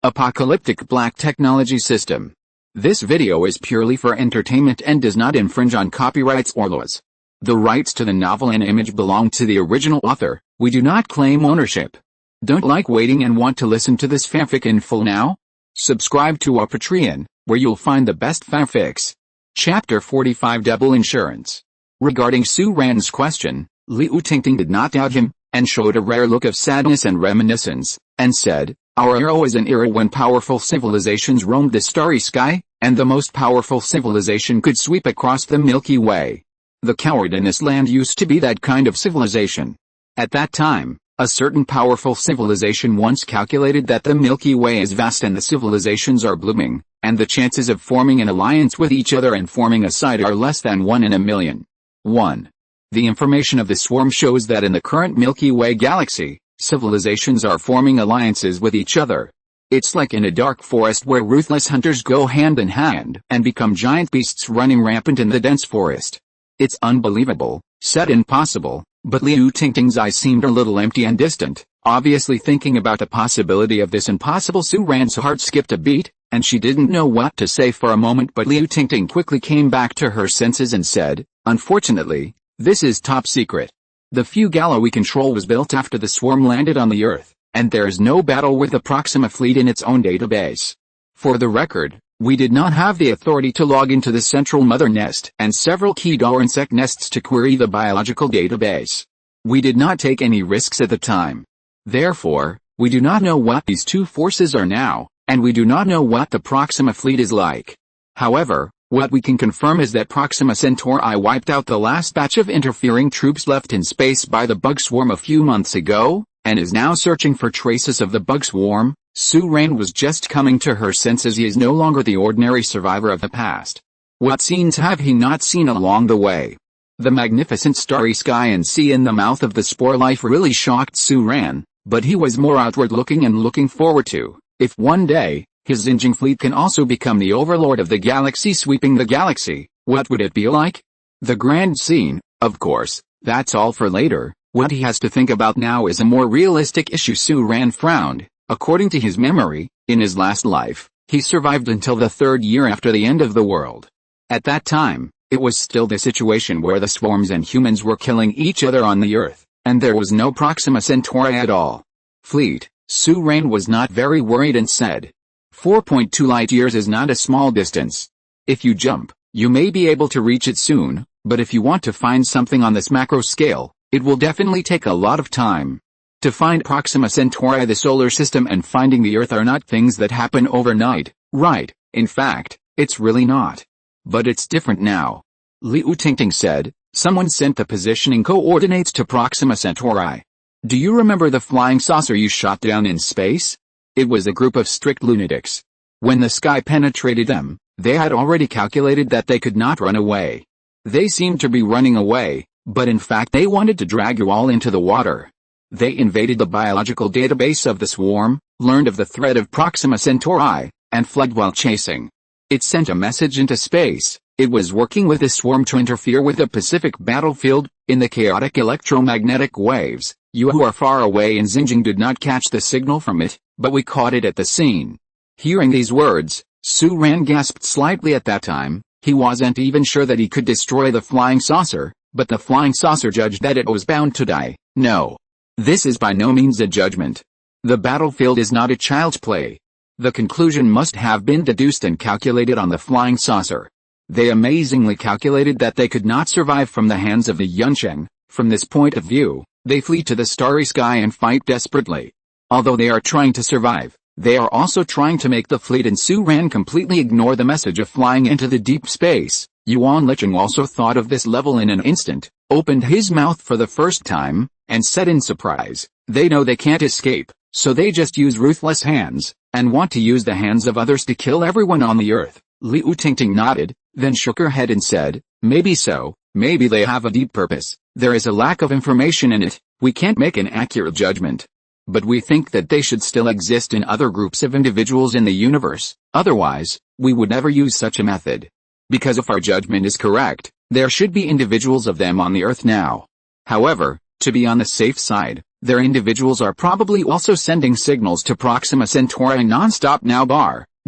Apocalyptic Black Technology System. This video is purely for entertainment and does not infringe on copyrights or laws. The rights to the novel and image belong to the original author. We do not claim ownership. Don't like waiting and want to listen to this fanfic in full now? Subscribe to our Patreon, where you'll find the best fanfics. Chapter 45 Double Insurance. Regarding Su Ran's question, Liu Tingting did not doubt him, and showed a rare look of sadness and reminiscence, and said, "Our era was an era when powerful civilizations roamed the starry sky, and the most powerful civilization could sweep across the Milky Way. The coward in this land used to be that kind of civilization. At that time, a certain powerful civilization once calculated that the Milky Way is vast and the civilizations are blooming, and the chances of forming an alliance with each other and forming a side are less than 1 in a million. 1. The information of the swarm shows that in the current Milky Way galaxy, civilizations are forming alliances with each other. It's like in a dark forest where ruthless hunters go hand in hand and become giant beasts running rampant in the dense forest. It's unbelievable, said impossible, but Liu Tingting's eyes seemed a little empty and distant, obviously thinking about the possibility of this impossible. Su Ran's heart skipped a beat, and she didn't know what to say for a moment, but Liu Tingting quickly came back to her senses and said, "Unfortunately, this is top secret. The few Gala we control was built after the swarm landed on the Earth, and there is no battle with the Proxima fleet in its own database. For the record, we did not have the authority to log into the central mother nest and several key insect nests to query the biological database. We did not take any risks at the time. Therefore, we do not know what these two forces are now, and we do not know what the Proxima fleet is like. However, what we can confirm is that Proxima Centauri wiped out the last batch of interfering troops left in space by the bug swarm a few months ago, and is now searching for traces of the bug swarm." Su Ran was just coming to her senses. He is no longer the ordinary survivor of the past. What scenes have he not seen along the way? The magnificent starry sky and sea in the mouth of the spore life really shocked Su Ran, but he was more outward looking and looking forward to, if one day, his Xinjing fleet can also become the overlord of the galaxy sweeping the galaxy, what would it be like? The grand scene, of course, that's all for later. What he has to think about now is a more realistic issue. Su Ran frowned. According to his memory, in his last life, he survived until the 3rd year after the end of the world. At that time, it was still the situation where the swarms and humans were killing each other on the Earth, and there was no Proxima Centauri at all. Fleet. Su Ran was not very worried and said, 4.2 light years is not a small distance. If you jump, you may be able to reach it soon, but if you want to find something on this macro scale, it will definitely take a lot of time. To find Proxima Centauri, the solar system, and finding the Earth are not things that happen overnight, right? In fact, it's really not. But it's different now. Liu Tingting said, "Someone sent the positioning coordinates to Proxima Centauri. Do you remember the flying saucer you shot down in space? It was a group of strict lunatics. When the sky penetrated them, they had already calculated that they could not run away. They seemed to be running away, but in fact they wanted to drag you all into the water. They invaded the biological database of the swarm, learned of the threat of Proxima Centauri, and fled while chasing. It sent a message into space. It was working with the swarm to interfere with the Pacific battlefield, in the chaotic electromagnetic waves. You who are far away in Xinjing did not catch the signal from it, but we caught it at the scene." Hearing these words, Su Ran gasped slightly. At that time, he wasn't even sure that he could destroy the flying saucer, but the flying saucer judged that it was bound to die. No. This is by no means a judgment. The battlefield is not a child's play. The conclusion must have been deduced and calculated on the flying saucer. They amazingly calculated that they could not survive from the hands of the Yuncheng. From this point of view, they flee to the starry sky and fight desperately. Although they are trying to survive, they are also trying to make the fleet and Su Ran completely ignore the message of flying into the deep space. Yuan Licheng also thought of this level in an instant, opened his mouth for the first time, and said in surprise, "They know they can't escape, so they just use ruthless hands, and want to use the hands of others to kill everyone on the Earth." Liu Tingting nodded, then shook her head and said, "Maybe so, maybe they have a deep purpose. There is a lack of information in it, we can't make an accurate judgment. But we think that they should still exist in other groups of individuals in the universe, otherwise, we would never use such a method. Because if our judgment is correct, there should be individuals of them on the Earth now. However, to be on the safe side, Their individuals are probably also sending signals to Proxima Centauri non-stop now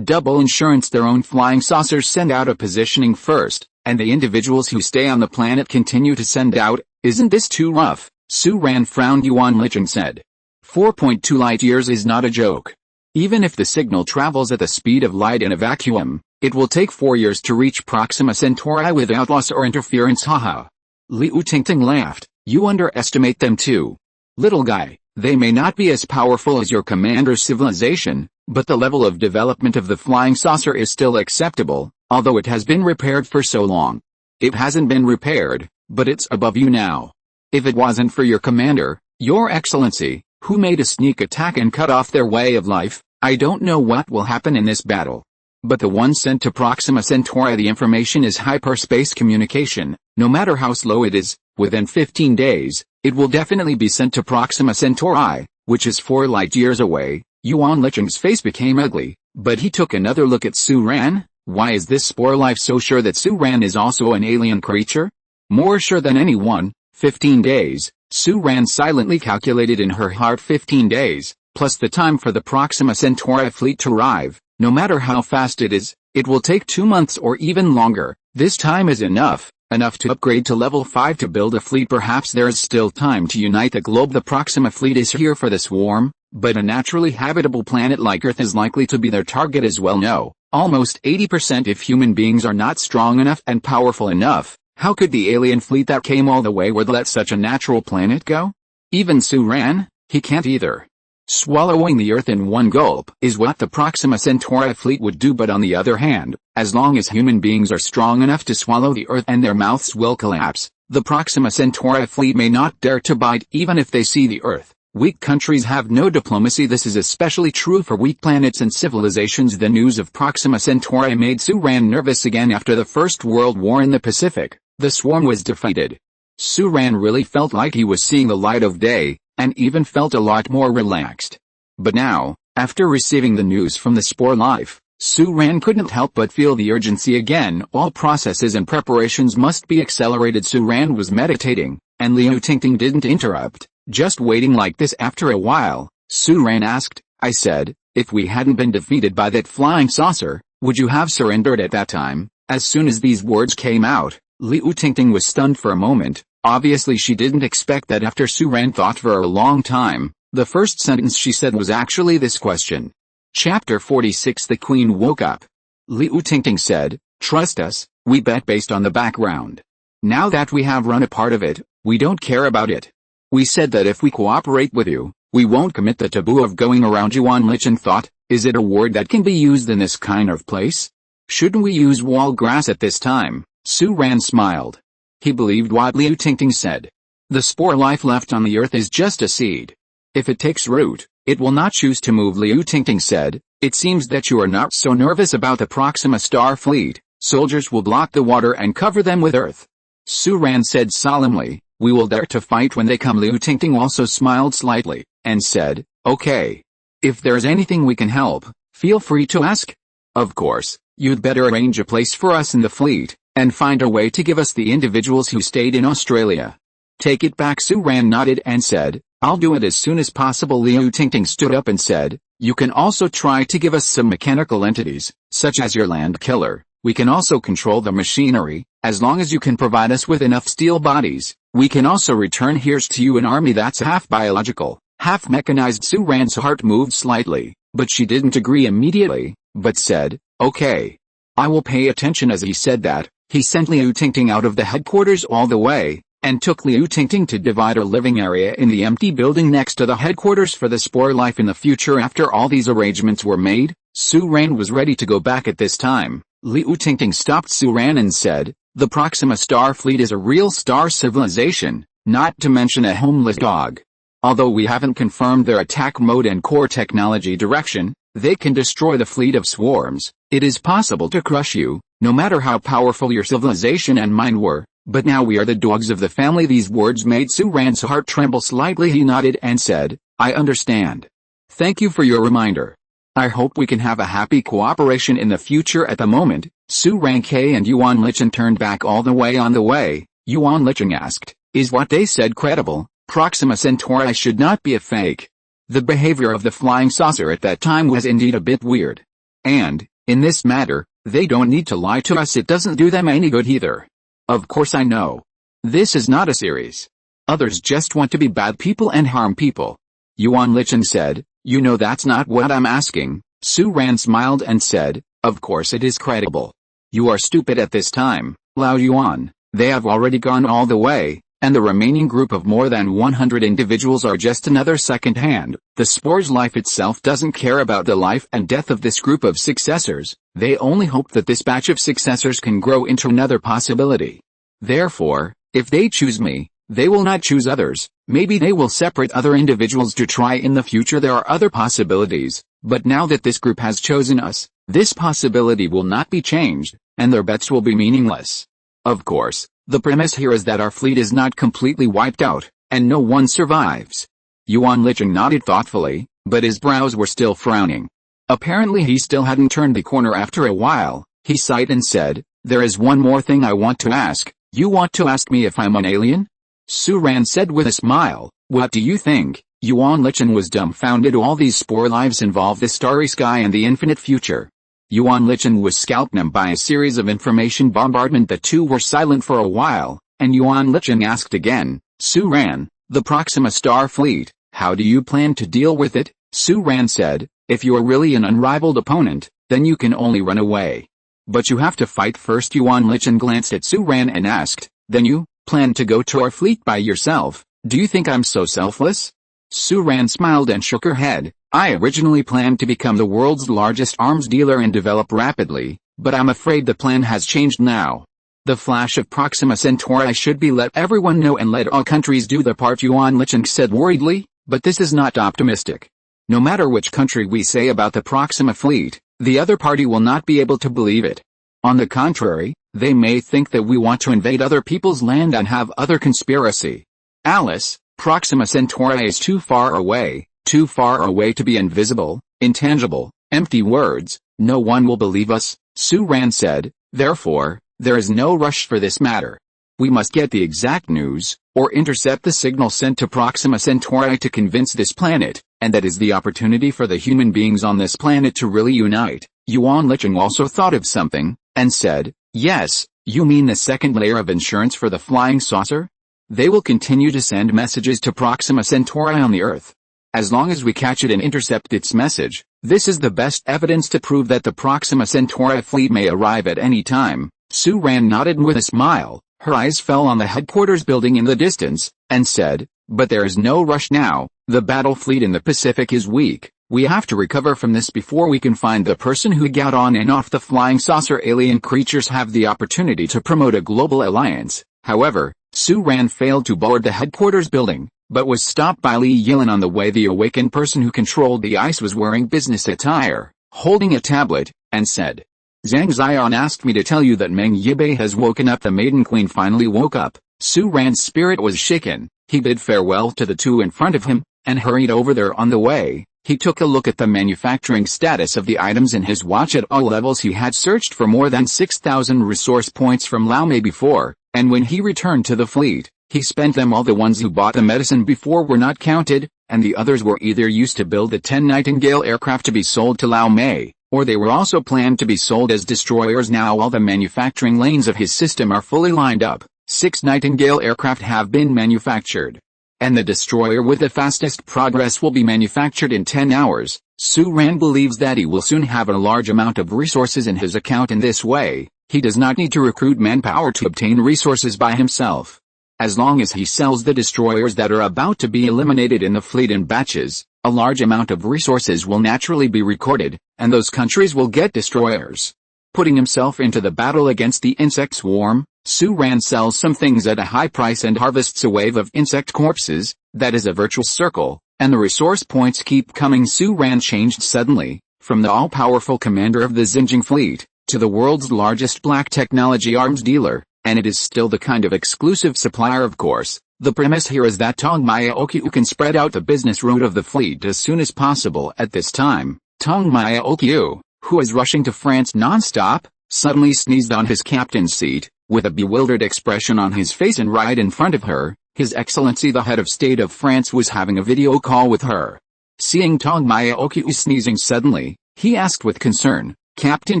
double insurance. Their own flying saucers send out a positioning first, and the individuals who stay on the planet continue to send out. Isn't this too rough? Su Ran frowned. Yuan Licheng said. 4.2 light years is not a joke. Even if the signal travels at the speed of light in a vacuum, it will take 4 years to reach Proxima Centauri without loss or interference. Haha. Liu Tingting laughed. You underestimate them too. Little guy, they may not be as powerful as your commander's civilization, but the level of development of the flying saucer is still acceptable, although it has been repaired for so long. It hasn't been repaired, but it's above you now. If it wasn't for your commander, Your Excellency, who made a sneak attack and cut off their way of life, I don't know what will happen in this battle. But the one sent to Proxima Centauri, the information is hyperspace communication. No matter how slow it is, within 15 days, it will definitely be sent to Proxima Centauri, which is 4 light years away. Yuan Licheng's face became ugly, but he took another look at Su Ran. Why is this spore life so sure that Su Ran is also an alien creature? More sure than anyone. 15 days, Su Ran silently calculated in her heart. 15 days, plus the time for the Proxima Centauri fleet to arrive. No matter how fast it is, it will take 2 months or even longer. This time is enough to upgrade to level 5 to build a fleet. Perhaps there is still time to unite the globe. The Proxima fleet is here for the swarm, but a naturally habitable planet like Earth is likely to be their target as well. No, almost 80%. If human beings are not strong enough and powerful enough, how could the alien fleet that came all the way would let such a natural planet go? Even Su Ran, he can't either. Swallowing the Earth in one gulp is what the Proxima Centauri fleet would do, but on the other hand, as long as human beings are strong enough to swallow the Earth and their mouths will collapse, the Proxima Centauri fleet may not dare to bite even if they see the Earth. Weak countries have no diplomacy. This is especially true for weak planets and civilizations. The news of Proxima Centauri made Su Ran nervous again. After the First World War in the Pacific, the swarm was defeated. Su Ran really felt like he was seeing the light of day, and even felt a lot more relaxed. But now, after receiving the news from the spore life, Su Ran couldn't help but feel the urgency again. All processes and preparations must be accelerated. Su Ran was meditating, and Liu Tingting didn't interrupt, just waiting like this. After a while, Su Ran asked, I said, if we hadn't been defeated by that flying saucer, would you have surrendered at that time? As soon as these words came out, Liu Tingting was stunned for a moment. Obviously she didn't expect that. After Su Ran thought for a long time, the first sentence she said was actually this question. Chapter 46. The Queen woke up. Liu Tingting said, trust us, we bet based on the background. Now that we have run a part of it, we don't care about it. We said that if we cooperate with you, we won't commit the taboo of going around. Yuan Licheng thought, is it a word that can be used in this kind of place? Shouldn't we use wall grass at this time? Su Ran smiled. He believed what Liu Tingting said. The spore life left on the Earth is just a seed. If it takes root, it will not choose to move. Liu Tingting said, it seems that you are not so nervous about the Proxima Star fleet. Soldiers will block the water and cover them with earth. Su Ran said solemnly, we will dare to fight when they come. Liu Tingting also smiled slightly, and said, okay. If there's anything we can help, feel free to ask. Of course, you'd better arrange a place for us in the fleet, and find a way to give us the individuals who stayed in Australia. Take it back. Su Ran nodded and said, I'll do it as soon as possible. Liu Tingting stood up and said, you can also try to give us some mechanical entities, such as your land killer. We can also control the machinery, as long as you can provide us with enough steel bodies. We can also return here to you an army that's half biological, half mechanized. Su Ran's heart moved slightly, but she didn't agree immediately, but said, okay. I will pay attention. As he said that, he sent Liu Tingting out of the headquarters all the way, and took Liu Tingting to divide a living area in the empty building next to the headquarters for the spore life in the future. After all these arrangements were made, Su Ran was ready to go back. At this time, Liu Tingting stopped Su Ran and said, the Proxima Star fleet is a real star civilization, not to mention a homeless dog. Although we haven't confirmed their attack mode and core technology direction, they can destroy the fleet of swarms. It is possible to crush you, no matter how powerful your civilization and mine were, but now we are the dogs of the family. These words made Su Ran's heart tremble slightly. He nodded and said, I understand. Thank you for your reminder. I hope we can have a happy cooperation in the future. At the moment, Su Ran K and Yuan Licheng turned back all the way on the way. Yuan Licheng asked, is what they said credible? Proxima Centauri should not be a fake. The behavior of the flying saucer at that time was indeed a bit weird. And, in this matter, they don't need to lie to us, it doesn't do them any good either. Of course I know. This is not a series. Others just want to be bad people and harm people. Yuan Lichen said, you know that's not what I'm asking. Su Ran smiled and said, of course it is credible. You are stupid at this time, Lao Yuan. They have already gone all the way, and the remaining group of more than 100 individuals are just another second hand. The Spore's life itself doesn't care about the life and death of this group of successors. They only hope that this batch of successors can grow into another possibility. Therefore, if they choose me, they will not choose others. Maybe they will separate other individuals to try in the future. There are other possibilities, but now that this group has chosen us, this possibility will not be changed, and their bets will be meaningless. Of course, the premise here is that our fleet is not completely wiped out, and no one survives. Yuan Lichen nodded thoughtfully, but his brows were still frowning. Apparently he still hadn't turned the corner. After a while, he sighed and said, there is one more thing I want to ask. You want to ask me if I'm an alien? Su Ran said with a smile, what do you think? Yuan Lichen was dumbfounded. All these Spore lives involve the starry sky and the infinite future. Yuan Lichen was scalped by a series of information bombardment. The two were silent for a while, and Yuan Lichen asked again, Su Ran, the Proxima Star Fleet, how do you plan to deal with it? Su Ran said, if you're really an unrivaled opponent, then you can only run away. But you have to fight first. Yuan Lichen glanced at Su Ran and asked, then you plan to go to our fleet by yourself? Do you think I'm so selfless? Su Ran smiled and shook her head. I originally planned to become the world's largest arms dealer and develop rapidly, but I'm afraid the plan has changed now. The flash of Proxima Centauri should be let everyone know and let all countries do their part, Yuan Lichen said worriedly, but this is not optimistic. No matter which country we say about the Proxima fleet, the other party will not be able to believe it. On the contrary, they may think that we want to invade other people's land and have other conspiracy. Alice, Proxima Centauri is too far away to be invisible, intangible, empty words. No one will believe us, Su Ran said. Therefore, there is no rush for this matter. We must get the exact news, or intercept the signal sent to Proxima Centauri to convince this planet, and that is the opportunity for the human beings on this planet to really unite. Yuan Lichen also thought of something, and said, yes, you mean the second layer of insurance for the flying saucer? They will continue to send messages to Proxima Centauri on the Earth. As long as we catch it and intercept its message, this is the best evidence to prove that the Proxima Centauri fleet may arrive at any time. Su Ran nodded with a smile. Her eyes fell on the headquarters building in the distance, and said, but there is no rush now. The battle fleet in the Pacific is weak. We have to recover from this before we can find the person who got on and off the flying saucer. Alien creatures have the opportunity to promote a global alliance. However, Su Ran failed to board the headquarters building, but was stopped by Li Yilin on the way. The awakened person who controlled the ice was wearing business attire, holding a tablet, and said, Zhang Xian asked me to tell you that Meng Yibei has woken up. The Maiden Queen finally woke up. Su Ran's spirit was shaken. He bid farewell to the two in front of him, and hurried over there. On the way, he took a look at the manufacturing status of the items in his watch. At all levels he had searched for more than 6,000 resource points from Lao Mei before, and when he returned to the fleet, he spent them all. The ones who bought the medicine before were not counted, and the others were either used to build the 10 Nightingale aircraft to be sold to Lao Mei, or they were also planned to be sold as destroyers. Now all the manufacturing lanes of his system are fully lined up. 6 Nightingale aircraft have been manufactured, and the destroyer with the fastest progress will be manufactured in 10 hours. Su Ran believes that he will soon have a large amount of resources in his account. In this way, he does not need to recruit manpower to obtain resources by himself. As long as he sells the destroyers that are about to be eliminated in the fleet in batches, a large amount of resources will naturally be recorded, and those countries will get destroyers. Putting himself into the battle against the insect swarm, Su Ran sells some things at a high price and harvests a wave of insect corpses. That is a virtual circle, and the resource points keep coming. Su Ran changed suddenly, from the all-powerful commander of the Xinjiang fleet, to the world's largest black technology arms dealer, and it is still the kind of exclusive supplier. Of course, the premise here is that Tong Maya Okyu can spread out the business route of the fleet as soon as possible. At this time, Tong Maya Okyu, who was rushing to France non-stop, suddenly sneezed on his captain's seat. With a bewildered expression on his face and right in front of her, His Excellency the head of state of France was having a video call with her. Seeing Tong Maioki sneezing suddenly, he asked with concern, "Captain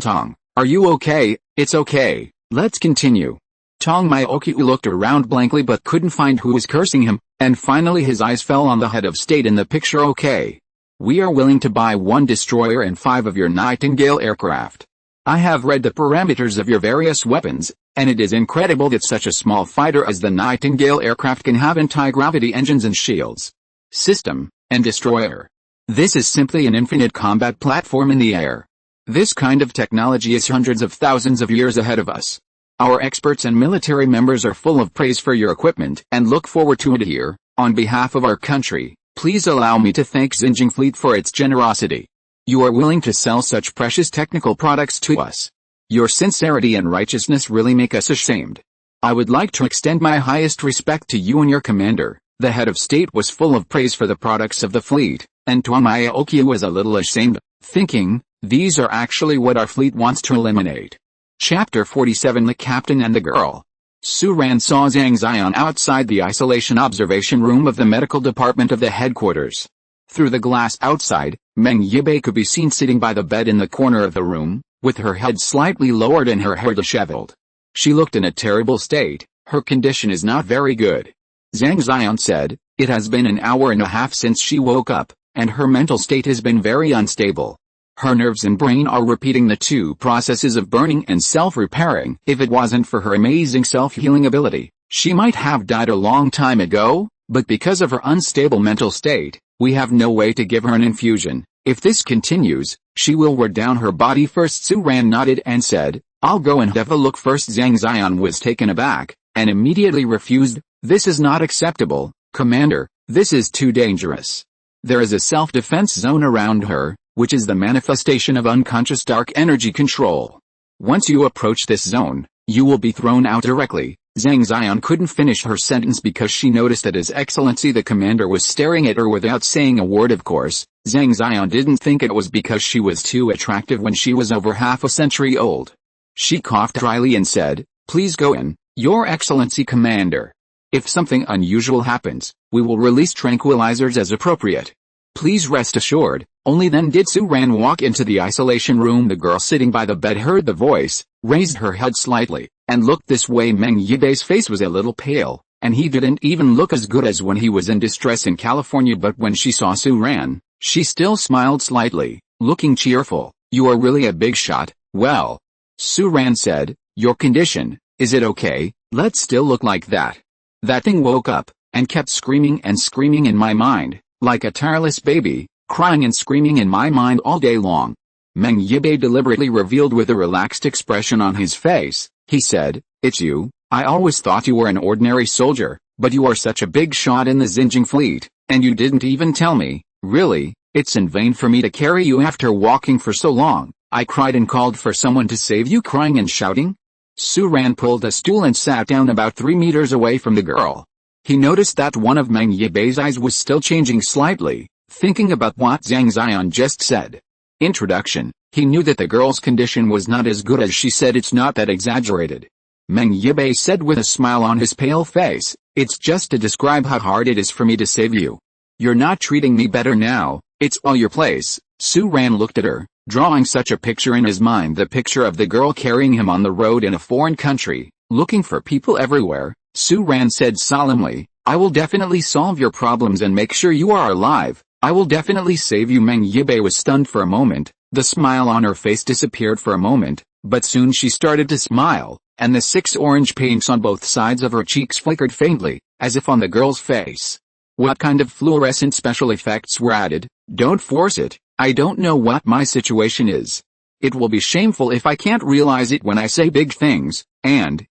Tong, are you okay?" "It's okay, let's continue." Tong Maioki looked around blankly but couldn't find who was cursing him, and finally his eyes fell on the head of state in the picture. "Okay. We are willing to buy 1 destroyer and 5 of your Nightingale aircraft. I have read the parameters of your various weapons, and it is incredible that such a small fighter as the Nightingale aircraft can have anti-gravity engines and shields. System, and destroyer. This is simply an infinite combat platform in the air. This kind of technology is hundreds of thousands of years ahead of us. Our experts and military members are full of praise for your equipment and look forward to it here. On behalf of our country, please allow me to thank Xinjiang Fleet for its generosity. You are willing to sell such precious technical products to us. Your sincerity and righteousness really make us ashamed. I would like to extend my highest respect to you and your commander." The head of state was full of praise for the products of the fleet, and Tong Maioki was a little ashamed, thinking, these are actually what our fleet wants to eliminate. Chapter 47 The Captain and the Girl. Su Ran saw Zhang Xian outside the isolation observation room of the medical department of the headquarters. Through the glass outside, Meng Yibei could be seen sitting by the bed in the corner of the room, with her head slightly lowered and her hair disheveled. She looked in a terrible state. Her condition is not very good. Zhang Xian said, "It has been an hour and a half since she woke up, and her mental state has been very unstable. Her nerves and brain are repeating the 2 processes of burning and self-repairing. If it wasn't for her amazing self-healing ability, she might have died a long time ago, but because of her unstable mental state, we have no way to give her an infusion. If this continues, she will wear down her body first." Su Ran nodded and said, "I'll go and have a look first." Zhang Xian was taken aback, and immediately refused. "This is not acceptable, Commander, this is too dangerous. There is a self-defense zone around her, which is the manifestation of unconscious dark energy control. Once you approach this zone, you will be thrown out directly." Zhang Xian couldn't finish her sentence because she noticed that His Excellency the Commander was staring at her without saying a word. Of course, Zhang Xian didn't think it was because she was too attractive when she was over half a century old. She coughed dryly and said, "Please go in, Your Excellency Commander. If something unusual happens, we will release tranquilizers as appropriate. Please rest assured." Only then did Su Ran walk into the isolation room. The girl sitting by the bed heard the voice, raised her head slightly, and looked this way. Meng Yibei's face was a little pale, and he didn't even look as good as when he was in distress in California. But when she saw Su Ran, she still smiled slightly, looking cheerful. "You are really a big shot." "Well," Su Ran said, "your condition, is it okay?" "Let's still look like that. That thing woke up, and kept screaming and screaming in my mind, like a tireless baby, crying and screaming in my mind all day long." Meng Yibei deliberately revealed with a relaxed expression on his face. He said, "It's you. I always thought you were an ordinary soldier, but you are such a big shot in the Xinjiang fleet, and you didn't even tell me. Really, it's in vain for me to carry you after walking for so long. I cried and called for someone to save you." Crying and shouting? Su Ran pulled a stool and sat down about 3 meters away from the girl. He noticed that one of Meng Yibei's eyes was still changing slightly, thinking about what Zhang Xian just said. Introduction. He knew that the girl's condition was not as good as she said. "It's not that exaggerated," Meng Yibei said with a smile on his pale face. "It's just to describe how hard it is for me to save you. You're not treating me better now, it's all your place." Su Ran looked at her, drawing such a picture in his mind, the picture of the girl carrying him on the road in a foreign country, looking for people everywhere. Su Ran said solemnly, "I will definitely solve your problems and make sure you are alive. I will definitely save you." Meng Yibei was stunned for a moment. The smile on her face disappeared for a moment, but soon she started to smile, and the 6 orange paints on both sides of her cheeks flickered faintly, as if on the girl's face. What kind of fluorescent special effects were added? "Don't force it. I don't know what my situation is. It will be shameful if I can't realize it when I say big things, and,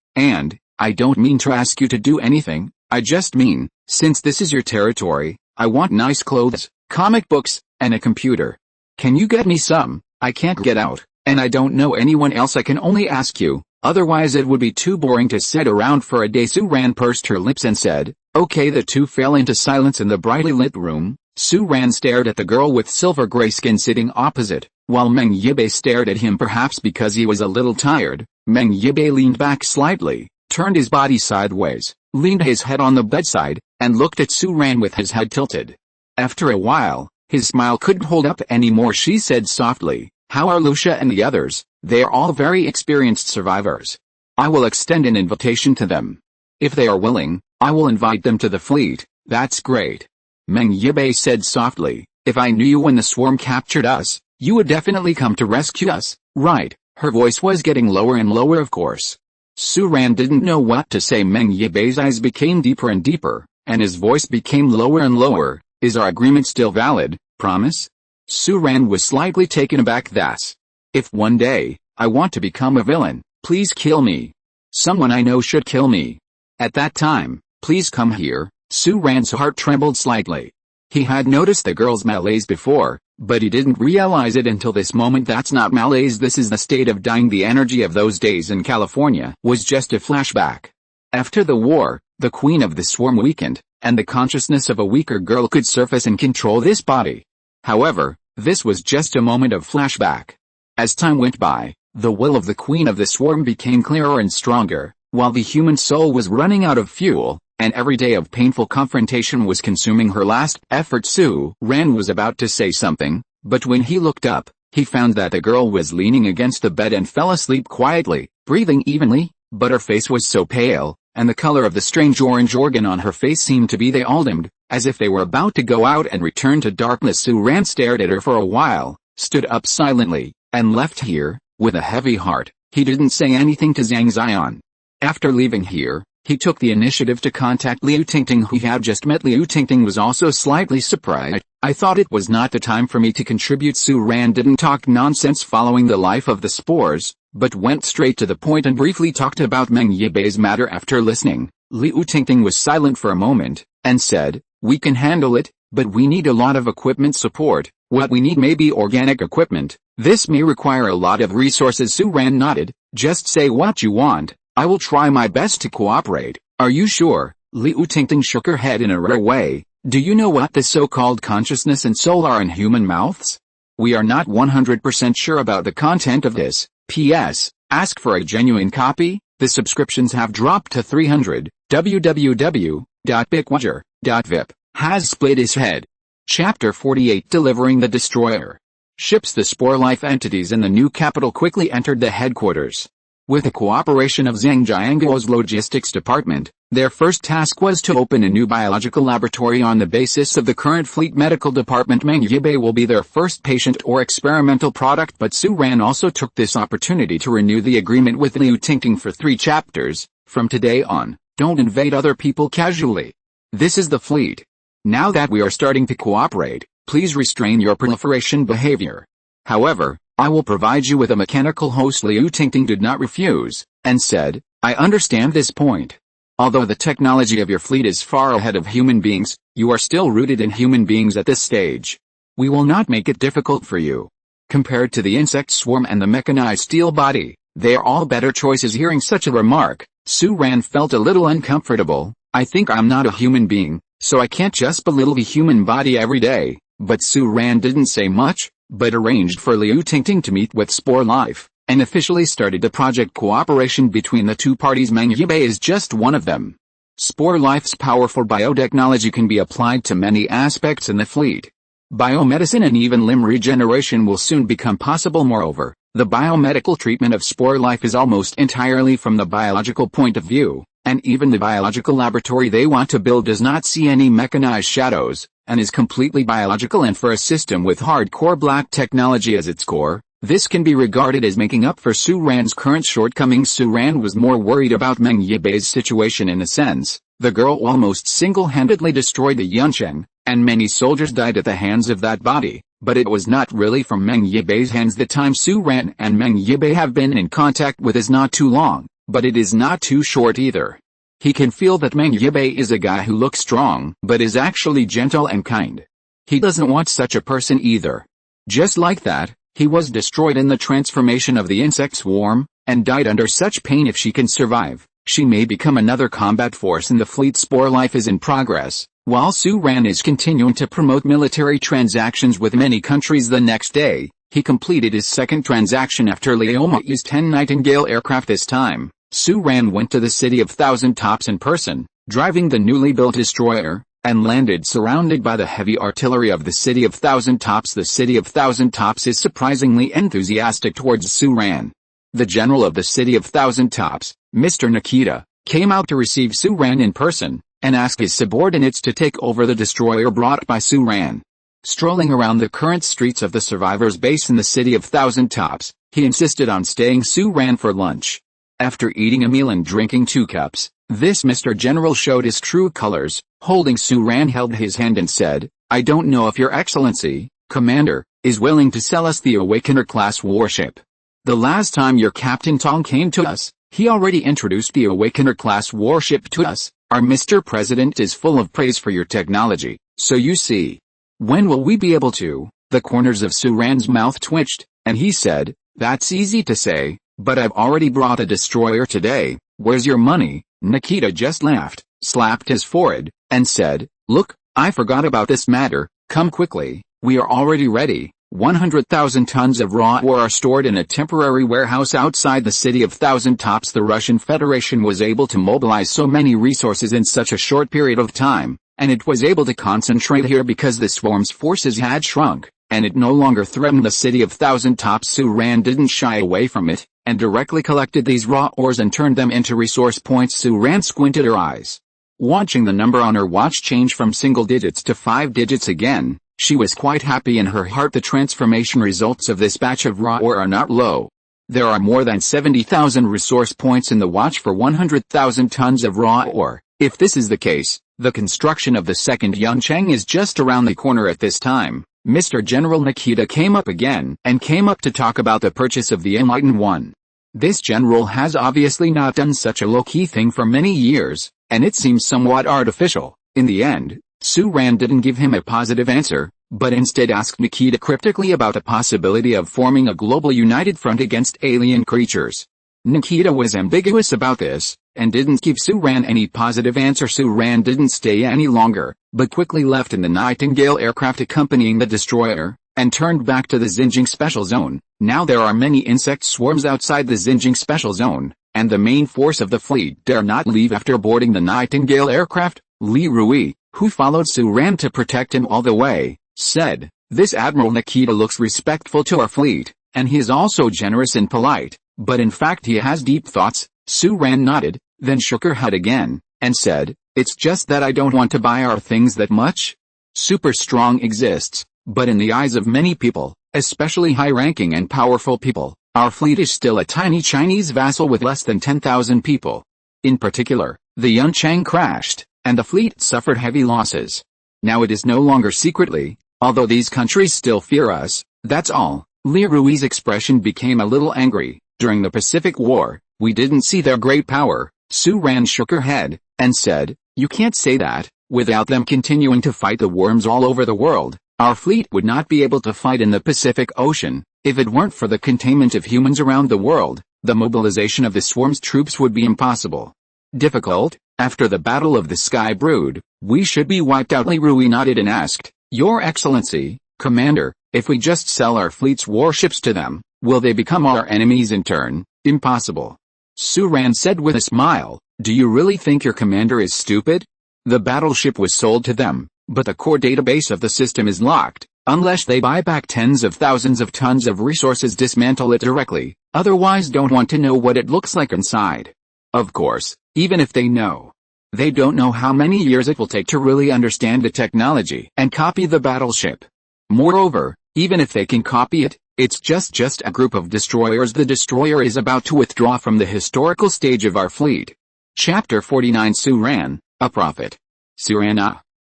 I don't mean to ask you to do anything. I just mean, since this is your territory, I want nice clothes, comic books, and a computer. Can you get me some? I can't get out, and I don't know anyone else. I can only ask you, otherwise it would be too boring to sit around for a day." Su Ran pursed her lips and said, "Okay." The two fell into silence in the brightly lit room. Su Ran stared at the girl with silver gray skin sitting opposite, while Meng Yibei stared at him, perhaps because he was a little tired. Meng Yibei leaned back slightly, turned his body sideways, leaned his head on the bedside, and looked at Su-Ran with his head tilted. After a while, his smile couldn't hold up anymore. She said softly, "How are Lucia and the others? They are all very experienced survivors. I will extend an invitation to them. If they are willing, I will invite them to the fleet." "That's great." Meng Yibai said softly, "If I knew you when the swarm captured us, you would definitely come to rescue us, right?" Her voice was getting lower and lower, of course. Su-Ran didn't know what to say. Meng Yibei's eyes became deeper and deeper, and his voice became lower and lower. "Is our agreement still valid, promise?" Su-Ran was slightly taken aback. "That's. If one day, I want to become a villain, please kill me. Someone I know should kill me. At that time, please come here." Su-Ran's heart trembled slightly. He had noticed the girl's malaise before, but he didn't realize it until this moment. That's not malaise, this is the state of dying. The energy of those days in California was just a flashback. After the war, the queen of the swarm weakened, and the consciousness of a weaker girl could surface and control this body. However, this was just a moment of flashback. As time went by, the will of the queen of the swarm became clearer and stronger, while the human soul was running out of fuel, and every day of painful confrontation was consuming her last effort. Su-Ran was about to say something, but when he looked up, he found that the girl was leaning against the bed and fell asleep quietly, breathing evenly, but her face was so pale, and the color of the strange orange organ on her face seemed to be they all dimmed, as if they were about to go out and return to darkness. Su-Ran stared at her for a while, stood up silently, and left here, with a heavy heart. He didn't say anything to Zhang Xian. After leaving here, he took the initiative to contact Liu Tingting, who he had just met. Liu Tingting was also slightly surprised. "I thought it was not the time for me to contribute." Su-Ran didn't talk nonsense following the life of the spores, but went straight to the point and briefly talked about Meng Yibei's matter. After listening, Liu Tingting was silent for a moment, and said, "We can handle it, but we need a lot of equipment support. What we need may be organic equipment. This may require a lot of resources." Su-Ran nodded. "Just say what you want. I will try my best to cooperate." "Are you sure?" Liu Tingting shook her head in a rare way. "Do you know what the so-called consciousness and soul are in human mouths? We are not 100% sure about the content of this. P.S. Ask for a genuine copy. The subscriptions have dropped to 300. www.bickwatcher.vip." Has split his head. Chapter 48. Delivering the Destroyer. Ships. The Spore Life entities in the new capital quickly entered the headquarters. With the cooperation of Zhang Jianguo's logistics department, their first task was to open a new biological laboratory on the basis of the current fleet medical department. Meng Yibei will be their first patient or experimental product, but Su-Ran also took this opportunity to renew the agreement with Liu Tingting for 3 chapters. From today on, don't invade other people casually. This is the fleet. Now that we are starting to cooperate, please restrain your proliferation behavior. However, I will provide you with a mechanical host." Liu Tingting did not refuse, and said, "I understand this point. Although the technology of your fleet is far ahead of human beings, you are still rooted in human beings at this stage. We will not make it difficult for you. Compared to the insect swarm and the mechanized steel body, they are all better choices." Hearing such a remark, Su-Ran felt a little uncomfortable. "I think I'm not a human being, so I can't just belittle the human body every day." But Su-Ran didn't say much, but arranged for Liu Tingting to meet with Spore Life, and officially started the project. Cooperation between the two parties. Meng Yibei is just one of them. Spore Life's powerful biotechnology can be applied to many aspects in the fleet. Biomedicine and even limb regeneration will soon become possible. Moreover, the biomedical treatment of Spore Life is almost entirely from the biological point of view, and even the biological laboratory they want to build does not see any mechanized shadows, and is completely biological. And for a system with hardcore black technology as its core, this can be regarded as making up for Su-Ran's current shortcomings. Su-Ran was more worried about Meng Yibei's situation. In a sense, the girl almost single-handedly destroyed the Yuncheng, and many soldiers died at the hands of that body, but it was not really from Meng Yibei's hands. The time Su-Ran and Meng Yibei have been in contact with is not too long, but it is not too short either. He can feel that Meng Yibei is a guy who looks strong, but is actually gentle and kind. He doesn't want such a person either. Just like that, he was destroyed in the transformation of the insect swarm, and died under such pain. If she can survive, she may become another combat force in the fleet. Spore Life is in progress, while Su-Ran is continuing to promote military transactions with many countries. The next day, he completed his second transaction after Liu Mei's 10 Nightingale aircraft. This time, Su Ran went to the city of Thousand Tops in person, driving the newly built destroyer, and landed surrounded by the heavy artillery of the city of Thousand Tops. The city of Thousand Tops is surprisingly enthusiastic towards Su Ran. The general of the city of Thousand Tops, Mr. Nikita, came out to receive Su Ran in person, and asked his subordinates to take over the destroyer brought by Su Ran. Strolling around the current streets of the survivors' base in the city of Thousand Tops, he insisted on staying Su Ran for lunch. After eating a meal and drinking 2 cups, this Mr. General showed his true colors. Holding Su Ran held his hand and said, "I don't know if Your Excellency, Commander, is willing to sell us the Awakener-class warship. The last time your Captain Tong came to us, he already introduced the Awakener-class warship to us. Our Mr. President is full of praise for your technology, so you see. When will we be able to?" The corners of Su Ran's mouth twitched, and he said, "That's easy to say, but I've already brought a destroyer today. Where's your money?" Nikita just laughed, slapped his forehead, and said, "Look, I forgot about this matter. Come quickly, we are already ready. 100,000 tons of raw ore are stored in a temporary warehouse outside the city of Thousand Tops. The Russian Federation was able to mobilize so many resources in such a short period of time, and it was able to concentrate here because the swarm's forces had shrunk, and it no longer threatened the city of Thousand Tops. Su Ran didn't shy away from it, and directly collected these raw ores and turned them into resource points. Su Ran squinted her eyes. Watching the number on her watch change from single digits to 5 digits again, she was quite happy in her heart. The transformation results of this batch of raw ore are not low. There are more than 70,000 resource points in the watch for 100,000 tons of raw ore. If this is the case, the construction of the second Yangcheng is just around the corner. At this time, Mr. General Nikita came up again, and came up to talk about the purchase of the Enlightened One. This general has obviously not done such a low-key thing for many years, and it seems somewhat artificial. In the end, Su Ran didn't give him a positive answer, but instead asked Nikita cryptically about the possibility of forming a global united front against alien creatures. Nikita was ambiguous about this, and didn't give Su Ran any positive answer. Su Ran didn't stay any longer, but quickly left in the Nightingale aircraft accompanying the destroyer, and turned back to the Xinjiang Special Zone. Now there are many insect swarms outside the Xinjiang Special Zone, and the main force of the fleet dare not leave after boarding the Nightingale aircraft. Li Rui, who followed Su Ran to protect him all the way, said, "This Admiral Nikita looks respectful to our fleet, and he is also generous and polite, but in fact he has deep thoughts." Su Ran nodded, then shook her head again, and said, "It's just that I don't want to buy our things that much. Super strong exists, but in the eyes of many people, especially high-ranking and powerful people, our fleet is still a tiny Chinese vassal with less than 10,000 people. In particular, the Yangcheng crashed, and the fleet suffered heavy losses. Now it is no longer secretly, although these countries still fear us, that's all." Li Rui's expression became a little angry. "During the Pacific War, we didn't see their great power." Su Ran shook her head, and said, "You can't say that. Without them continuing to fight the worms all over the world, our fleet would not be able to fight in the Pacific Ocean. If it weren't for the containment of humans around the world, the mobilization of the swarm's troops would be impossible. Difficult. After the Battle of the Sky Brood, we should be wiped out." Li Rui nodded and asked, "Your Excellency, Commander, if we just sell our fleet's warships to them, will they become our enemies in turn?" "Impossible." Su Ran said with a smile, "Do you really think your commander is stupid? The battleship was sold to them, but the core database of the system is locked. Unless they buy back tens of thousands of tons of resources, dismantle it directly, otherwise don't want to know what it looks like inside. Of course, even if they know, they don't know how many years it will take to really understand the technology and copy the battleship. Moreover, even if they can copy it, it's just a group of destroyers. The destroyer is about to withdraw from the historical stage of our fleet." Chapter 49. Su Ran, a prophet. Su Ran,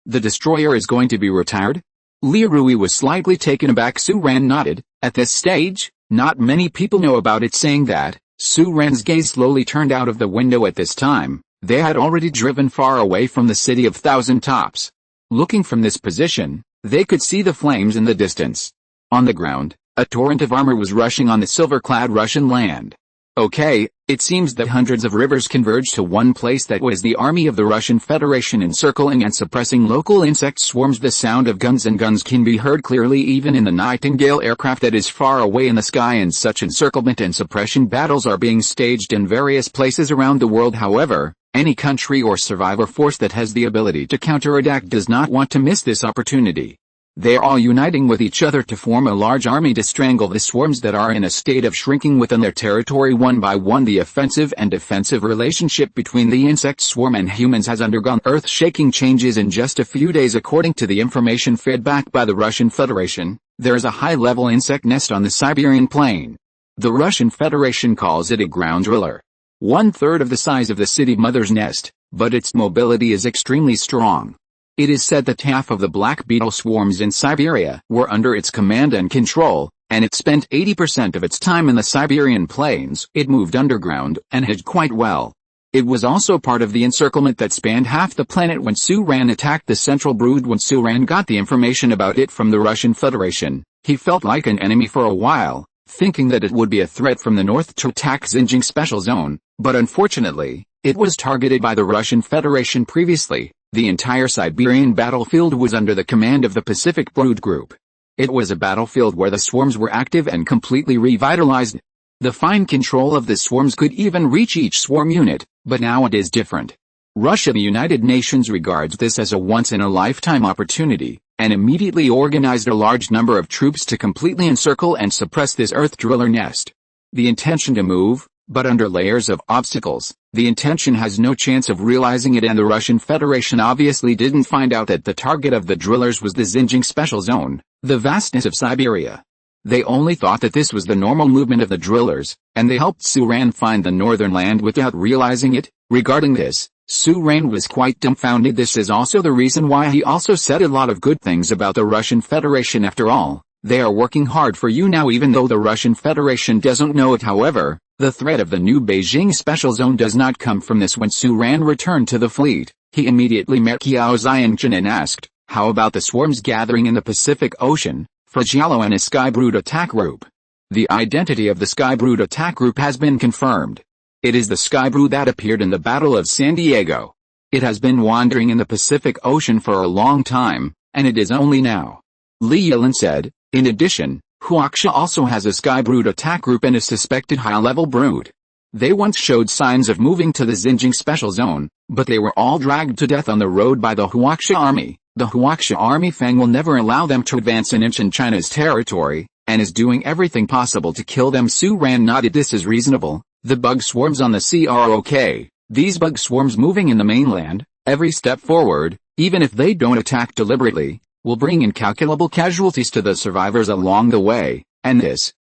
the destroyer is going to be retired? Li Rui was slightly taken aback. Su Ran nodded. At this stage, not many people know about it. Saying that, Su Ran's gaze slowly turned out of the window. At this time, they had already driven far away from the city of Thousand Tops. Looking from this position, they could see the flames in the distance. On the ground, a torrent of armor was rushing on the silver-clad Russian land. "Okay, It seems that hundreds of rivers converged to one place that was the army of the Russian Federation encircling and suppressing local insect swarms. The sound of guns and guns can be heard clearly even in the Nightingale aircraft that is far away in the sky, and such encirclement and suppression battles are being staged in various places around the world. However, any country or survivor force that has the ability to counterattack does not want to miss this opportunity. They are all uniting with each other to form a large army to strangle the swarms that are in a state of shrinking within their territory one by one. The offensive and defensive relationship between the insect swarm and humans has undergone earth-shaking changes in just a few days. According to the information fed back by the Russian Federation, there is a high-level insect nest on the Siberian plain. The Russian Federation calls it a ground driller. 1/3 of the size of the city mother's nest, but its mobility is extremely strong. It is said that half of the Black Beetle swarms in Siberia were under its command and control, and it spent 80% of its time in the Siberian plains. It moved underground and hid quite well. It was also part of the encirclement that spanned half the planet when Suran attacked the central brood. When Suran got the information about it from the Russian Federation, he felt like an enemy for a while, thinking that it would be a threat from the north to attack Xinjiang Special Zone, but unfortunately, it was targeted by the Russian Federation previously. The entire Siberian battlefield was under the command of the Pacific Brood Group. It was a battlefield where the swarms were active and completely revitalized. The fine control of the swarms could even reach each swarm unit, but now it is different. The United Nations regards this as a once-in-a-lifetime opportunity, and immediately organized a large number of troops to completely encircle and suppress this earth driller nest. The intention to move, but under layers of obstacles, the intention has no chance of realizing it, and the Russian Federation obviously didn't find out that the target of the drillers was the Xinjiang Special Zone, the vastness of Siberia. They only thought that this was the normal movement of the drillers, and they helped Suran find the northern land without realizing it. Regarding this, Suran was quite dumbfounded. This is also the reason why he also said a lot of good things about the Russian Federation. After all, they are working hard for you now, even though the Russian Federation doesn't know it. However, the threat of the new Beijing Special Zone does not come from this. When Suran returned to the fleet, he immediately met Qiao Xiangjun and asked, how about the swarms gathering in the Pacific Ocean, Fragialo and a Sky Brood attack group? The identity of the Sky Brood attack group has been confirmed. It is the Sky Brood that appeared in the Battle of San Diego. It has been wandering in the Pacific Ocean for a long time, and it is only now. Li Yilin said. In addition, Huaxia also has a Sky Brood attack group and a suspected high-level brood. They once showed signs of moving to the Xinjiang Special Zone, but they were all dragged to death on the road by the Huaxia army. The Huaxia army Fang will never allow them to advance an inch in China's territory, and is doing everything possible to kill them. Suran nodded. This is reasonable. The bug swarms on the sea are okay. These bug swarms moving in the mainland, every step forward, even if they don't attack deliberately, will bring incalculable casualties to the survivors along the way,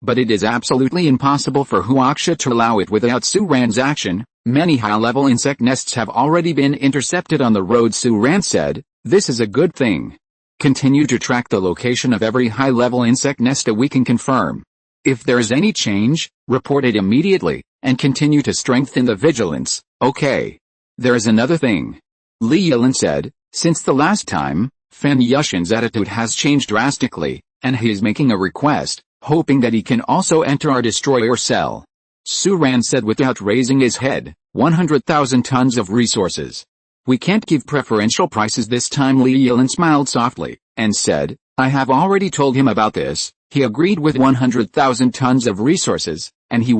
but it is absolutely impossible for Huaxia to allow it without Suran's action. Many high-level insect nests have already been intercepted on the road. Suran said, this is a good thing. Continue to track the location of every high-level insect nest that we can confirm. If there is any change, report it immediately, and continue to strengthen the vigilance. Okay. There is another thing. Li Yilin said, since the last time, Fan Yushin's attitude has changed drastically, and he is making a request, hoping that he can also enter our destroyer cell. Suran said without raising his head, 100,000 tons of resources. We can't give preferential prices this time. Li Yilin smiled softly, and said, I have already told him about this. He agreed with 100,000 tons of resources, and he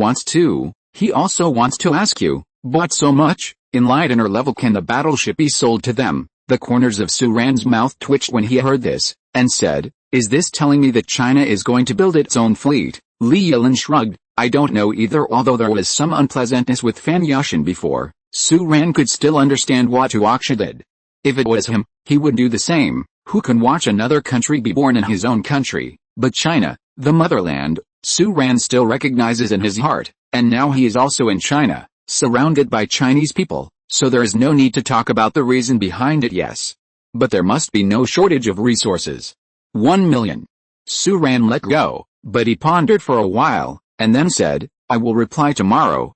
also wants to ask you, but so much, enlightener level can the battleship be sold to them? The corners of Suran's mouth twitched when he heard this, and said, is this telling me that China is going to build its own fleet? Li Yilin shrugged, I don't know either. Although there was some unpleasantness with Fan Yushin before, Suran could still understand what Huaxia did. If it was him, he would do the same. Who can watch another country be born in his own country? But China, the motherland, Suran still recognizes in his heart, and now he is also in China, surrounded by Chinese people. So there is no need to talk about the reason behind it. Yes. But there must be no shortage of resources. 1 million. Suran let go, but he pondered for a while, and then said, I will reply tomorrow.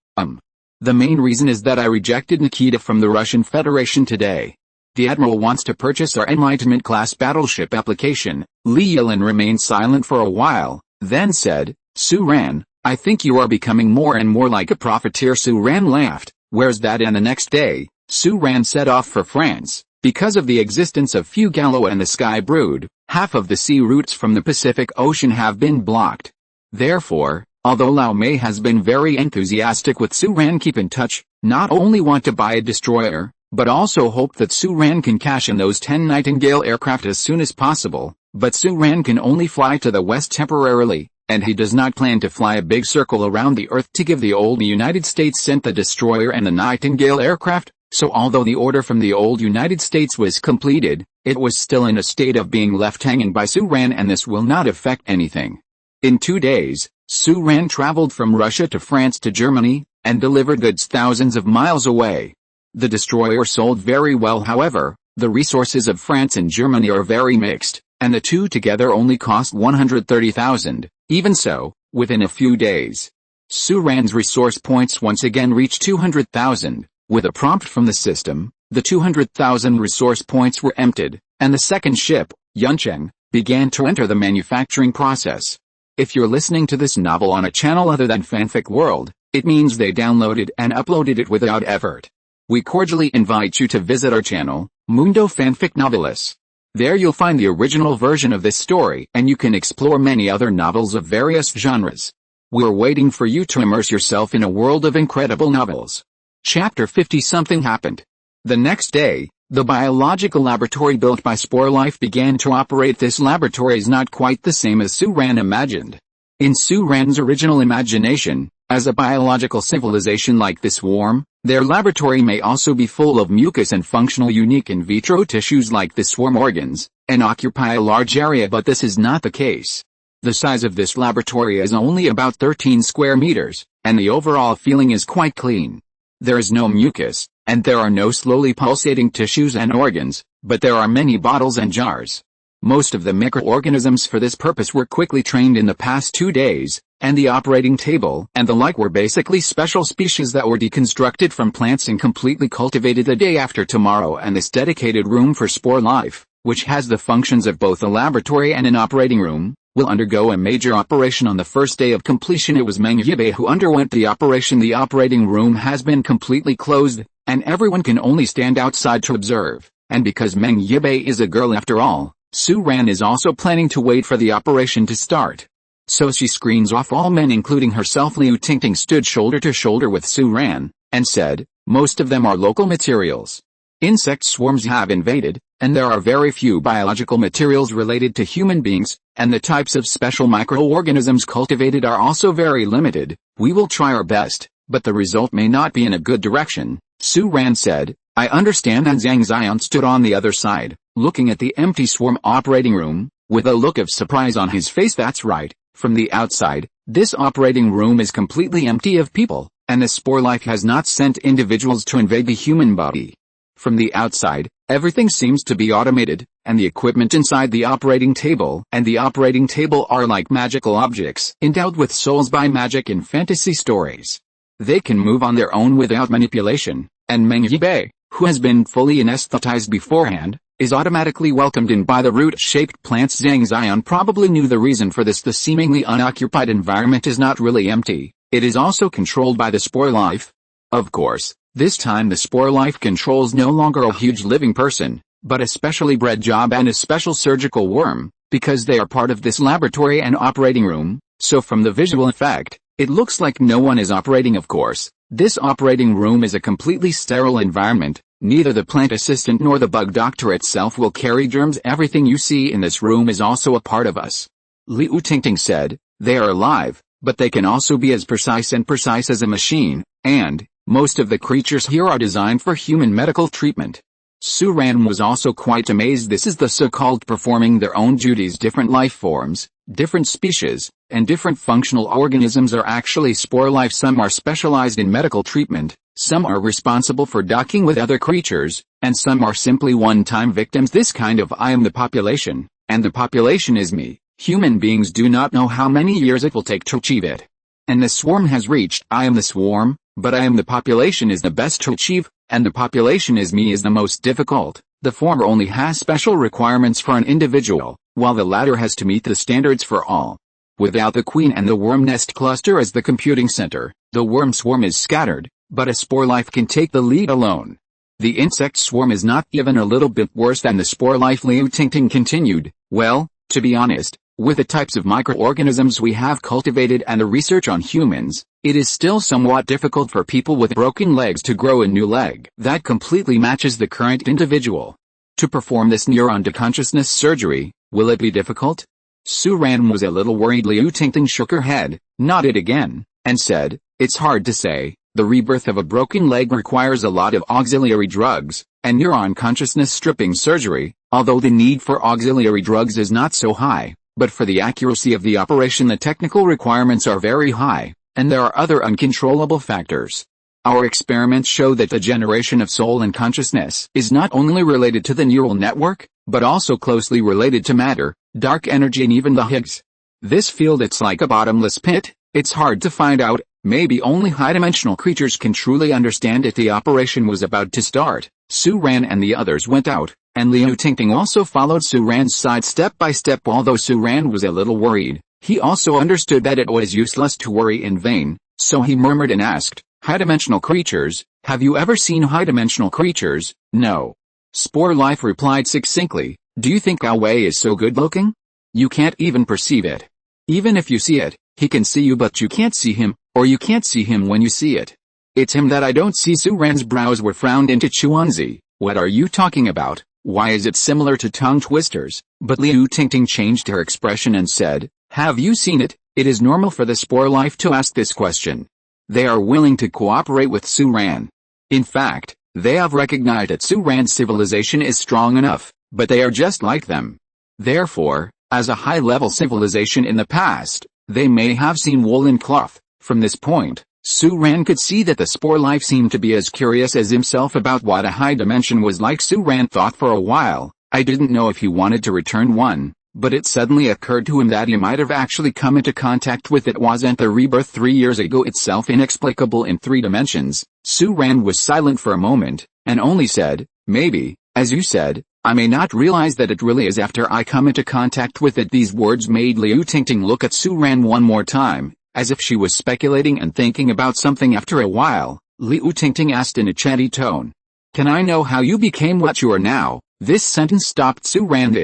The main reason is that I rejected Nikita from the Russian Federation today. The Admiral wants to purchase our Enlightenment-class battleship application. Li Yilin remained silent for a while, then said, Suran, I think you are becoming more and more like a profiteer, Suran laughed. Where's that? And the next day, Suran set off for France. Because of the existence of Fugalo and the Sky Brood, half of the sea routes from the Pacific Ocean have been blocked. Therefore, although Lao Mei has been very enthusiastic with Suran, keep in touch, not only want to buy a destroyer, but also hope that Suran can cash in those 10 Nightingale aircraft as soon as possible. But Suran can only fly to the west temporarily, and he does not plan to fly a big circle around the Earth to give the old United States sent the destroyer and the Nightingale aircraft. So although the order from the old United States was completed, it was still in a state of being left hanging by Suran, and this will not affect anything. In 2 days, Suran traveled from Russia to France to Germany, and delivered goods thousands of miles away. The destroyer sold very well. However, the resources of France and Germany are very mixed, and the two together only cost 130,000. Even so, within a few days, Suran's resource points once again reached 200,000. With a prompt from the system, the 200,000 resource points were emptied, and the second ship, Yuncheng, began to enter the manufacturing process. If you're listening to this novel on a channel other than Fanfic World, it means they downloaded and uploaded it without effort. We cordially invite you to visit our channel, Mundo Fanfic Novelis. There you'll find the original version of this story, and you can explore many other novels of various genres. We're waiting for you to immerse yourself in a world of incredible novels. Chapter 50. Something happened. The next day, the biological laboratory built by Spore Life began to operate. This laboratory is not quite the same as Suran imagined. In Suran's original imagination, as a biological civilization like the swarm, their laboratory may also be full of mucus and functional unique in vitro tissues like the swarm organs, and occupy a large area, but this is not the case. The size of this laboratory is only about 13 square meters, and the overall feeling is quite clean. There is no mucus, and there are no slowly pulsating tissues and organs, but there are many bottles and jars. Most of the microorganisms for this purpose were quickly trained in the past 2 days, and the operating table and the like were basically special species that were deconstructed from plants and completely cultivated the day after tomorrow. And this dedicated room for Spore Life, which has the functions of both a laboratory and an operating room, will undergo a major operation on the first day of completion. It was Meng Yibai who underwent the operation. The operating room has been completely closed, and everyone can only stand outside to observe. And because Meng Yibai is a girl after all, Suran is also planning to wait for the operation to start. So she screens off all men including herself. Liu Tingting stood shoulder to shoulder with Suran, and said, most of them are local materials. Insect swarms have invaded, and there are very few biological materials related to human beings, and the types of special microorganisms cultivated are also very limited. We will try our best, but the result may not be in a good direction, Suran said. I understand. And Zhang Xian stood on the other side, looking at the empty swarm operating room, with a look of surprise on his face. That's right, from the outside, this operating room is completely empty of people, and the Spore Life has not sent individuals to invade the human body. From the outside, everything seems to be automated, and the equipment inside the operating table and the operating table are like magical objects endowed with souls by magic in fantasy stories. They can move on their own without manipulation, and Meng Yibai, who has been fully anesthetized beforehand, is automatically welcomed in by the root-shaped plants. Zhang Xian probably knew the reason for this. The seemingly unoccupied environment is not really empty, it is also controlled by the Spore Life. Of course, this time the Spore Life controls no longer a huge living person, but a specially bred job and a special surgical worm, because they are part of this laboratory and operating room. So from the visual effect, it looks like no one is operating. Of course, this operating room is a completely sterile environment. Neither the plant assistant nor the bug doctor itself will carry germs. Everything you see in this room is also a part of us. Liu Tingting said, they are alive, but they can also be as precise as a machine, and most of the creatures here are designed for human medical treatment. Suran was also quite amazed. This is the so-called performing their own duties. Different life forms, different species, and different functional organisms are actually Spore Life. Some are specialized in medical treatment, some are responsible for docking with other creatures, and some are simply one-time victims. This kind of I am the population, and the population is me. Human beings do not know how many years it will take to achieve it. And the swarm has reached I am the swarm, but I am the population is the best to achieve, and the population is me is the most difficult. The former only has special requirements for an individual, while the latter has to meet the standards for all. Without the queen and the worm nest cluster as the computing center, the worm swarm is scattered, but a spore life can take the lead alone. The insect swarm is not even a little bit worse than the spore life. Liu Tingting continued. Well, to be honest, with the types of microorganisms we have cultivated and the research on humans, it is still somewhat difficult for people with broken legs to grow a new leg that completely matches the current individual. To perform this neuron to consciousness surgery, will it be difficult? Su Ran was a little worried. Liu Tingting shook her head, nodded again, and said, it's hard to say. The rebirth of a broken leg requires a lot of auxiliary drugs, and neuron consciousness stripping surgery, although the need for auxiliary drugs is not so high, but for the accuracy of the operation the technical requirements are very high, and there are other uncontrollable factors. Our experiments show that the generation of soul and consciousness is not only related to the neural network, but also closely related to matter, dark energy and even the Higgs. This field, it's like a bottomless pit, it's hard to find out, maybe only high-dimensional creatures can truly understand it. The operation was about to start. Su Ran and the others went out, and Liu Tingting also followed Su Ran's side step by step. Although Su Ran was a little worried, he also understood that it was useless to worry in vain, so he murmured and asked, high-dimensional creatures, have you ever seen high-dimensional creatures? No. Spore Life replied succinctly, do you think Ao Wei is so good-looking? You can't even perceive it. Even if you see it, he can see you but you can't see him, or you can't see him when you see it. It's him that I don't see. Su Ran's brows were frowned into Chuanzi. What are you talking about? Why is it similar to tongue twisters? But Liu Tingting changed her expression and said, have you seen it? It is normal for the Spore Life to ask this question. They are willing to cooperate with Su Ran. In fact, they have recognized that Su Ran's civilization is strong enough, but they are just like them. Therefore, as a high-level civilization in the past, they may have seen woolen cloth. From this point, Su Ran could see that the Spore Life seemed to be as curious as himself about what a high dimension was like. Su Ran thought for a while. I didn't know if he wanted to return one, but it suddenly occurred to him that he might have actually come into contact with it. Wasn't the rebirth 3 years ago itself inexplicable in 3 dimensions? Su Ran was silent for a moment, and only said, maybe, as you said, I may not realize that it really is after I come into contact with it. These words made Liu Tingting look at Su Ran one more time, as if she was speculating and thinking about something. After a while, Liu Tingting asked in a chatty tone, can I know how you became what you are now? This sentence stopped Su Ran.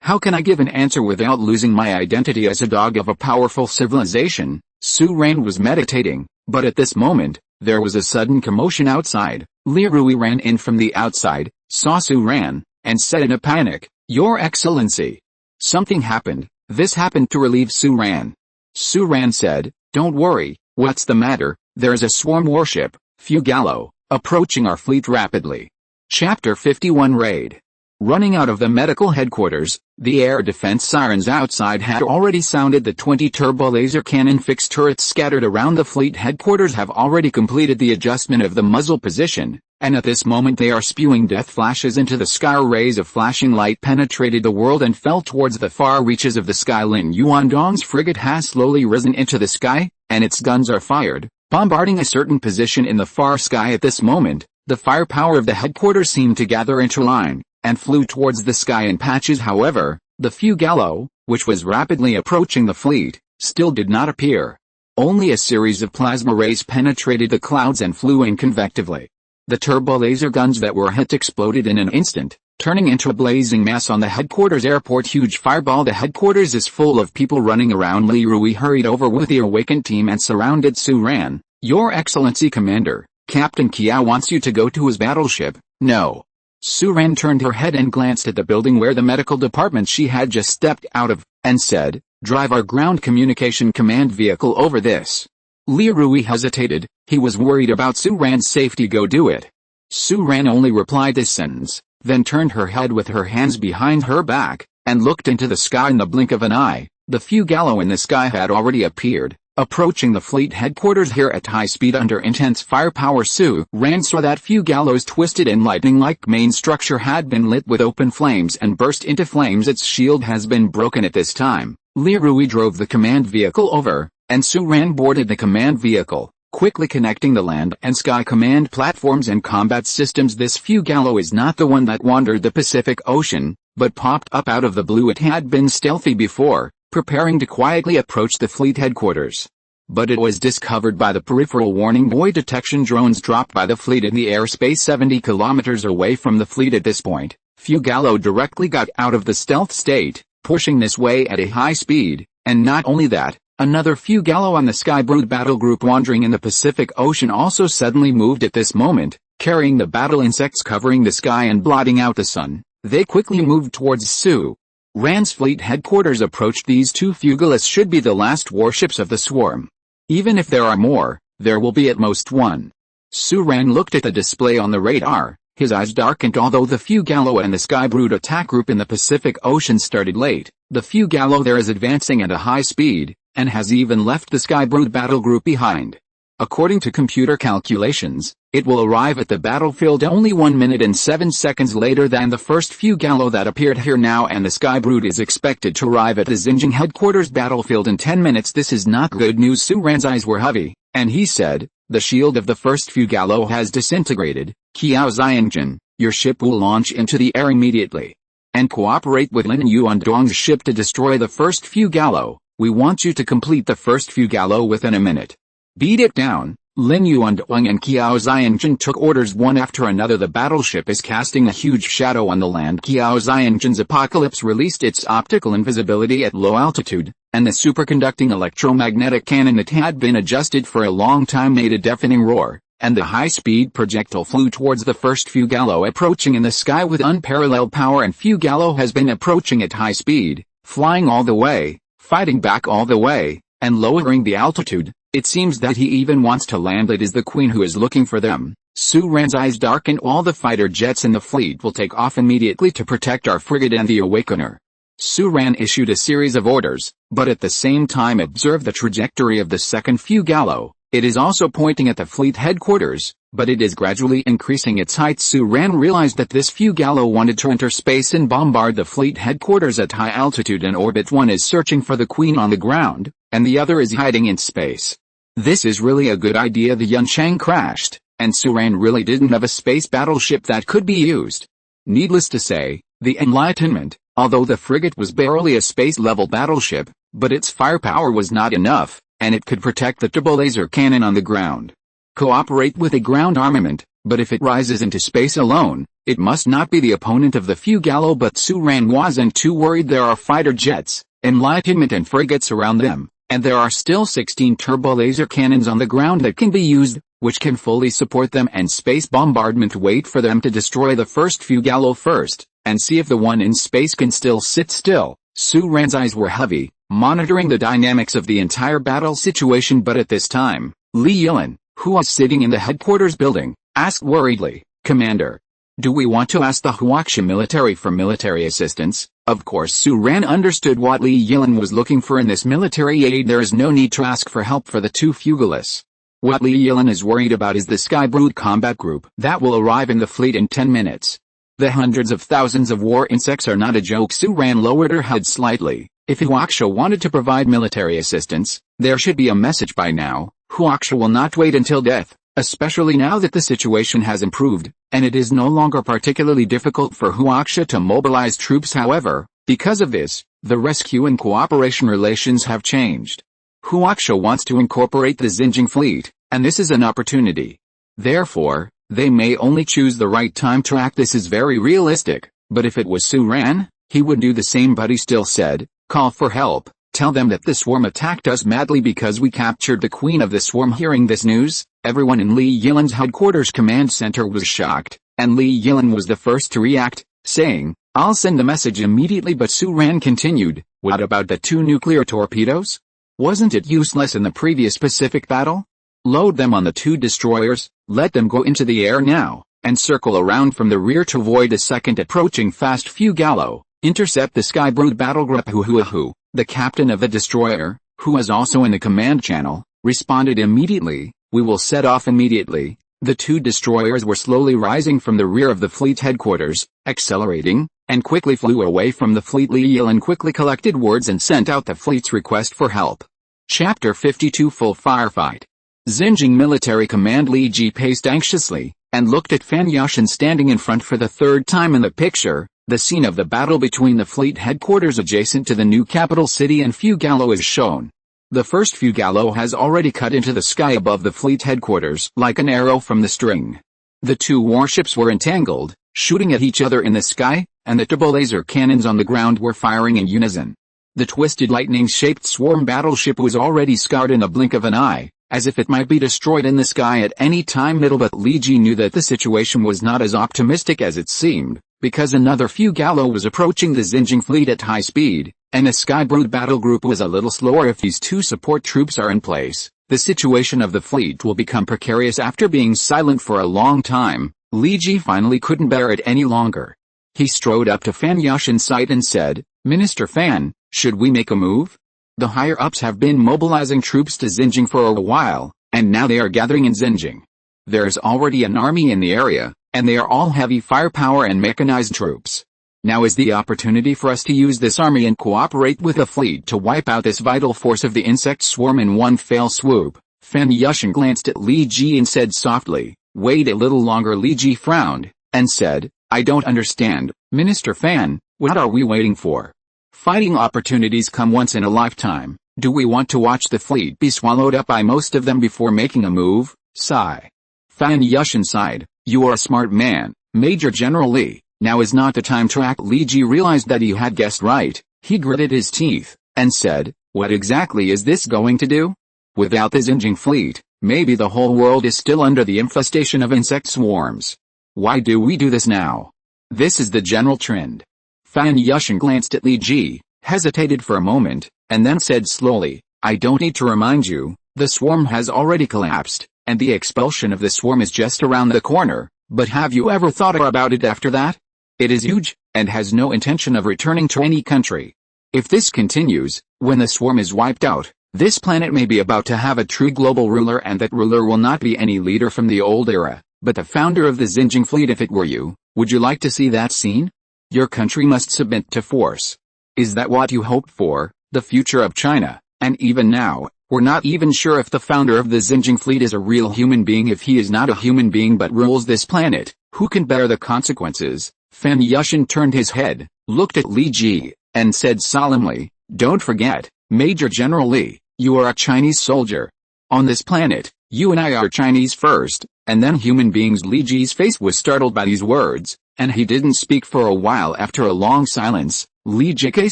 How can I give an answer without losing my identity as a dog of a powerful civilization? Su Ran was meditating, but at this moment, there was a sudden commotion outside. Li Rui ran in from the outside, saw Su Ran, and said in a panic, Your Excellency. Something happened. This happened to relieve Su Ran. Su Ran said, don't worry, what's the matter? There's a swarm warship, Fugalo, approaching our fleet rapidly. Chapter 51 Raid. Running out of the medical headquarters, the air defense sirens outside had already sounded. The 20 turbo laser cannon fixed turrets scattered around the fleet headquarters have already completed the adjustment of the muzzle position, and at this moment they are spewing death flashes into the sky. Rays of flashing light penetrated the world and fell towards the far reaches of the sky. Lin Yuandong's frigate has slowly risen into the sky, and its guns are fired, bombarding a certain position in the far sky. At this moment, the firepower of the headquarters seemed to gather into line, and flew towards the sky in patches. However, the Fugalo, which was rapidly approaching the fleet, still did not appear. Only a series of plasma rays penetrated the clouds and flew in convectively. The turbo laser guns that were hit exploded in an instant, turning into a blazing mass on the headquarters airport. Huge fireball. The headquarters is full of people running around. Li Rui hurried over with the awakened team and surrounded Su Ran. Your Excellency Commander, Captain Kiao wants you to go to his battleship. No. Su Ran turned her head and glanced at the building where the medical department she had just stepped out of, and said, drive our ground communication command vehicle over this. Li Rui hesitated. He was worried about Su Ran's safety. Go do it. Su Ran only replied this sentence, then turned her head with her hands behind her back, and looked into the sky. In the blink of an eye, the Fugalo in the sky had already appeared, approaching the fleet headquarters here at high speed under intense firepower. Su Ran saw that Fugalo's twisted and lightning-like main structure had been lit with open flames and burst into flames. Its shield has been broken at this time. Li Rui drove the command vehicle over, and Su Ran boarded the command vehicle, quickly connecting the land and sky command platforms and combat systems. This Fugalo is not the one that wandered the Pacific Ocean, but popped up out of the blue. It had been stealthy before, preparing to quietly approach the fleet headquarters. But it was discovered by the peripheral warning buoy detection drones dropped by the fleet in the airspace 70 kilometers away from the fleet at this point. Fugallo directly got out of the stealth state, pushing this way at a high speed, and not only that, another Fugallo on the Skybrood battle group wandering in the Pacific Ocean also suddenly moved at this moment, carrying the battle insects covering the sky and blotting out the sun. They quickly moved towards Su Ran's fleet headquarters approached. These two Fugallos should be the last warships of the swarm. Even if there are more, there will be at most one. Su Ran looked at the display on the radar, his eyes darkened. Although the Fugallo and the Skybrood attack group in the Pacific Ocean started late, the Fugallo there is advancing at a high speed, and has even left the Skybrood battle group behind. According to computer calculations, it will arrive at the battlefield only 1 minute and 7 seconds later than the first Fugallo that appeared here now, and the Skybrood is expected to arrive at the Xinjiang headquarters battlefield in 10 minutes. This is not good news. Su Ran's eyes were heavy, and he said, "The shield of the first Fugallo has disintegrated. Qiao Xiangjin, your ship will launch into the air immediately and cooperate with Lin Yuandong's ship to destroy the first Fugallo. We want you to complete the first Fugallo within a minute. Beat it down." Lin Yuandong and Qiao Xiangjin took orders one after another. The battleship is casting a huge shadow on the land. Qiao Xiangjin's Apocalypse released its optical invisibility at low altitude, and the superconducting electromagnetic cannon that had been adjusted for a long time made a deafening roar, and the high-speed projectile flew towards the first Fugallo approaching in the sky with unparalleled power. And Fugallo has been approaching at high speed, flying all the way, fighting back all the way, and lowering the altitude. It seems that he even wants to land. It is the Queen who is looking for them. Su Ran's eyes darkened. All the fighter jets in the fleet will take off immediately to protect our frigate and the Awakener. Su Ran issued a series of orders, but at the same time observed the trajectory of the second Fugallo. It is also pointing at the fleet headquarters, but it is gradually increasing its height. Su Ran realized that this Fugallo wanted to enter space and bombard the fleet headquarters at high altitude and orbit. One is searching for the Queen on the ground, and the other is hiding in space. This is really a good idea. The Yunchang crashed, and Su Ran really didn't have a space battleship that could be used. Needless to say, the Enlightenment, although the frigate was barely a space-level battleship, but its firepower was not enough, and it could protect the turbo laser cannon on the ground. Cooperate with a ground armament, but if it rises into space alone, it must not be the opponent of the Fugallo. But Su Ran wasn't too worried. There are fighter jets, Enlightenment and frigates around them, and there are still 16 turbo laser cannons on the ground that can be used, which can fully support them and space bombardment. Wait for them to destroy the first Fugallo first, and see if the one in space can still sit still. Su Ran's eyes were heavy, monitoring the dynamics of the entire battle situation. But at this time, Li Yilin, who was sitting in the headquarters building, asked worriedly, "Commander, do we want to ask the Huaxia military for military assistance?" Of course, Su Ran understood what Li Yilin was looking for in this military aid. There is no need to ask for help for the two Fugallos. What Li Yilin is worried about is the Skybrood combat group that will arrive in the fleet in 10 minutes. The hundreds of thousands of war insects are not a joke. Su Ran lowered her head slightly. If Huaxia wanted to provide military assistance, there should be a message by now. Huaxia will not wait until death, especially now that the situation has improved, and it is no longer particularly difficult for Huaxia to mobilize troops. However, because of this, the rescue and cooperation relations have changed. Huaxia wants to incorporate the Xinjiang fleet, and this is an opportunity. Therefore, they may only choose the right time to act. This is very realistic, but if it was Su Ran, he would do the same. But he still said, "Call for help. Tell them that the swarm attacked us madly because we captured the Queen of the Swarm." Hearing this news, everyone in Li Yilin's headquarters command center was shocked, and Li Yilin was the first to react, saying, "I'll send the message immediately." But Su Ran continued, "What about the two nuclear torpedoes? Wasn't it useless in the previous Pacific battle? Load them on the two destroyers, let them go into the air now, and circle around from the rear to avoid a second approaching fast Fugallo. Intercept the Skybrood battlegroup." Hu, the captain of the destroyer, who was also in the command channel, responded immediately, "We will set off immediately." The two destroyers were slowly rising from the rear of the fleet headquarters, accelerating, and quickly flew away from the fleet. Li Yilin quickly collected words and sent out the fleet's request for help. Chapter 52 Full Firefight. Xinjiang Military Command. Li Ji paced anxiously, and looked at Fan Yashin standing in front for the third time in the picture. The scene of the battle between the fleet headquarters adjacent to the new capital city and Fugalo is shown. The first Fugalo has already cut into the sky above the fleet headquarters like an arrow from the string. The two warships were entangled, shooting at each other in the sky, and the turbo laser cannons on the ground were firing in unison. The twisted lightning-shaped swarm battleship was already scarred in a blink of an eye, as if it might be destroyed in the sky at any time. But Li Ji knew that the situation was not as optimistic as it seemed, because another Fugalo was approaching the Xinjiang fleet at high speed, and the Sky Brood battle group was a little slower. If these two support troops are in place, the situation of the fleet will become precarious. After being silent for a long time, Li Ji finally couldn't bear it any longer. He strode up to Fan Yushin's side and said, "Minister Fan, should we make a move? The higher-ups have been mobilizing troops to Xinjiang for a while, and now they are gathering in Xinjiang. There's already an army in the area, and they are all heavy firepower and mechanized troops. Now is the opportunity for us to use this army and cooperate with the fleet to wipe out this vital force of the insect swarm in one fell swoop." Fan Yushin glanced at Li Ji and said softly, "Wait a little longer." Li Ji frowned, and said, "I don't understand, Minister Fan, what are we waiting for? Fighting opportunities come once in a lifetime. Do we want to watch the fleet be swallowed up by most of them before making a move?" Sigh. Fan Yushin sighed, "You are a smart man, Major General Li. Now is not the time to act." Li Ji realized that he had guessed right. He gritted his teeth, and said, "What exactly is this going to do? Without the Xinjiang fleet, maybe the whole world is still under the infestation of insect swarms. Why do we do this now? This is the general trend." Fan Yushin glanced at Li Ji, hesitated for a moment, and then said slowly, "I don't need to remind you, the swarm has already collapsed, and the expulsion of the swarm is just around the corner, but have you ever thought about it after that? It is huge, and has no intention of returning to any country. If this continues, when the swarm is wiped out, this planet may be about to have a true global ruler, and that ruler will not be any leader from the old era, but the founder of the Xinjiang fleet. If it were you, would you like to see that scene? Your country must submit to force. Is that what you hoped for, the future of China? And even now, we're not even sure if the founder of the Xinjiang fleet is a real human being. If he is not a human being but rules this planet, who can bear the consequences?" Fan Yushin turned his head, looked at Li Ji, and said solemnly, "Don't forget, Major General Li, you are a Chinese soldier. On this planet, you and I are Chinese first, and then human beings." Li Ji's face was startled by these words, and he didn't speak for a while. After a long silence, Li Jike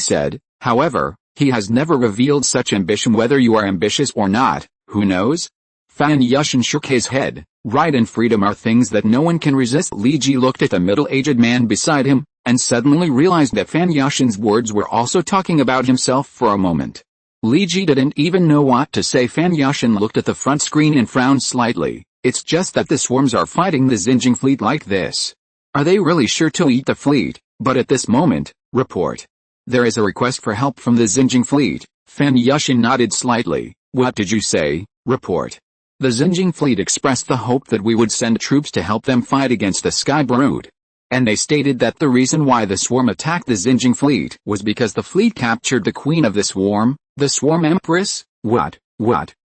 said, "However, he has never revealed such ambition. Whether you are ambitious or not, who knows?" Fan Yushin shook his head. "Right and freedom are things that no one can resist." Li Ji looked at the middle-aged man beside him, and suddenly realized that Fan Yushin's words were also talking about himself. For a moment, Li Ji didn't even know what to say. Fan Yushin looked at the front screen and frowned slightly. "It's just that the swarms are fighting the Xinjiang fleet like this. Are they really sure to eat the fleet? But at this moment, report. There is a request for help from the Xinjiang fleet." Fan Yushin nodded slightly. "What did you say? Report." "The Xinjiang fleet expressed the hope that we would send troops to help them fight against the Sky Brood. And they stated that the reason why the swarm attacked the Xinjiang fleet was because the fleet captured the queen of the swarm empress." What?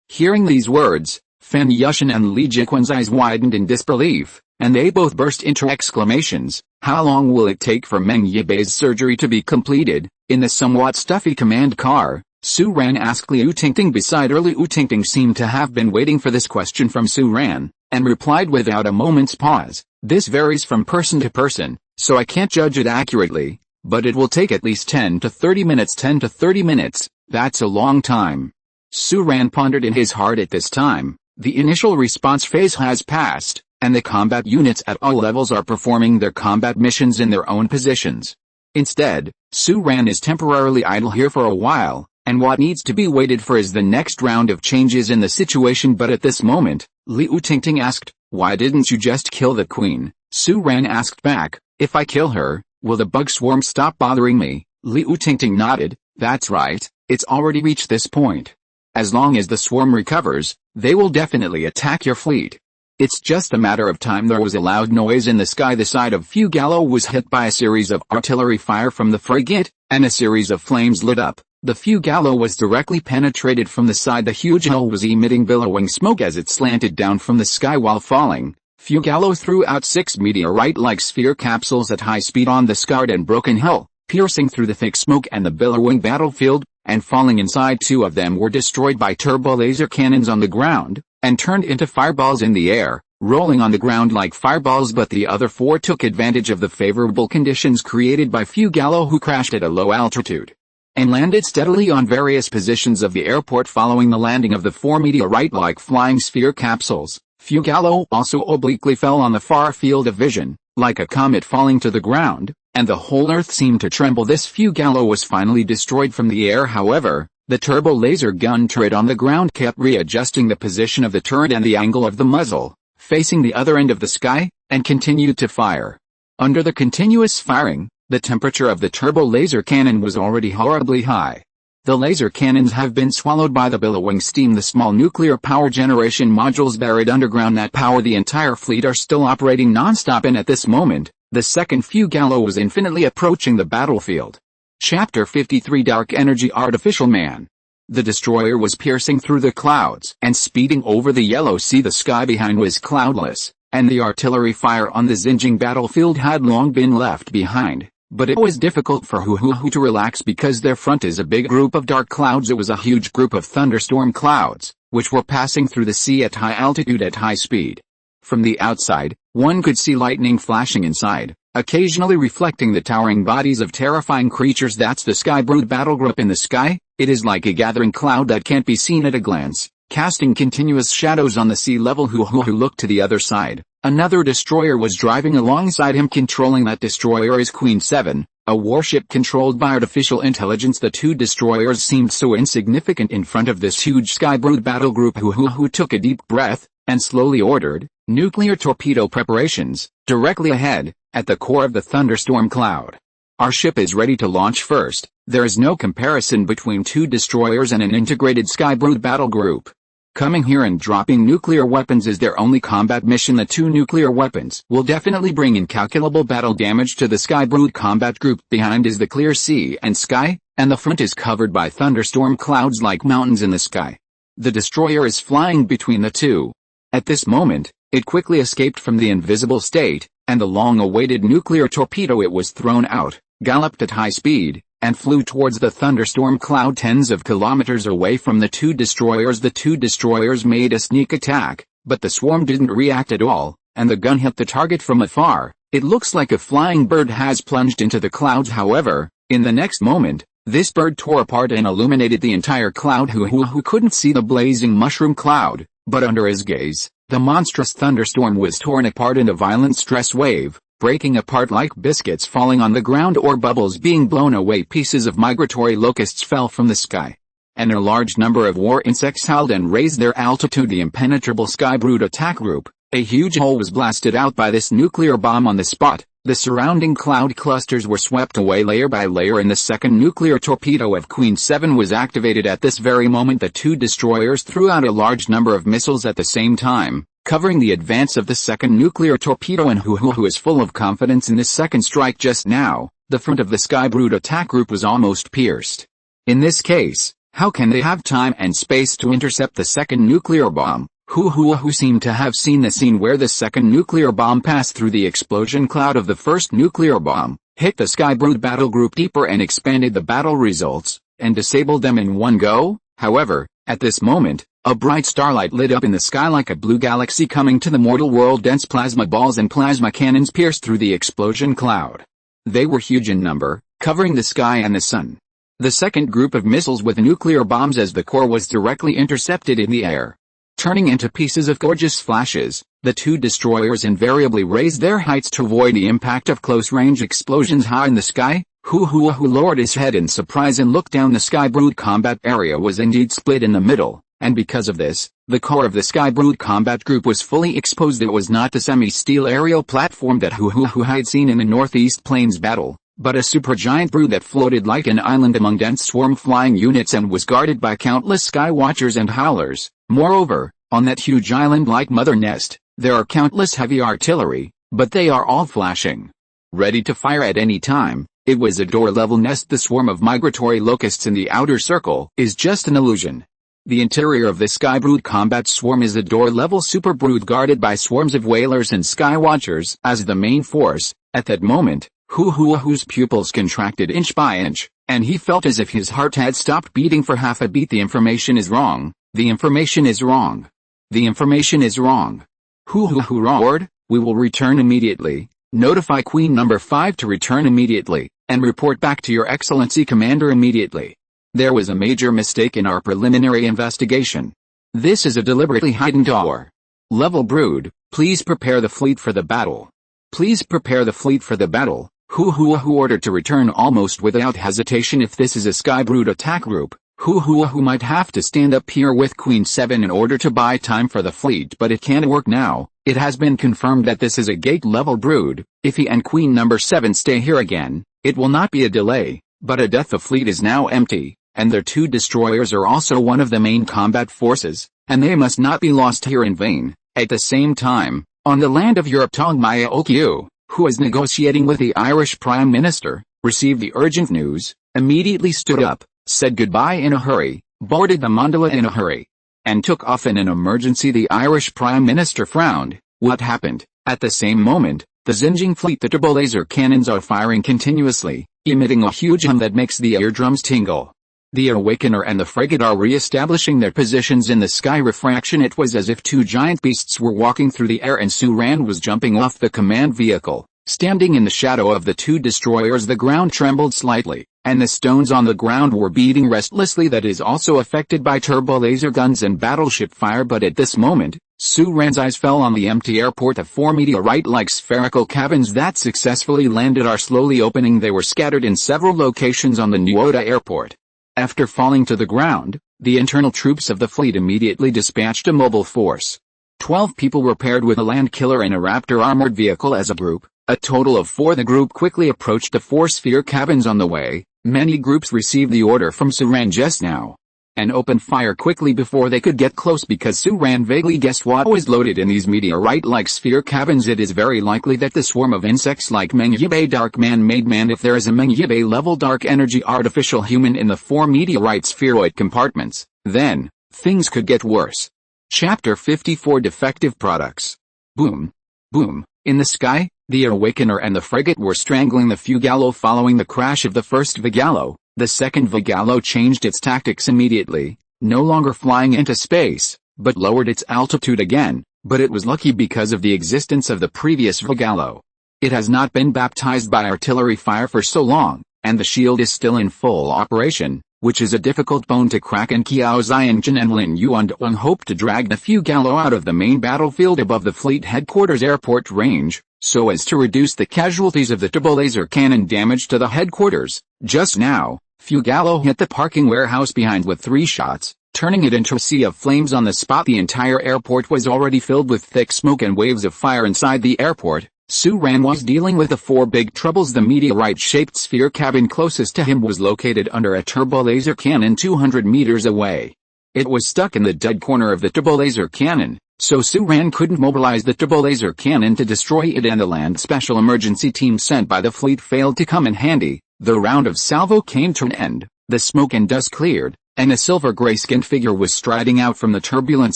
Hearing these words, Fan Yushin and Li Jiquan's eyes widened in disbelief, and they both burst into exclamations. "How long will it take for Meng Yibei's surgery to be completed?" In the somewhat stuffy command car, Su Ran asked Liu Tingting beside her. Liu Tingting seemed to have been waiting for this question from Su Ran, and replied without a moment's pause, "This varies from person to person, so I can't judge it accurately, but it will take at least 10 to 30 minutes. 10 to 30 minutes, that's a long time." Su Ran pondered in his heart. At this time, the initial response phase has passed, and the combat units at all levels are performing their combat missions in their own positions. Instead, Su Ran is temporarily idle here for a while, and what needs to be waited for is the next round of changes in the situation. But at this moment, Liu Tingting asked, "Why didn't you just kill the queen?" Su Ran asked back, "If I kill her, will the bug swarm stop bothering me?" Liu Tingting nodded, "That's right, it's already reached this point. As long as the swarm recovers, they will definitely attack your fleet. It's just a matter of time." There was a loud noise in the sky. The side of Fugalo was hit by a series of artillery fire from the frigate, and a series of flames lit up. The Fugalo was directly penetrated from the side. The huge hull was emitting billowing smoke as it slanted down from the sky while falling. Fugalo threw out 6 meteorite-like sphere capsules at high speed on the scarred and broken hull, piercing through the thick smoke and the billowing battlefield, and falling inside. 2 of them were destroyed by turbo laser cannons on the ground, and turned into fireballs in the air, rolling on the ground like fireballs, but the other 4 took advantage of the favorable conditions created by Fugalo, who crashed at a low altitude and landed steadily on various positions of the airport. Following the landing of the 4 meteorite-like flying sphere capsules, Fugalo also obliquely fell on the far field of vision, like a comet falling to the ground, and the whole Earth seemed to tremble. This Fugalo was finally destroyed from the air. However, the turbo laser gun turret on the ground kept readjusting the position of the turret and the angle of the muzzle, facing the other end of the sky, and continued to fire. Under the continuous firing, the temperature of the turbo laser cannon was already horribly high. The laser cannons have been swallowed by the billowing steam. The small nuclear power generation modules buried underground that power the entire fleet are still operating non-stop, and at this moment, the second Fugalo was infinitely approaching the battlefield. Chapter 53 Dark Energy Artificial Man. The destroyer was piercing through the clouds and speeding over the yellow sea. The sky behind was cloudless, and the artillery fire on the Xinjiang battlefield had long been left behind. But it was difficult for Hu to relax because their front is a big group of dark clouds. It was a huge group of thunderstorm clouds, which were passing through the sea at high altitude at high speed. From the outside, one could see lightning flashing inside, occasionally reflecting the towering bodies of terrifying creatures. That's the Sky Brood battle group in the sky. It is like a gathering cloud that can't be seen at a glance, casting continuous shadows on the sea level. Hu looked to the other side. Another destroyer was driving alongside him. Controlling that destroyer is Queen 7, a warship controlled by artificial intelligence. The 2 destroyers seemed so insignificant in front of this huge Sky Brood battle group. Hu took a deep breath, and slowly ordered, "Nuclear torpedo preparations, directly ahead, at the core of the thunderstorm cloud. Our ship is ready to launch first." There is no comparison between 2 destroyers and an integrated Sky Brood battle group. Coming here and dropping nuclear weapons is their only combat mission. The 2 nuclear weapons will definitely bring incalculable battle damage to the Sky Brood combat group. Behind is the clear sea and sky, and the front is covered by thunderstorm clouds like mountains in the sky. The destroyer is flying between the 2. At this moment, it quickly escaped from the invisible state, and the long-awaited nuclear torpedo it was thrown out, galloped at high speed, and flew towards the thunderstorm cloud tens of kilometers away from the 2 destroyers. The 2 destroyers made a sneak attack, but the swarm didn't react at all, and the gun hit the target from afar. It looks like a flying bird has plunged into the clouds. However, in the next moment, this bird tore apart and illuminated the entire cloud. Hu couldn't see the blazing mushroom cloud, but under his gaze, the monstrous thunderstorm was torn apart in a violent stress wave, breaking apart like biscuits falling on the ground or bubbles being blown away. Pieces of migratory locusts fell from the sky, and a large number of war insects howled and raised their altitude. The impenetrable Sky Brood attack group, a huge hole was blasted out by this nuclear bomb on the spot. The surrounding cloud clusters were swept away layer by layer, and the second nuclear torpedo of Queen 7 was activated. At this very moment, the 2 destroyers threw out a large number of missiles at the same time, covering the advance of the second nuclear torpedo, and Hu is full of confidence in this second strike. Just now, the front of the Sky Brood attack group was almost pierced. In this case, how can they have time and space to intercept the second nuclear bomb? Hu seemed to have seen the scene where the second nuclear bomb passed through the explosion cloud of the first nuclear bomb, hit the Sky Brood battle group deeper and expanded the battle results, and disabled them in one go. However, at this moment, a bright starlight lit up in the sky like a blue galaxy coming to the mortal world. Dense plasma balls and plasma cannons pierced through the explosion cloud. They were huge in number, covering the sky and the sun. The second group of missiles with nuclear bombs as the core was directly intercepted in the air. Turning into pieces of gorgeous flashes, the 2 destroyers invariably raised their heights to avoid the impact of close-range explosions high in the sky. Hu lowered his head in surprise and looked down. The Sky Brood combat area was indeed split in the middle, and because of this, the core of the Sky Brood combat group was fully exposed. It was not the semi-steel aerial platform that Hu had seen in the Northeast Plains battle, but a supergiant brood that floated like an island among dense swarm flying units and was guarded by countless sky watchers and howlers. Moreover, on that huge island-like mother nest, there are countless heavy artillery, but they are all flashing, ready to fire at any time. It was a door-level nest. The swarm of migratory locusts in the outer circle is just an illusion. The interior of the Skybrood combat swarm is a door-level superbrood guarded by swarms of whalers and skywatchers. As the main force, at that moment, Hu's pupils contracted inch by inch, and he felt as if his heart had stopped beating for half a beat. The information is wrong. The information is wrong. The information is wrong. Hu roared, "We will return immediately. Notify Queen number 5 to return immediately, and report back to your Excellency Commander immediately. There was a major mistake in our preliminary investigation. This is a deliberately hidden door. Level brood, please prepare the fleet for the battle. Please prepare the fleet for the battle." Hu ordered to return almost without hesitation. If this is a Skybrood attack group, Hu might have to stand up here with Queen 7 in order to buy time for the fleet, but it can't work now. It has been confirmed that this is a gate-level brood. If he and Queen number 7 stay here again, it will not be a delay, but a death. The fleet is now empty, and their 2 destroyers are also one of the main combat forces, and they must not be lost here in vain. At the same time, on the land of Europe, Tongmaya Okyu, who is negotiating with the Irish Prime Minister, received the urgent news, immediately stood up, said goodbye in a hurry, boarded the Mandala in a hurry, and took off in an emergency. The Irish Prime Minister frowned. What happened? At the same moment, the Xinjiang fleet, the turbo laser cannons are firing continuously, emitting a huge hum that makes the eardrums tingle. The Awakener and the frigate are re-establishing their positions in the sky. Refraction. It was as if 2 giant beasts were walking through the air, and Suran was jumping off the command vehicle. Standing in the shadow of the 2 destroyers, the ground trembled slightly, and the stones on the ground were beating restlessly. That is also affected by turbo laser guns and battleship fire. But at this moment, Suran's eyes fell on the empty airport. The 4 meteorite-like spherical cabins that successfully landed are slowly opening. They were scattered in several locations on the Nuoda airport. After falling to the ground, the internal troops of the fleet immediately dispatched a mobile force. 12 people were paired with a land killer and a Raptor armored vehicle as a group, a total of 4. The group quickly approached the 4 sphere cabins on the way. Many groups received the order from Suran just now, and opened fire quickly before they could get close, because Suran vaguely guessed what was loaded in these meteorite-like sphere cabins. It is very likely that the swarm of insects like Mengyibe dark man-made man. If there is a Mengyibe level dark energy artificial human in the 4 meteorite spheroid compartments, then things could get worse. Chapter 54 Defective Products. Boom. Boom. In the sky, the Awakener and the frigate were strangling the Fugallo. Following the crash of the first Vigallo, the second Vigallo changed its tactics immediately, no longer flying into space, but lowered its altitude again. But it was lucky because of the existence of the previous Vigallo. It has not been baptized by artillery fire for so long, and the shield is still in full operation, which is a difficult bone to crack. And Qiao Xianjun and Lin Yuan hope to drag the Fugallo out of the main battlefield above the fleet headquarters airport range, so as to reduce the casualties of the turbo laser cannon damage to the headquarters. Just now, Fugallo hit the parking warehouse behind with 3 shots, turning it into a sea of flames on the spot. The entire airport was already filled with thick smoke and waves of fire inside the airport. Suran was dealing with the 4 big troubles. The meteorite-shaped sphere cabin closest to him was located under a turbo laser cannon 200 meters away. It was stuck in the dead corner of the turbo laser cannon, so Suran couldn't mobilize the turbo laser cannon to destroy it, and the land special emergency team sent by the fleet failed to come in handy. The round of salvo came to an end, the smoke and dust cleared, and a silver gray-skinned figure was striding out from the turbulent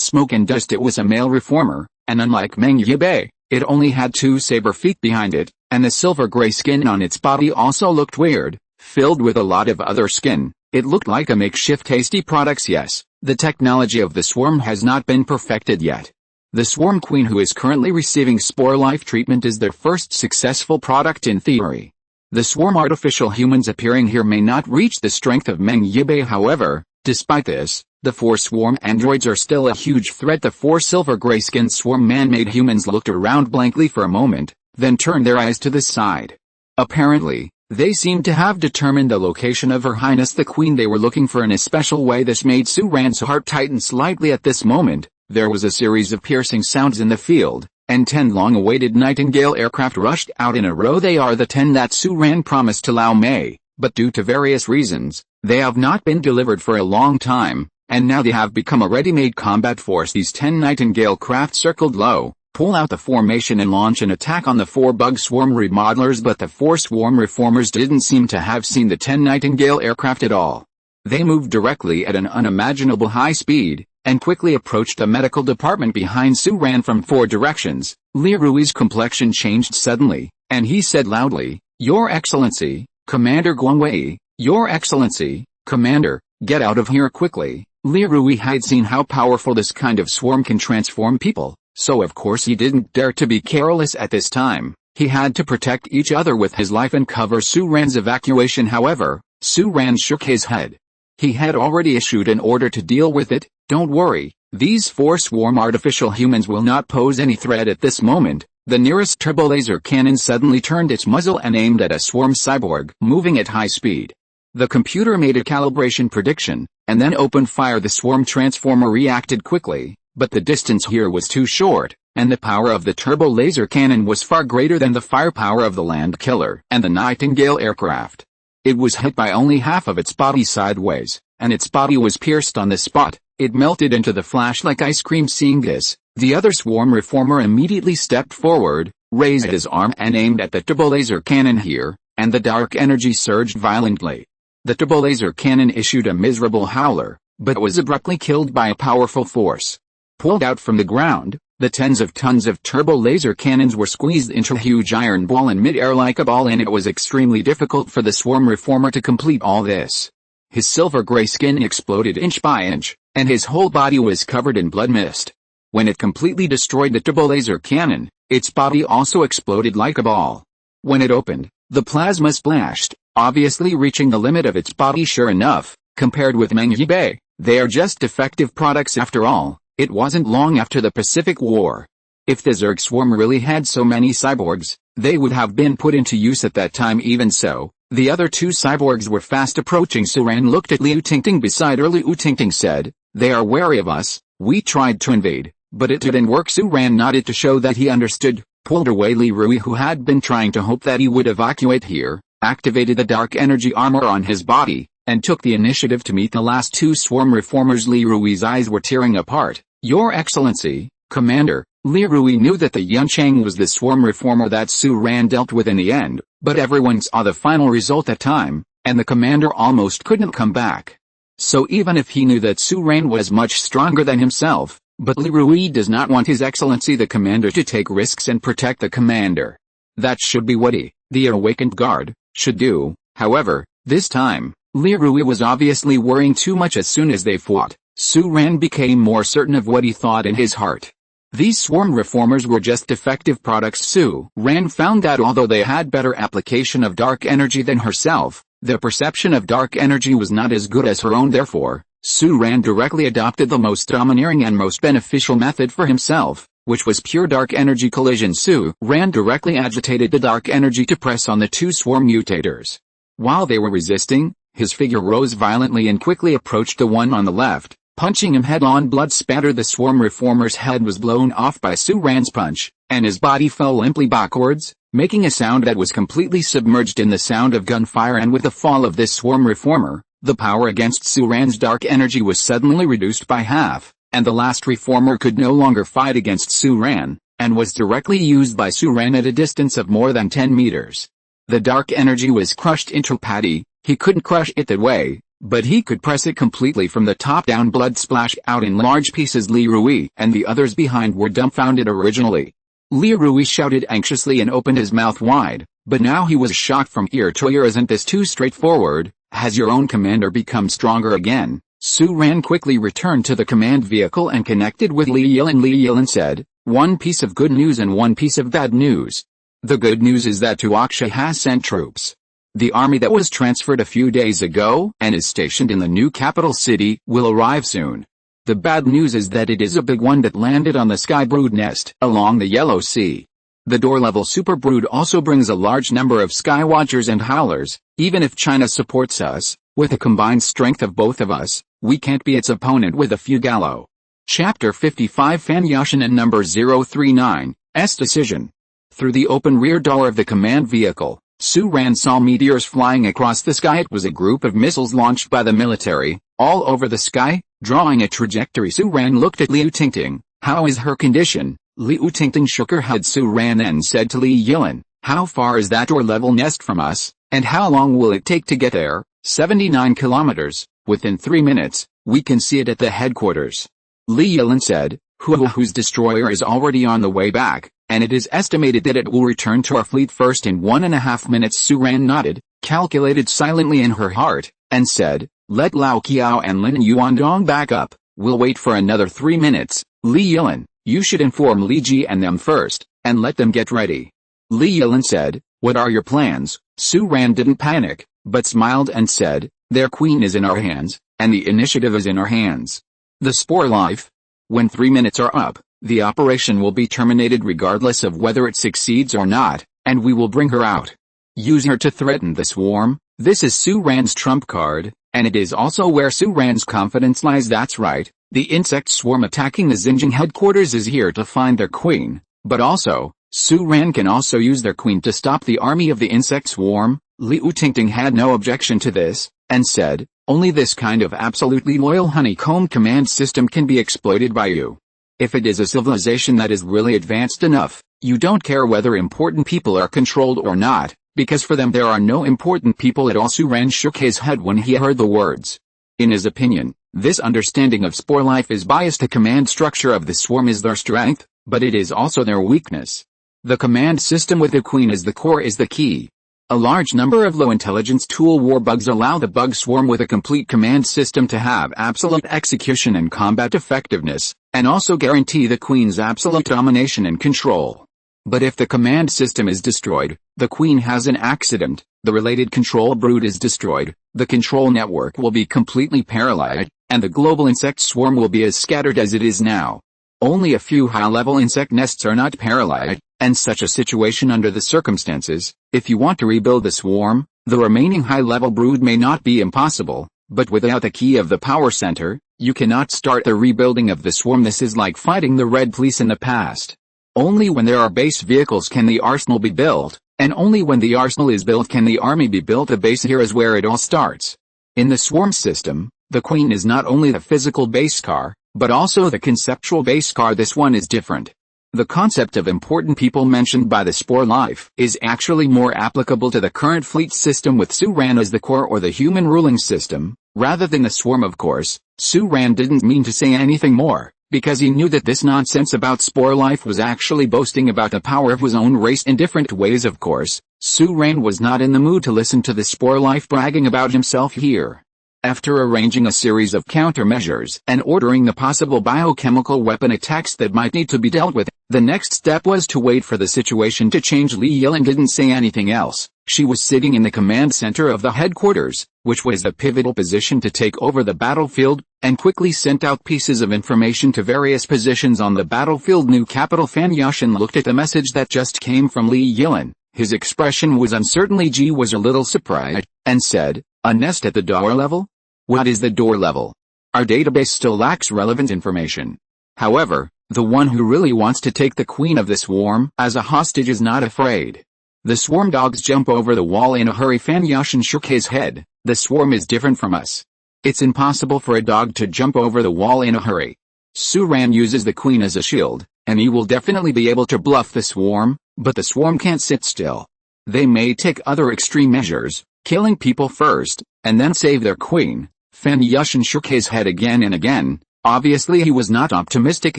smoke and dust. It was a male reformer, and unlike Meng Yibai, it only had 2 saber feet behind it, and the silver gray skin on its body also looked weird, filled with a lot of other skin. It looked like a makeshift Tasty Products. Yes, the technology of the swarm has not been perfected yet. The swarm queen, who is currently receiving spore life treatment, is their first successful product in theory. The swarm artificial humans appearing here may not reach the strength of Meng Yibai. However, despite this, the 4 swarm androids are still a huge threat. The 4 silver gray-skinned swarm man-made humans looked around blankly for a moment, then turned their eyes to the side. Apparently, they seemed to have determined the location of Her Highness the Queen they were looking for in a special way. This made Suran's heart tighten slightly. At this moment, there was a series of piercing sounds in the field, and 10 long-awaited Nightingale aircraft rushed out in a row. They are the 10 that Suran promised to Lao Mei, but due to various reasons, they have not been delivered for a long time, and now they have become a ready-made combat force. These 10 Nightingale craft circled low, pull out the formation and launch an attack on the 4 bug swarm remodelers, but the 4 swarm reformers didn't seem to have seen the 10 Nightingale aircraft at all. They moved directly at an unimaginable high speed, and quickly approached the medical department behind Su Ran from 4 directions. Li Rui's complexion changed suddenly, and he said loudly, "Your Excellency, Commander Guangwei, Your Excellency, Commander, get out of here quickly." Li Rui had seen how powerful this kind of swarm can transform people, so of course he didn't dare to be careless at this time. He had to protect each other with his life and cover Su Ran's evacuation. However, Su Ran shook his head. He had already issued an order to deal with it. "Don't worry, these 4 swarm artificial humans will not pose any threat at this moment." The nearest turbolaser cannon suddenly turned its muzzle and aimed at a swarm cyborg moving at high speed. The computer made a calibration prediction, and then opened fire. The swarm transformer reacted quickly, but the distance here was too short, and the power of the turbo laser cannon was far greater than the firepower of the Land Killer and the Nightingale aircraft. It was hit by only half of its body sideways, and its body was pierced on the spot. It melted into the flash like ice cream. Seeing this, the other swarm reformer immediately stepped forward, raised his arm and aimed at the turbolaser cannon here, and the dark energy surged violently. The turbolaser cannon issued a miserable howler, but was abruptly killed by a powerful force. Pulled out from the ground, the tens of tons of turbo laser cannons were squeezed into a huge iron ball in mid-air like a ball, and it was extremely difficult for the swarm reformer to complete all this. His silver-gray skin exploded inch by inch, and his whole body was covered in blood mist. When it completely destroyed the turbo laser cannon, its body also exploded like a ball. When it opened, the plasma splashed, obviously reaching the limit of its body. Sure enough, compared with Meng Yibei, they are just defective products after all. It wasn't long after the Pacific War. If the Zerg swarm really had so many cyborgs, they would have been put into use at that time. Even so, the other 2 cyborgs were fast approaching. Su Ran looked at Liu Tingting beside her. Liu Tingting said, "They are wary of us. We tried to invade, but it didn't work." Su Ran nodded to show that he understood, pulled away Li Rui, who had been trying to hope that he would evacuate here, activated the dark energy armor on his body, and took the initiative to meet the last 2 swarm reformers. Li Rui's eyes were tearing apart. "Your Excellency, Commander." Li Rui knew that the Yuncheng was the swarm reformer that Su Ran dealt with in the end, but everyone saw the final result at time, and the commander almost couldn't come back. So even if he knew that Su Ran was much stronger than himself, but Li Rui does not want His Excellency the commander to take risks and protect the commander. That should be what he, the awakened guard, should do. However, this time, Li Rui was obviously worrying too much. As soon as they fought, Su Ran became more certain of what he thought in his heart. These swarm reformers were just defective products. Su Ran found that although they had better application of dark energy than herself, their perception of dark energy was not as good as her own. Therefore, Su Ran directly adopted the most domineering and most beneficial method for himself, which was pure dark energy collision. Su Ran directly agitated the dark energy to press on the 2 swarm mutators. While they were resisting, his figure rose violently and quickly approached the one on the left, punching him head-on. Blood spattered. The swarm reformer's head was blown off by Su Ran's punch, and his body fell limply backwards, making a sound that was completely submerged in the sound of gunfire. And with the fall of this swarm reformer, the power against Su Ran's dark energy was suddenly reduced by half, and the last reformer could no longer fight against Su Ran, and was directly used by Su Ran at a distance of more than 10 meters. The dark energy was crushed into patty. He couldn't crush it that way, but he could press it completely from the top down. Blood splashed out in large pieces. Li Rui and the others behind were dumbfounded. Originally, Li Rui shouted anxiously and opened his mouth wide, but now he was shocked from ear to ear. "Isn't this too straightforward? Has your own commander become stronger again?" Su Ran quickly returned to the command vehicle and connected with Li Yilin. Li Yilin said, "One piece of good news and one piece of bad news. The good news is that Tuaksha has sent troops. The army that was transferred a few days ago and is stationed in the new capital city will arrive soon. The bad news is that it is a big one that landed on the Sky Brood nest along the Yellow Sea. The door-level Super Brood also brings a large number of Skywatchers and Howlers. Even if China supports us, with a combined strength of both of us, we can't be its opponent with a few Gallo." Chapter 55 Fan Yashin and number 039, S Decision. Through the open rear door of the command vehicle, Su Ran saw meteors flying across the sky. It was a group of missiles launched by the military, all over the sky, drawing a trajectory. Su Ran looked at Liu Tingting. "How is her condition?" Liu Tingting shook her head. Su Ran and said to Li Yilin, "How far is that door-level nest from us, and how long will it take to get there?" 79 kilometers, Within 3 minutes, we can see it at the headquarters. Li Yilin said, whose destroyer is already on the way back, and it is estimated that it will return to our fleet first in 1.5 minutes. Su Ran nodded, calculated silently in her heart, and said, let Lao Qiao and Lin Yuandong back up. We'll wait for another 3 minutes. Li Yilin, you should inform Li Ji and them first, and let them get ready. Li Yilin said, what are your plans? Su Ran didn't panic, but smiled and said, their queen is in our hands, and the initiative is in our hands. The spore life. When 3 minutes are up, the operation will be terminated regardless of whether it succeeds or not, and we will bring her out. Use her to threaten the swarm. This is Su Ran's trump card, and it is also where Su Ran's confidence lies. That's right, the insect swarm attacking the Xinjiang headquarters is here to find their queen, but also, Su Ran can also use their queen to stop the army of the insect swarm. Liu Tingting had no objection to this, and said, only this kind of absolutely loyal honeycomb command system can be exploited by you. If it is a civilization that is really advanced enough, you don't care whether important people are controlled or not, because for them there are no important people at all. Su Ran shook his head when he heard the words. In his opinion, this understanding of spore life is biased. The command structure of the swarm is their strength, but it is also their weakness. The command system with the queen as the core is the key. A large number of low-intelligence tool war bugs allow the bug swarm with a complete command system to have absolute execution and combat effectiveness, and also guarantee the queen's absolute domination and control. But if the command system is destroyed, the queen has an accident, the related control brood is destroyed, the control network will be completely paralyzed, and the global insect swarm will be as scattered as it is now. Only a few high-level insect nests are not paralyzed, and such a situation under the circumstances, if you want to rebuild the swarm, the remaining high-level brood may not be impossible, but without the key of the power center, you cannot start the rebuilding of the swarm. This is like fighting the Red Police in the past. Only when there are base vehicles can the arsenal be built, and only when the arsenal is built can the army be built. The base here is where it all starts. In the swarm system, the queen is not only the physical base car, but also the conceptual base car. This one is different. The concept of important people mentioned by the spore life is actually more applicable to the current fleet system with Su Ran as the core or the human ruling system, rather than the swarm. Of course, Su Ran didn't mean to say anything more, because he knew that this nonsense about spore life was actually boasting about the power of his own race in different ways. Of course, Su Ran was not in the mood to listen to the spore life bragging about himself here. After arranging a series of countermeasures and ordering the possible biochemical weapon attacks that might need to be dealt with, the next step was to wait for the situation to change. Li Yilin didn't say anything else. She was sitting in the command center of the headquarters, which was the pivotal position to take over the battlefield, and quickly sent out pieces of information to various positions on the battlefield. New capital. Fan Yushin looked at the message that just came from Li Yilin. His expression was uncertain. Li Ji was a little surprised, and said, a nest at the door level? What is the door level? Our database still lacks relevant information. However, the one who really wants to take the queen of the swarm as a hostage is not afraid. The swarm dogs jump over the wall in a hurry. Fan Yushin shook his head. The swarm is different from us. It's impossible for a dog to jump over the wall in a hurry. Su Ran uses the queen as a shield, and he will definitely be able to bluff the swarm, but the swarm can't sit still. They may take other extreme measures, killing people first, and then save their queen. Fan Yushin shook his head again and again. Obviously he was not optimistic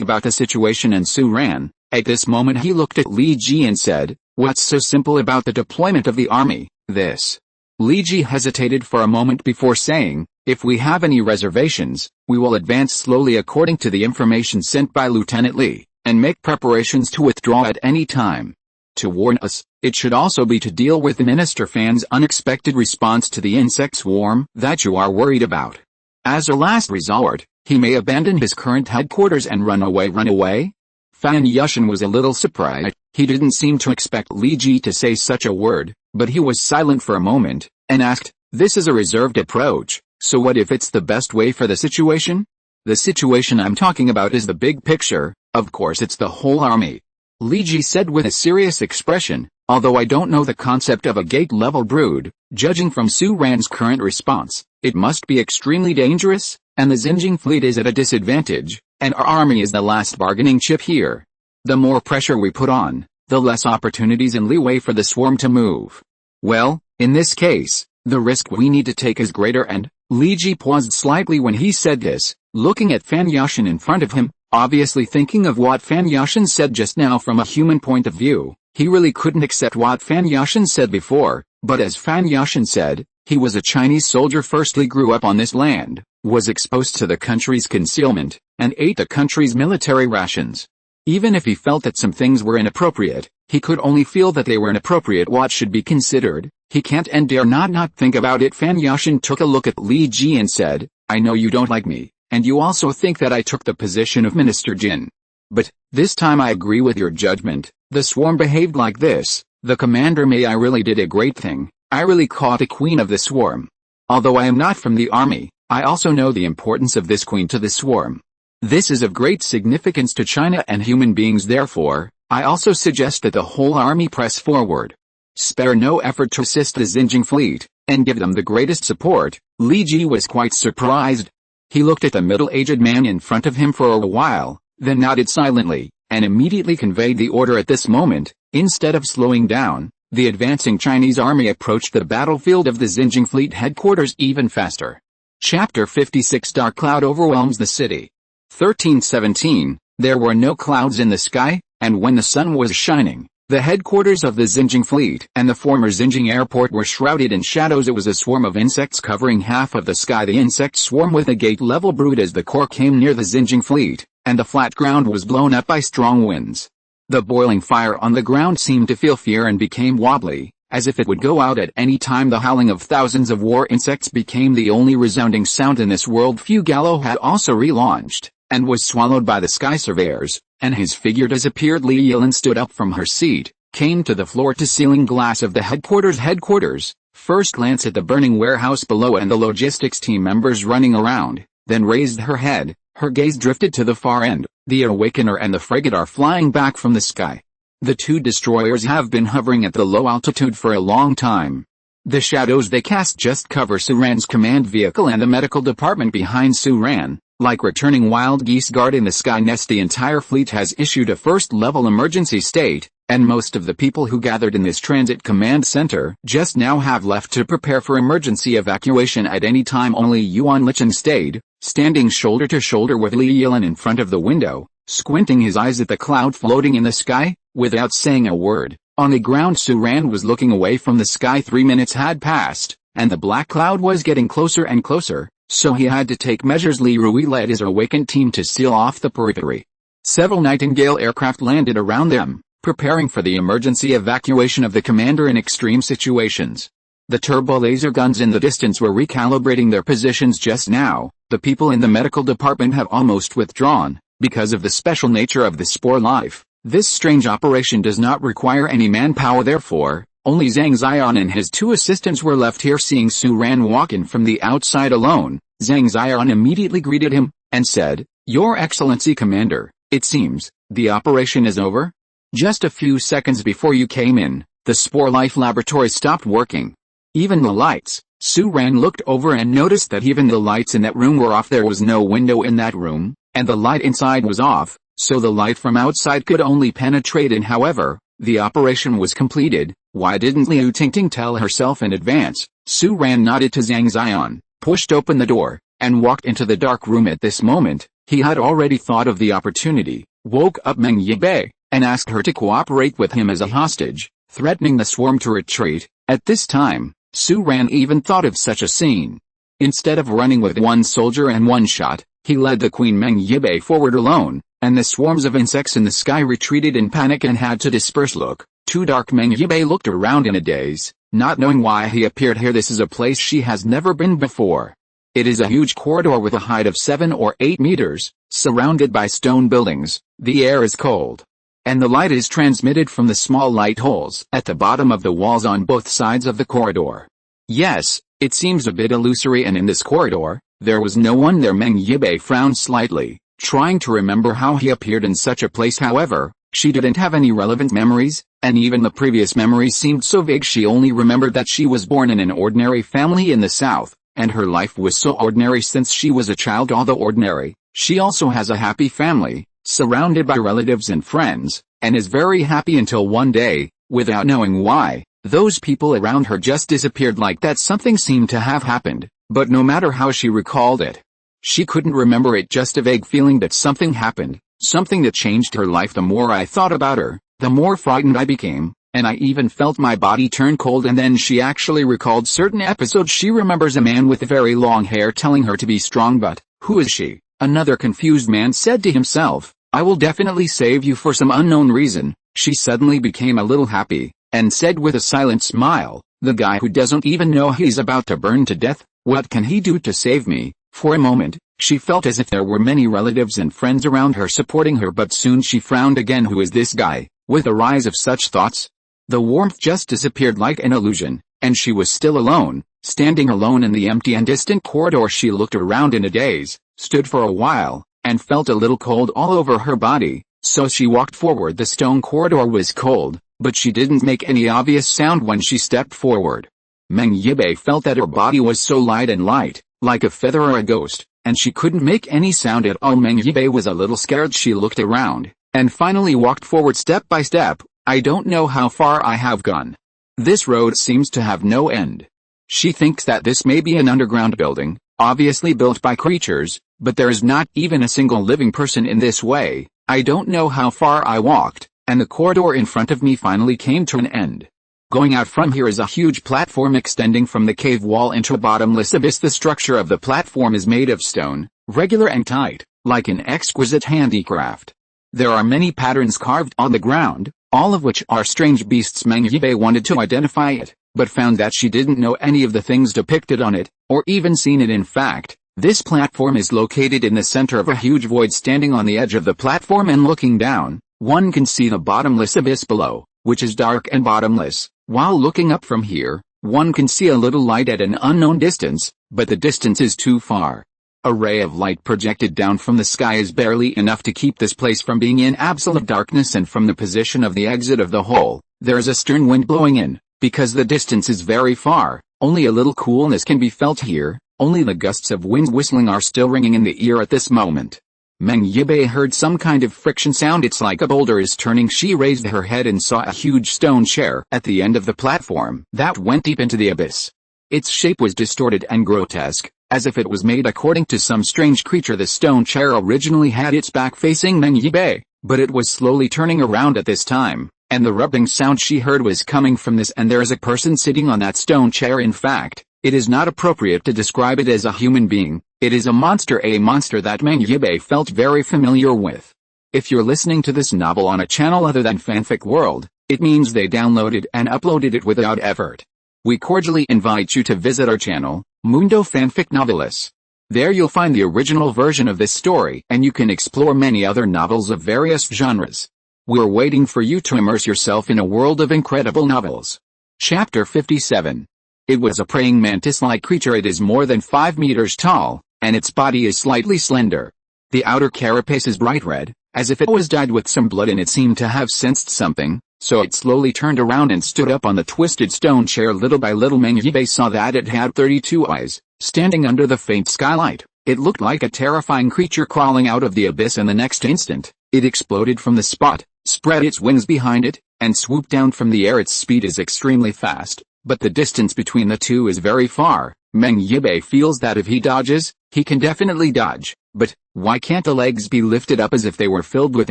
about the situation, and Su Ran, at this moment he looked at Li Ji and said, what's so simple about the deployment of the army? This. Li Ji hesitated for a moment before saying, if we have any reservations, we will advance slowly according to the information sent by Lieutenant Li, and make preparations to withdraw at any time. To warn us, it should also be to deal with Minister Fan's unexpected response to the insect swarm that you are worried about. As a last resort, he may abandon his current headquarters and run away? Fan Yushin was a little surprised. He didn't seem to expect Li Ji to say such a word, but he was silent for a moment, and asked, this is a reserved approach, so what if it's the best way for the situation? The situation I'm talking about is the big picture. Of course it's the whole army. Li Ji said with a serious expression, although I don't know the concept of a gate-level brood, judging from Su Ran's current response, it must be extremely dangerous, and the Xinjiang fleet is at a disadvantage, and our army is the last bargaining chip here. The more pressure we put on, the less opportunities and leeway for the swarm to move. Well, in this case, The risk we need to take is greater and, Li Ji paused slightly when he said this, looking at Fan Yashin in front of him, obviously thinking of what Fan Yashin said just now from a human point of view. He really couldn't accept what Fan Yashin said before, but as Fan Yashin said, he was a Chinese soldier, firstly grew up on this land, was exposed to the country's concealment, and ate the country's military rations. Even if he felt that some things were inappropriate, he could only feel that they were inappropriate. What should be considered, he can't and dare not think about it. Fan Yashin took a look at Li Ji and said, I know you don't like me, and you also think that I took the position of Minister Jin. But, this time I agree with your judgment. The swarm behaved like this. The commander I really did a great thing. I really caught the queen of the swarm. Although I am not from the army, I also know the importance of this queen to the swarm. This is of great significance to China and human beings. Therefore, I also suggest that the whole army press forward. Spare no effort to assist the Xinjiang fleet, and give them the greatest support. Li Ji was quite surprised. He looked at the middle-aged man in front of him for a while, then nodded silently, and immediately conveyed the order. At this moment, instead of slowing down, the advancing Chinese army approached the battlefield of the Xinjiang fleet headquarters even faster. Chapter 56 Dark cloud overwhelms the city. 1317, there were no clouds in the sky, and when the sun was shining, the headquarters of the Xinjiang fleet and the former Xinjiang airport were shrouded in shadows. It was a swarm of insects covering half of the sky. The insect swarm with a gate-level brood as the core came near the Xinjiang fleet, and the flat ground was blown up by strong winds. The boiling fire on the ground seemed to feel fear and became wobbly, as if it would go out at any time. The howling of thousands of war insects became the only resounding sound in this world. Fugalo had also relaunched, and was swallowed by the sky surveyors, and his figure disappeared. Li Yilin stood up from her seat, came to the floor-to-ceiling glass of the headquarters, first glanced at the burning warehouse below and the logistics team members running around, then raised her head. Her gaze drifted to the far end. The Awakener and the frigate are flying back from the sky. The two destroyers have been hovering at the low altitude for a long time. The shadows they cast just cover Suran's command vehicle and the medical department behind Suran. Like returning wild geese guard in the sky nest, the entire fleet has issued a first-level emergency state, and most of the people who gathered in this transit command center just now have left to prepare for emergency evacuation at any time. Only Yuan Licheng stayed, standing shoulder to shoulder with Li Yilin in front of the window, squinting his eyes at the cloud floating in the sky, without saying a word. On the ground, Suran was looking away from the sky. 3 minutes had passed, and the black cloud was getting closer and closer. So he had to take measures. Li Rui led his awakened team to seal off the periphery. Several Nightingale aircraft landed around them, preparing for the emergency evacuation of the commander in extreme situations. The turbo laser guns in the distance were recalibrating their positions just now. The people in the medical department have almost withdrawn, because of the special nature of the spore life. This strange operation does not require any manpower. Therefore, only Zhang Xian and his two assistants were left here. Seeing Suran walk in from the outside alone, Zhang Xian immediately greeted him, and said, Your Excellency Commander, it seems, the operation is over? Just a few seconds before you came in, the Spore Life Laboratory stopped working. Even the lights. Suran looked over and noticed that even the lights in that room were off. There was no window in that room, and the light inside was off, so the light from outside could only penetrate in. However, the operation was completed. Why didn't Liu Tingting tell herself in advance? Suran nodded to Zhang Xian, pushed open the door, and walked into the dark room. At this moment, he had already thought of the opportunity, woke up Meng Yibei, and asked her to cooperate with him as a hostage, threatening the swarm to retreat. At this time, Suran even thought of such a scene. Instead of running with one soldier and one shot, he led the Queen Meng Yibei forward alone, and the swarms of insects in the sky retreated in panic and had to disperse. Look, too dark. Meng Yibei looked around in a daze, not knowing why he appeared here. This is a place she has never been before. It is a huge corridor with a height of 7 or 8 meters, surrounded by stone buildings. The air is cold, and the light is transmitted from the small light holes at the bottom of the walls on both sides of the corridor. Yes, it seems a bit illusory, and in this corridor, there was no one there. Meng Yibei frowned slightly, trying to remember how he appeared in such a place. However, she didn't have any relevant memories, and even the previous memories seemed so vague. She only remembered that she was born in an ordinary family in the south, and her life was so ordinary since she was a child. Although ordinary, she also has a happy family, surrounded by relatives and friends, and is very happy until one day, without knowing why, Those people around her just disappeared like that. Something seemed to have happened, but no matter how she recalled it, she couldn't remember it. Just a vague feeling that something happened, something that changed her life. The more I thought about her, the more frightened I became, and I even felt my body turn cold. And then she actually recalled certain episodes. She remembers a man with very long hair telling her to be strong. But who is she? Another confused man said to himself, I will definitely save you. For some unknown reason, she suddenly became a little happy, and said with a silent smile, the guy who doesn't even know he's about to burn to death, what can he do to save me? For a moment, she felt as if there were many relatives and friends around her supporting her, but soon she frowned again. Who is this guy? With a rise of such thoughts, the warmth just disappeared like an illusion, and she was still alone, standing alone in the empty and distant corridor. She looked around in a daze, stood for a while, and felt a little cold all over her body, so she walked forward. The stone corridor was cold, but she didn't make any obvious sound when she stepped forward. Meng Yibai felt that her body was so light and light, like a feather or a ghost, and she couldn't make any sound at all. Meng Yibai was a little scared. She looked around, and finally walked forward step by step. I don't know how far I have gone. This road seems to have no end. She thinks that this may be an underground building, obviously built by creatures, but there is not even a single living person in this way. I don't know how far I walked, and the corridor in front of me finally came to an end. Going out from here is a huge platform extending from the cave wall into a bottomless abyss. The structure of the platform is made of stone, regular and tight, like an exquisite handicraft. There are many patterns carved on the ground, all of which are strange beasts. Meng Yibai wanted to identify it, but found that she didn't know any of the things depicted on it, or even seen it. In fact, this platform is located in the center of a huge void. Standing on the edge of the platform and looking down, one can see the bottomless abyss below, which is dark and bottomless. While looking up from here, one can see a little light at an unknown distance, but the distance is too far. A ray of light projected down from the sky is barely enough to keep this place from being in absolute darkness, and from the position of the exit of the hole, there is a stern wind blowing in. Because the distance is very far, only a little coolness can be felt here. Only the gusts of wind whistling are still ringing in the ear at this moment. Meng Yibai heard some kind of friction sound. It's like a boulder is turning. She raised her head and saw a huge stone chair at the end of the platform that went deep into the abyss. Its shape was distorted and grotesque, as if it was made according to some strange creature. The stone chair originally had its back facing Meng Yibai, but it was slowly turning around at this time, and the rubbing sound she heard was coming from this. And there is a person sitting on that stone chair. In fact, it is not appropriate to describe it as a human being. It is a monster that Meng Yibai felt very familiar with. If you're listening to this novel on a channel other than Fanfic World, it means they downloaded and uploaded it without effort. We cordially invite you to visit our channel, Mundo Fanfic Novelis. There you'll find the original version of this story, and you can explore many other novels of various genres. We're waiting for you to immerse yourself in a world of incredible novels. Chapter 57. It was a praying mantis-like creature. It is more than 5 meters tall, and its body is slightly slender. The outer carapace is bright red, as if it was dyed with some blood, and it seemed to have sensed something, so it slowly turned around and stood up on the twisted stone chair. Little by little Meng Yibai saw that it had 32 eyes, standing under the faint skylight. It looked like a terrifying creature crawling out of the abyss, and the next instant, it exploded from the spot, spread its wings behind it, and swooped down from the air. Its speed is extremely fast, but the distance between the two is very far. Meng Yibai feels that if he dodges, he can definitely dodge, but why can't the legs be lifted up as if they were filled with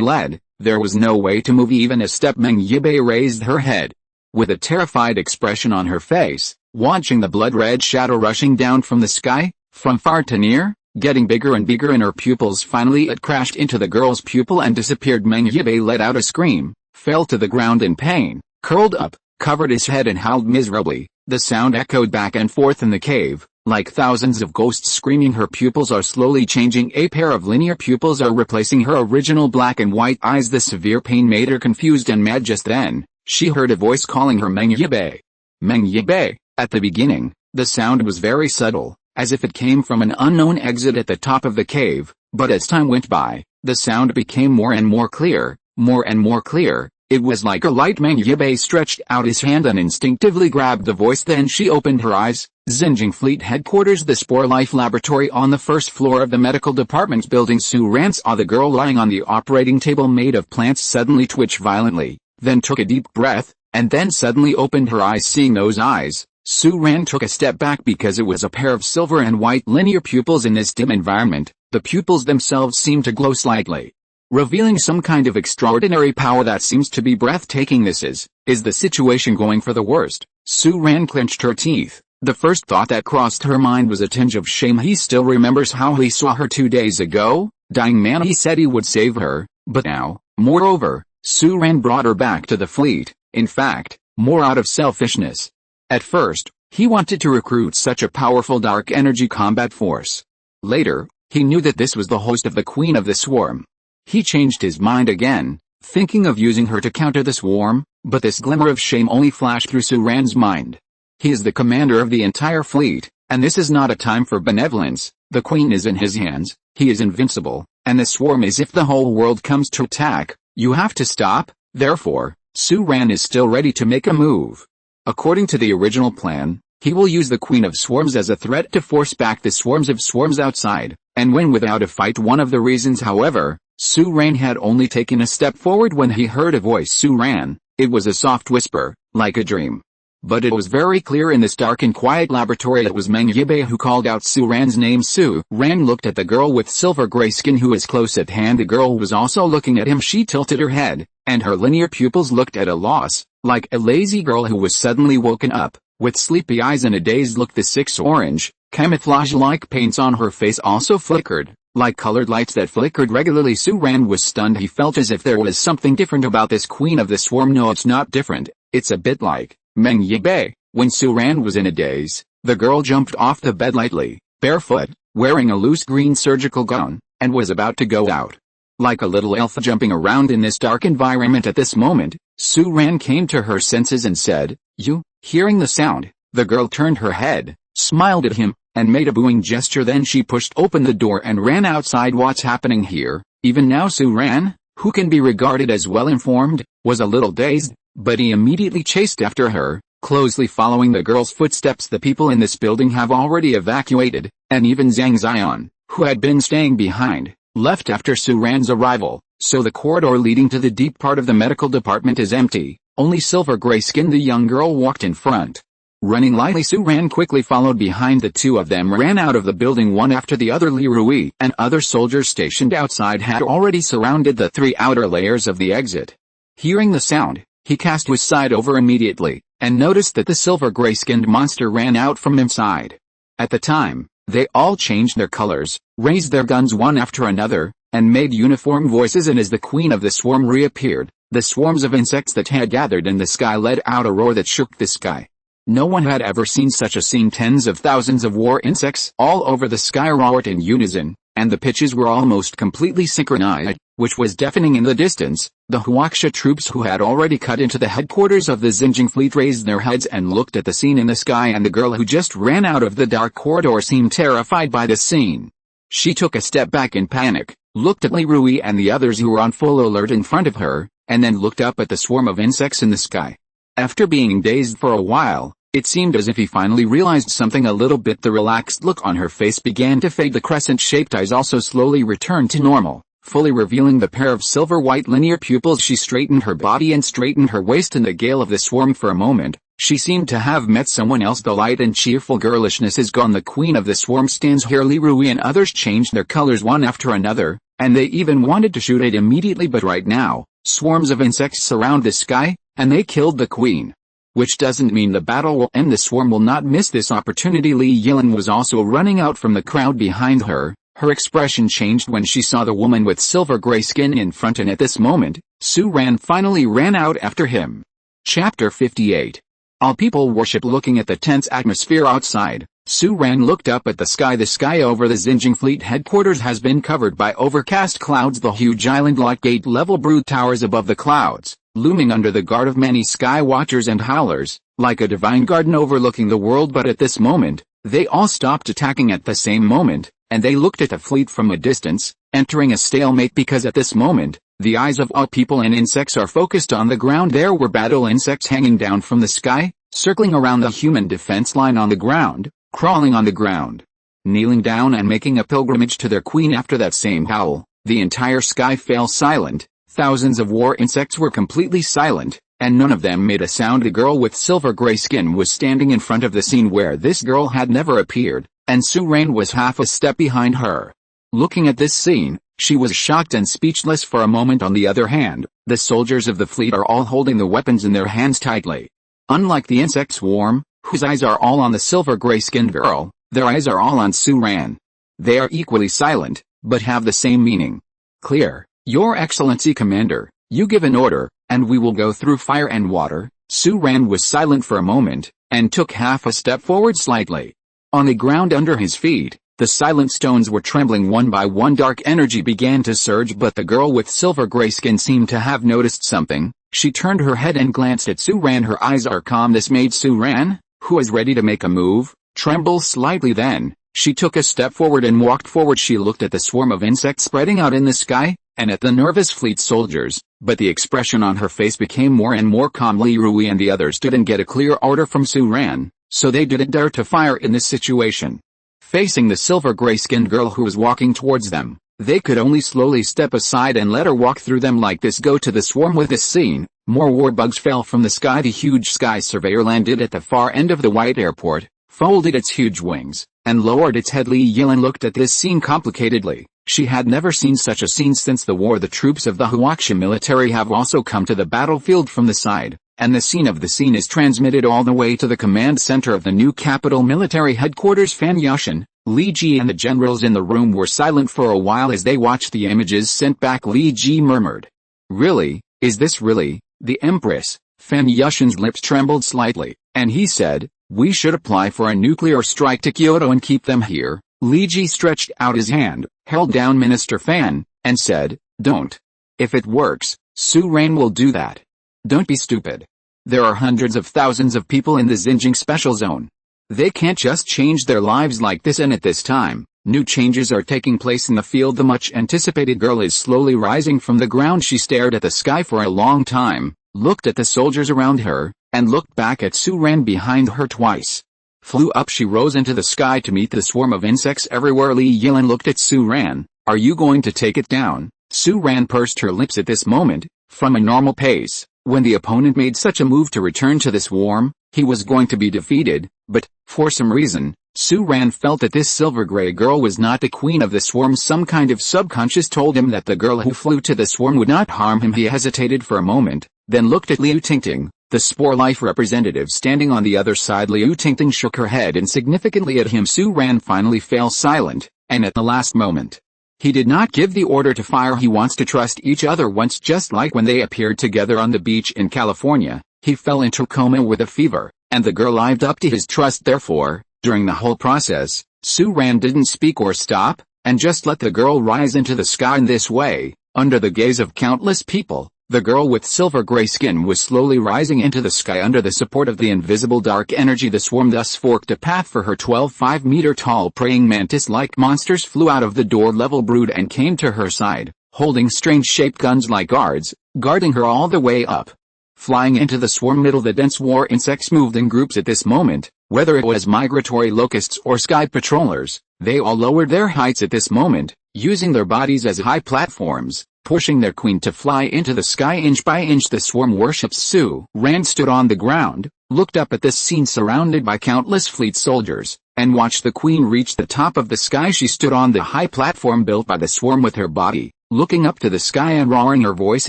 lead? There was no way to move even a step. Meng Yibai raised her head, with a terrified expression on her face, watching the blood-red shadow rushing down from the sky, from far to near, getting bigger and bigger in her pupils. Finally it crashed into the girl's pupil and disappeared. Meng Yibai let out a scream, fell to the ground in pain, curled up, covered his head and howled miserably. The sound echoed back and forth in the cave, like thousands of ghosts screaming. Her pupils are slowly changing. A pair of linear pupils are replacing her original black and white eyes. The severe pain made her confused and mad. Just then, she heard a voice calling her Meng Yibai. Meng Yibai. At the beginning, the sound was very subtle, as if it came from an unknown exit at the top of the cave, but as time went by, the sound became more and more clear, more and more clear. It was like a light. Meng Yibai stretched out his hand and instinctively grabbed the voice. Then she opened her eyes. Xinjiang Fleet Headquarters, the Spore Life Laboratory on the first floor of the medical department building. Su Ran saw the girl lying on the operating table made of plants suddenly twitch violently, then took a deep breath, and then suddenly opened her eyes. Seeing those eyes, Su-ran took a step back because it was a pair of silver and white linear pupils. In this dim environment, the pupils themselves seemed to glow slightly, revealing some kind of extraordinary power that seems to be breathtaking. Is the situation going for the worst? Su-ran clenched her teeth. The first thought that crossed her mind was a tinge of shame. He still remembers how he saw her 2 days ago. Dying man, he said he would save her, but now, moreover, Su-ran brought her back to the fleet, in fact, more out of selfishness. At first, he wanted to recruit such a powerful dark energy combat force. Later, he knew that this was the host of the Queen of the Swarm. He changed his mind again, thinking of using her to counter the swarm, but this glimmer of shame only flashed through Su-ran's mind. He is the commander of the entire fleet, and this is not a time for benevolence. The Queen is in his hands, he is invincible, and the swarm is if the whole world comes to attack, you have to stop. Therefore, Su-ran is still ready to make a move. According to the original plan, he will use the Queen of Swarms as a threat to force back the swarms of swarms outside, and win without a fight. One of the reasons, however, Su-ran had only taken a step forward when he heard a voice. Su-ran, it was a soft whisper, like a dream. But it was very clear in this dark and quiet laboratory it was Meng Yibei who called out Su-ran's name. Su-ran looked at the girl with silver gray skin who was close at hand. The girl was also looking at him. She tilted her head, and her linear pupils looked at a loss, like a lazy girl who was suddenly woken up, with sleepy eyes and a dazed look. The 6 orange, camouflage-like paints on her face also flickered, like colored lights that flickered regularly. Su-ran was stunned. He felt as if there was something different about this Queen of the Swarm. No, it's not different, it's a bit like Meng Yibei. When Su-ran was in a daze, the girl jumped off the bed lightly, barefoot, wearing a loose green surgical gown, and was about to go out. Like a little elf jumping around in this dark environment. At this moment, Su-ran came to her senses and said, "You?" Hearing the sound, the girl turned her head, smiled at him, and made a booing gesture. Then she pushed open the door and ran outside. What's happening here? Even now Su-ran, who can be regarded as well-informed, was a little dazed, but he immediately chased after her, closely following the girl's footsteps. The people in this building have already evacuated, and even Zhang Xian, who had been staying behind, left after Su-ran's arrival, so the corridor leading to the deep part of the medical department is empty. Only silver gray-skinned the young girl walked in front. Running lightly, Su-ran quickly followed behind. The two of them ran out of the building one after the other. Li Rui and other soldiers stationed outside had already surrounded the 3 outer layers of the exit. Hearing the sound, he cast his sight over immediately, and noticed that the silver gray-skinned monster ran out from inside. At the time, they all changed their colors, raised their guns one after another, and made uniform voices. And as the Queen of the Swarm reappeared, the swarms of insects that had gathered in the sky let out a roar that shook the sky. No one had ever seen such a scene. Tens of thousands of war insects all over the sky roared in unison, and the pitches were almost completely synchronized, which was deafening. In the distance, the Huaxia troops who had already cut into the headquarters of the Xinjiang fleet raised their heads and looked at the scene in the sky, and the girl who just ran out of the dark corridor seemed terrified by the scene. She took a step back in panic, looked at Li Rui and the others who were on full alert in front of her, and then looked up at the swarm of insects in the sky. After being dazed for a while, it seemed as if he finally realized something a little bit. The relaxed look on her face began to fade. The crescent-shaped eyes also slowly returned to normal, fully revealing the pair of silver-white linear pupils. She straightened her body and straightened her waist. In the gale of the swarm for a moment, she seemed to have met someone else. The light and cheerful girlishness is gone. The Queen of the Swarm stands here. Li Rui and others changed their colors one after another, and they even wanted to shoot it immediately, but right now, swarms of insects surround the sky, and they killed the Queen. Which doesn't mean the battle will end. The swarm will not miss this opportunity. Li Yilan was also running out from the crowd behind her. Her expression changed when she saw the woman with silver gray skin in front, and at this moment, Su-ran finally ran out after him. Chapter 58. All people worship. Looking at the tense atmosphere outside, Su-ran looked up at the sky. The sky over the Xinjiang fleet headquarters has been covered by overcast clouds. The huge island-like gate-level brood towers above the clouds, looming under the guard of many sky watchers and howlers, like a divine garden overlooking the world. But at this moment, they all stopped attacking at the same moment, and they looked at the fleet from a distance, entering a stalemate because at this moment, the eyes of all people and insects are focused on the ground. There were battle insects hanging down from the sky, circling around the human defense line on the ground, crawling on the ground, kneeling down and making a pilgrimage to their queen. After that same howl, the entire sky fell silent. Thousands of war insects were completely silent, and none of them made a sound. The girl with silver gray skin was standing in front of the scene where this girl had never appeared, and Surain was half a step behind her. Looking at this scene, she was shocked and speechless for a moment. On the other hand, the soldiers of the fleet are all holding the weapons in their hands tightly. Unlike the insect swarm, whose eyes are all on the silver gray-skinned girl, their eyes are all on Surain. They are equally silent, but have the same meaning. Clear, Your Excellency Commander, you give an order, and we will go through fire and water. Surain was silent for a moment, and took half a step forward slightly. On the ground under his feet, the silent stones were trembling one by one. Dark energy began to surge, but the girl with silver gray skin seemed to have noticed something. She turned her head and glanced at Surain. Her eyes are calm. This made Surain, who was ready to make a move, tremble slightly. Then, she took a step forward and walked forward. She looked at the swarm of insects spreading out in the sky, and at the nervous fleet soldiers, but the expression on her face became more and more calm. Rui and the others didn't get a clear order from Surain, so they didn't dare to fire in this situation. Facing the silver gray-skinned girl who was walking towards them, they could only slowly step aside and let her walk through them like this. Go to the swarm. With this scene, more war bugs fell from the sky. The huge sky surveyor landed at the far end of the white airport, folded its huge wings, and lowered its head. Li Yilan looked at this scene complicatedly. She had never seen such a scene since the war. The troops of the Huaxia military have also come to the battlefield from the side, and the scene of the scene is transmitted all the way to the command center of the new capital military headquarters. Fan Yushin, Li Ji and the generals in the room were silent for a while as they watched the images sent back. Li Ji murmured, "Really? Is this really the Empress?" Fan Yushin's lips trembled slightly, and he said, "We should apply for a nuclear strike to Kyoto and keep them here." Li Ji stretched out his hand, held down Minister Fan, and said, "Don't. If it works, Surain will do that. Don't be stupid. There are hundreds of thousands of people in the Xinjiang special zone. They can't just change their lives like this, and at this time, new changes are taking place in the field." The much anticipated girl is slowly rising from the ground. She stared at the sky for a long time, looked at the soldiers around her, and looked back at Surain behind her twice. Flew up. She rose into the sky to meet the swarm of insects everywhere. Li Yilan looked at Surain. "Are you going to take it down?" Surain pursed her lips at this moment. From a normal pace, when the opponent made such a move to return to the swarm, he was going to be defeated, but, for some reason, Surain felt that this silver-gray girl was not the queen of the swarm. Some kind of subconscious told him that the girl who flew to the swarm would not harm him. He hesitated for a moment, then looked at Liu Tingting, the Spore Life representative standing on the other side. Liu Tingting shook her head insignificantly at him. Surain finally fell silent, and at the last moment, he did not give the order to fire. He wants to trust each other once, just like when they appeared together on the beach in California. He fell into coma with a fever, and the girl lived up to his trust. Therefore, during the whole process, Surain didn't speak or stop, and just let the girl rise into the sky. In this way, under the gaze of countless people, the girl with silver-gray skin was slowly rising into the sky under the support of the invisible dark energy. The swarm thus forked a path for her. 12 5-meter-tall praying mantis-like monsters flew out of the door-level brood and came to her side, holding strange-shaped guns like guards, guarding her all the way up. Flying into the swarm middle, the dense war insects moved in groups at this moment. Whether it was migratory locusts or sky patrollers, they all lowered their heights at this moment, using their bodies as high platforms, pushing their queen to fly into the sky inch by inch. The swarm worships Surain stood on the ground, looked up at this scene surrounded by countless fleet soldiers, and watched the queen reach the top of the sky. She stood on the high platform built by the swarm with her body, looking up to the sky and roaring. Her voice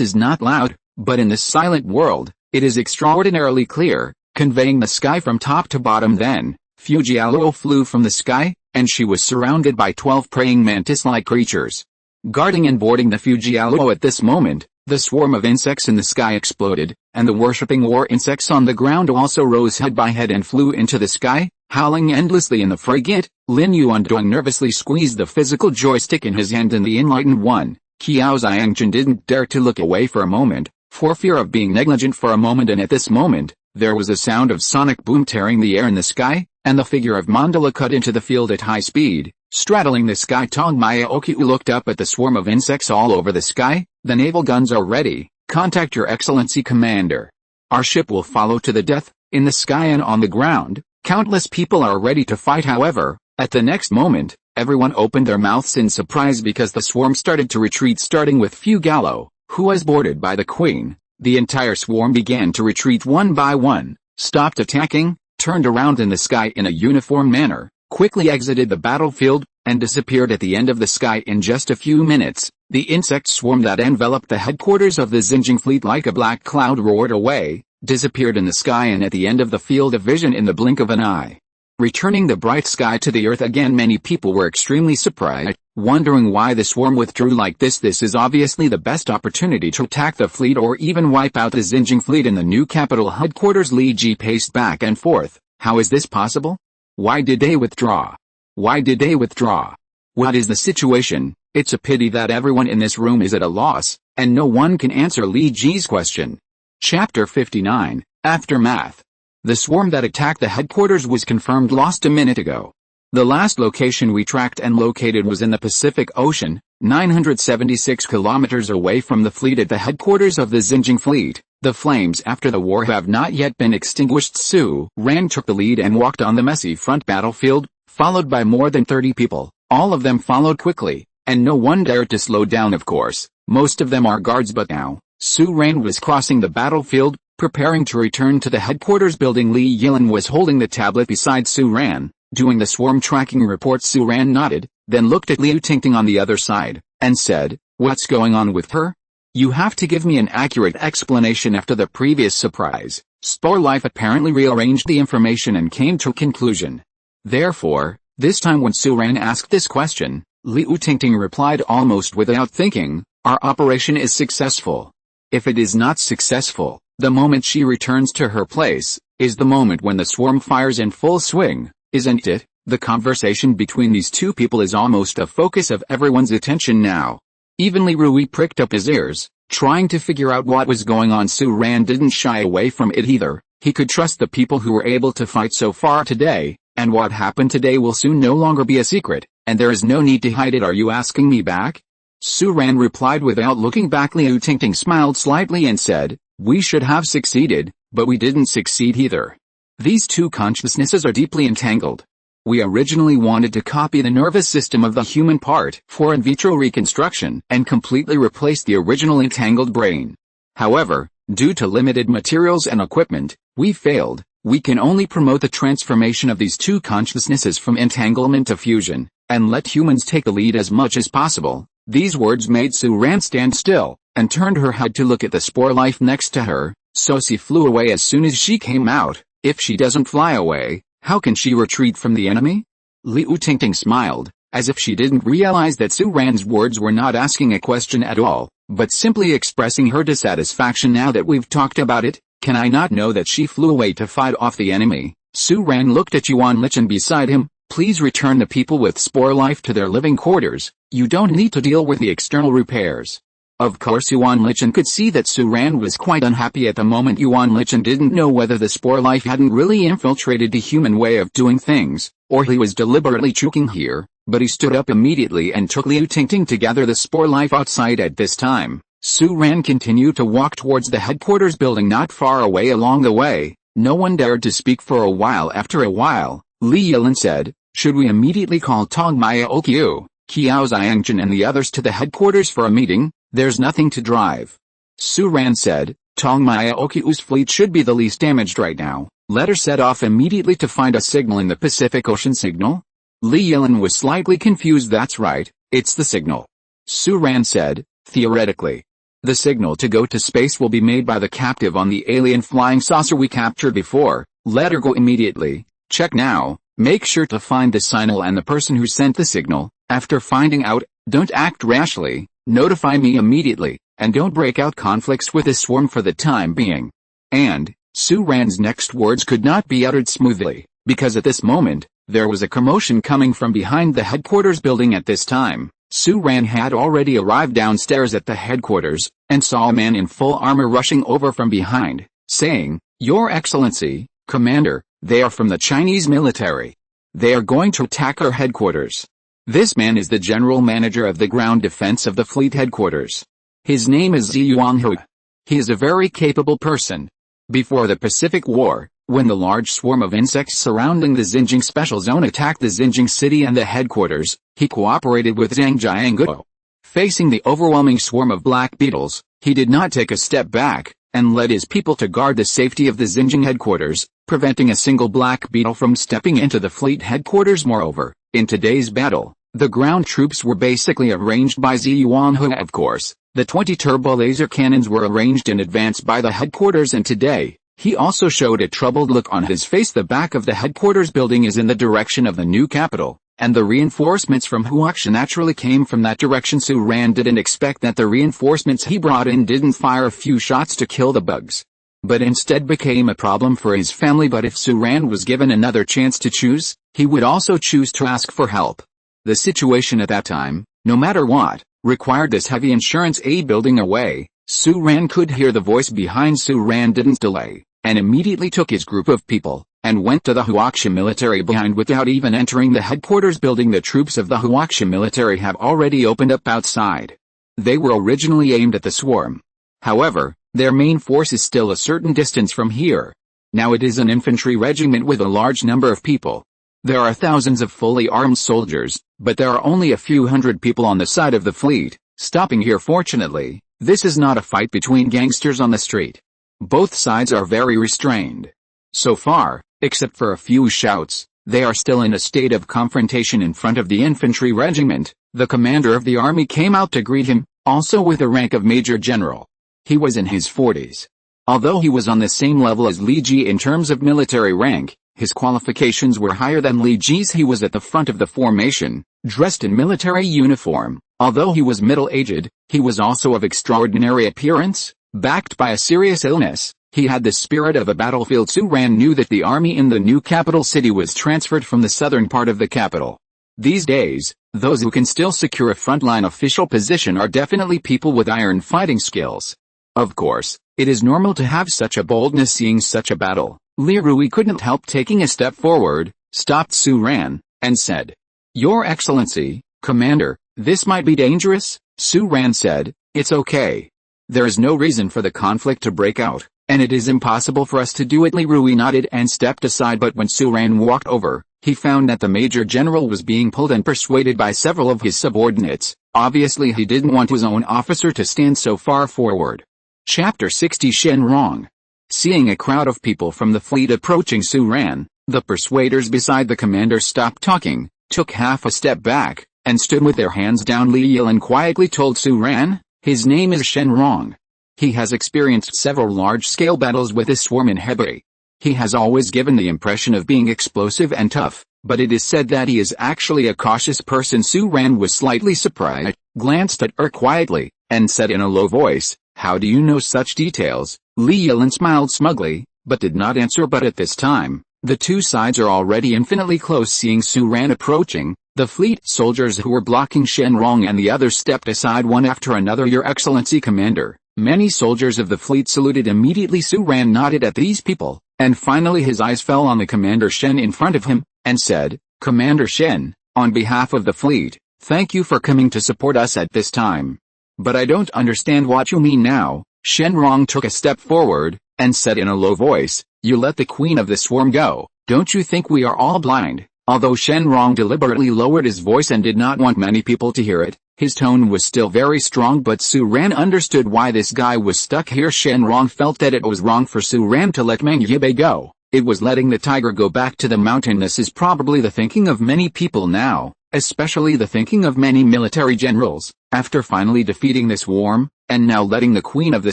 is not loud, but in this silent world, it is extraordinarily clear, conveying the sky from top to bottom. Then, Fujialuo flew from the sky, and she was surrounded by 12 praying mantis-like creatures, guarding and boarding the Fujialuo. At this moment, the swarm of insects in the sky exploded, and the worshipping war insects on the ground also rose head by head and flew into the sky, howling endlessly in the frigate. Lin Yuanduang nervously squeezed the physical joystick in his hand, and the enlightened one, Qiao Xiangjun, didn't dare to look away for a moment, for fear of being negligent for a moment. And at this moment, there was a sound of sonic boom tearing the air in the sky, and the figure of Mandala cut into the field at high speed, straddling the sky. Tong Mayaokiu looked up at the swarm of insects all over the sky. "The naval guns are ready. Contact Your Excellency Commander. Our ship will follow to the death." In the sky and on the ground, countless people are ready to fight. However, at the next moment, everyone opened their mouths in surprise because the swarm started to retreat, starting with Fugallo, who was boarded by the queen. The entire swarm began to retreat one by one, stopped attacking, turned around in the sky in a uniform manner, quickly exited the battlefield, and disappeared at the end of the sky in just a few minutes. The insect swarm that enveloped the headquarters of the Xinjiang fleet like a black cloud roared away, disappeared in the sky and at the end of the field of vision in the blink of an eye. Returning the bright sky to the earth again, many people were extremely surprised, wondering why the swarm withdrew like this. This is obviously the best opportunity to attack the fleet or even wipe out the Xinjiang fleet in the new capital headquarters. Li Ji paced back and forth. How is this possible? Why did they withdraw? Why did they withdraw? What is the situation? It's a pity that everyone in this room is at a loss, and no one can answer Li Ji's question. Chapter 59, Aftermath. The swarm that attacked the headquarters was confirmed lost a minute ago. The last location we tracked and located was in the Pacific Ocean, 976 kilometers away from the fleet at the headquarters of the Xinjiang fleet. The flames after the war have not yet been extinguished. Su Ran took the lead and walked on the messy front battlefield, followed by more than 30 people. All of them followed quickly, and no one dared to slow down. Of course, most of them are guards, but now, Su Ran was crossing the battlefield, preparing to return to the headquarters building. Li Yilin was holding the tablet beside Su Ran, doing the swarm tracking report. Su Ran nodded, then looked at Liu Tingting on the other side, and said, "What's going on with her? You have to give me an accurate explanation." After the previous surprise, Spore Life apparently rearranged the information and came to a conclusion. Therefore, this time when Su Ran asked this question, Liu Tingting replied almost without thinking, "Our operation is successful. If it is not successful, the moment she returns to her place, is the moment when the swarm fires in full swing, isn't it?" The conversation between these two people is almost a focus of everyone's attention now. Even Li Rui pricked up his ears, trying to figure out what was going on. Su Ran didn't shy away from it either. He could trust the people who were able to fight so far today, and what happened today will soon no longer be a secret, and there is no need to hide it. "Are you asking me back?" Su Ran replied without looking back. Liu Tingting smiled slightly and said, "We should have succeeded, but we didn't succeed either. These two consciousnesses are deeply entangled. We originally wanted to copy the nervous system of the human part for in vitro reconstruction and completely replace the original entangled brain. However, due to limited materials and equipment, we failed. We can only promote the transformation of these two consciousnesses from entanglement to fusion, and let humans take the lead as much as possible." These words made Su Ran stand still, and turned her head to look at the Spore Life next to her. "So she flew away as soon as she came out. If she doesn't fly away, how can she retreat from the enemy?" Liu Tingting smiled, as if she didn't realize that Su Ran's words were not asking a question at all, but simply expressing her dissatisfaction. "Now that we've talked about it, can I not know that she flew away to fight off the enemy?" Su Ran looked at Yuan Lichen beside him. "Please return the people with Spore Life to their living quarters. You don't need to deal with the external repairs." Of course, Yuan Lichen could see that Su Ran was quite unhappy at the moment. Yuan Lichen didn't know whether the Spore Life hadn't really infiltrated the human way of doing things, or he was deliberately choking here, but he stood up immediately and took Liu Tingting to gather the Spore Life outside. At this time, Su Ran continued to walk towards the headquarters building not far away. Along the way, no one dared to speak for a while. After a while, Li Yilin said, "Should we immediately call Tong Maya Okyu, Qiao Xiangjin and the others to the headquarters for a meeting? There's nothing to drive." Su Ran said, "Tong Maya Okyu's fleet should be the least damaged right now. Let her set off immediately to find a signal in the Pacific Ocean." "Signal?" Li Yilin was slightly confused. "That's right, it's the signal." Su Ran said, "Theoretically, the signal to go to space will be made by the captive on the alien flying saucer we captured before. Let her go immediately. Check now. Make sure to find the signal and the person who sent the signal. After finding out, don't act rashly. Notify me immediately, and don't break out conflicts with the swarm for the time being." And Su Ran's next words could not be uttered smoothly, because at this moment, there was a commotion coming from behind the headquarters building. At this time, Su Ran had already arrived downstairs at the headquarters, and saw a man in full armor rushing over from behind, saying, "Your Excellency, Commander, they are from the Chinese military. They are going to attack our headquarters." This man is the general manager of the ground defense of the fleet headquarters. His name is Zi Yuanhe. He is a very capable person. Before the Pacific War, when the large swarm of insects surrounding the Xinjiang Special Zone attacked the Xinjiang city and the headquarters, he cooperated with Zhang Jianguo. Facing the overwhelming swarm of black beetles, he did not take a step back, and led his people to guard the safety of the Xinjiang headquarters, preventing a single Black Beetle from stepping into the fleet headquarters. Moreover, in today's battle, the ground troops were basically arranged by Ziyuanhe. Of course, the 20 turbo laser cannons were arranged in advance by the headquarters, and today, he also showed a troubled look on his face. The back of the headquarters building is in the direction of the new capital, and the reinforcements from Huaxia naturally came from that direction. Su Ran didn't expect that the reinforcements he brought in didn't fire a few shots to kill the bugs, but instead became a problem for his family. But if Su Ran was given another chance to choose, he would also choose to ask for help. The situation at that time, no matter what, required this heavy insurance. A building away, Su Ran could hear the voice behind. Su Ran didn't delay, and immediately took his group of people, and went to the Huaxia military behind. Without even entering the headquarters building, the troops of the Huaxia military have already opened up outside. They were originally aimed at the swarm. However, their main force is still a certain distance from here. Now it is an infantry regiment with a large number of people. There are thousands of fully armed soldiers, but there are only a few hundred people on the side of the fleet, stopping here. Fortunately, this is not a fight between gangsters on the street. Both sides are very restrained. So far, except for a few shouts, they are still in a state of confrontation. In front of the infantry regiment, the commander of the army came out to greet him, also with the rank of Major General. He was in his 40s. Although he was on the same level as Li Ji in terms of military rank, his qualifications were higher than Li Ji's. He was at the front of the formation, dressed in military uniform. Although he was middle-aged, he was also of extraordinary appearance. Backed by a serious illness, he had the spirit of a battlefield. Su Ran knew that the army in the new capital city was transferred from the southern part of the capital. These days, those who can still secure a frontline official position are definitely people with iron fighting skills. Of course, it is normal to have such a boldness. Seeing such a battle, Li Rui couldn't help taking a step forward, stopped Su Ran, and said, "Your Excellency, Commander, this might be dangerous." Su Ran said, "It's okay. There is no reason for the conflict to break out, and it is impossible for us to do it." Li Rui nodded and stepped aside, but when Su Ran walked over, he found that the Major General was being pulled and persuaded by several of his subordinates. Obviously he didn't want his own officer to stand so far forward. Chapter 60. Shen Rong. Seeing a crowd of people from the fleet approaching Su Ran, the persuaders beside the commander stopped talking, took half a step back, and stood with their hands down. Li Yilan quietly told Su Ran, "His name is Shen Rong. He has experienced several large-scale battles with this swarm in Hebei. He has always given the impression of being explosive and tough, but it is said that he is actually a cautious person." Su Ran was slightly surprised, glanced at her quietly, and said in a low voice, "How do you know such details?" Li Yilan smiled smugly, but did not answer. But at this time, the two sides are already infinitely close. Seeing Su Ran approaching, the fleet soldiers who were blocking Shen Rong and the others stepped aside one after another. "Your Excellency, Commander." Many soldiers of the fleet saluted immediately. Su Ran nodded at these people, and finally his eyes fell on the Commander Shen in front of him, and said, "Commander Shen, on behalf of the fleet, thank you for coming to support us at this time. But I don't understand what you mean now." Shen Rong took a step forward, and said in a low voice, "You let the Queen of the Swarm go. Don't you think we are all blind?" Although Shen Rong deliberately lowered his voice and did not want many people to hear it, his tone was still very strong. But Su Ran understood why this guy was stuck here. Shen Rong felt that it was wrong for Su Ran to let Meng Yibei go. It was letting the tiger go back to the mountain. This is probably the thinking of many people now, especially the thinking of many military generals, after finally defeating this swarm, and now letting the Queen of the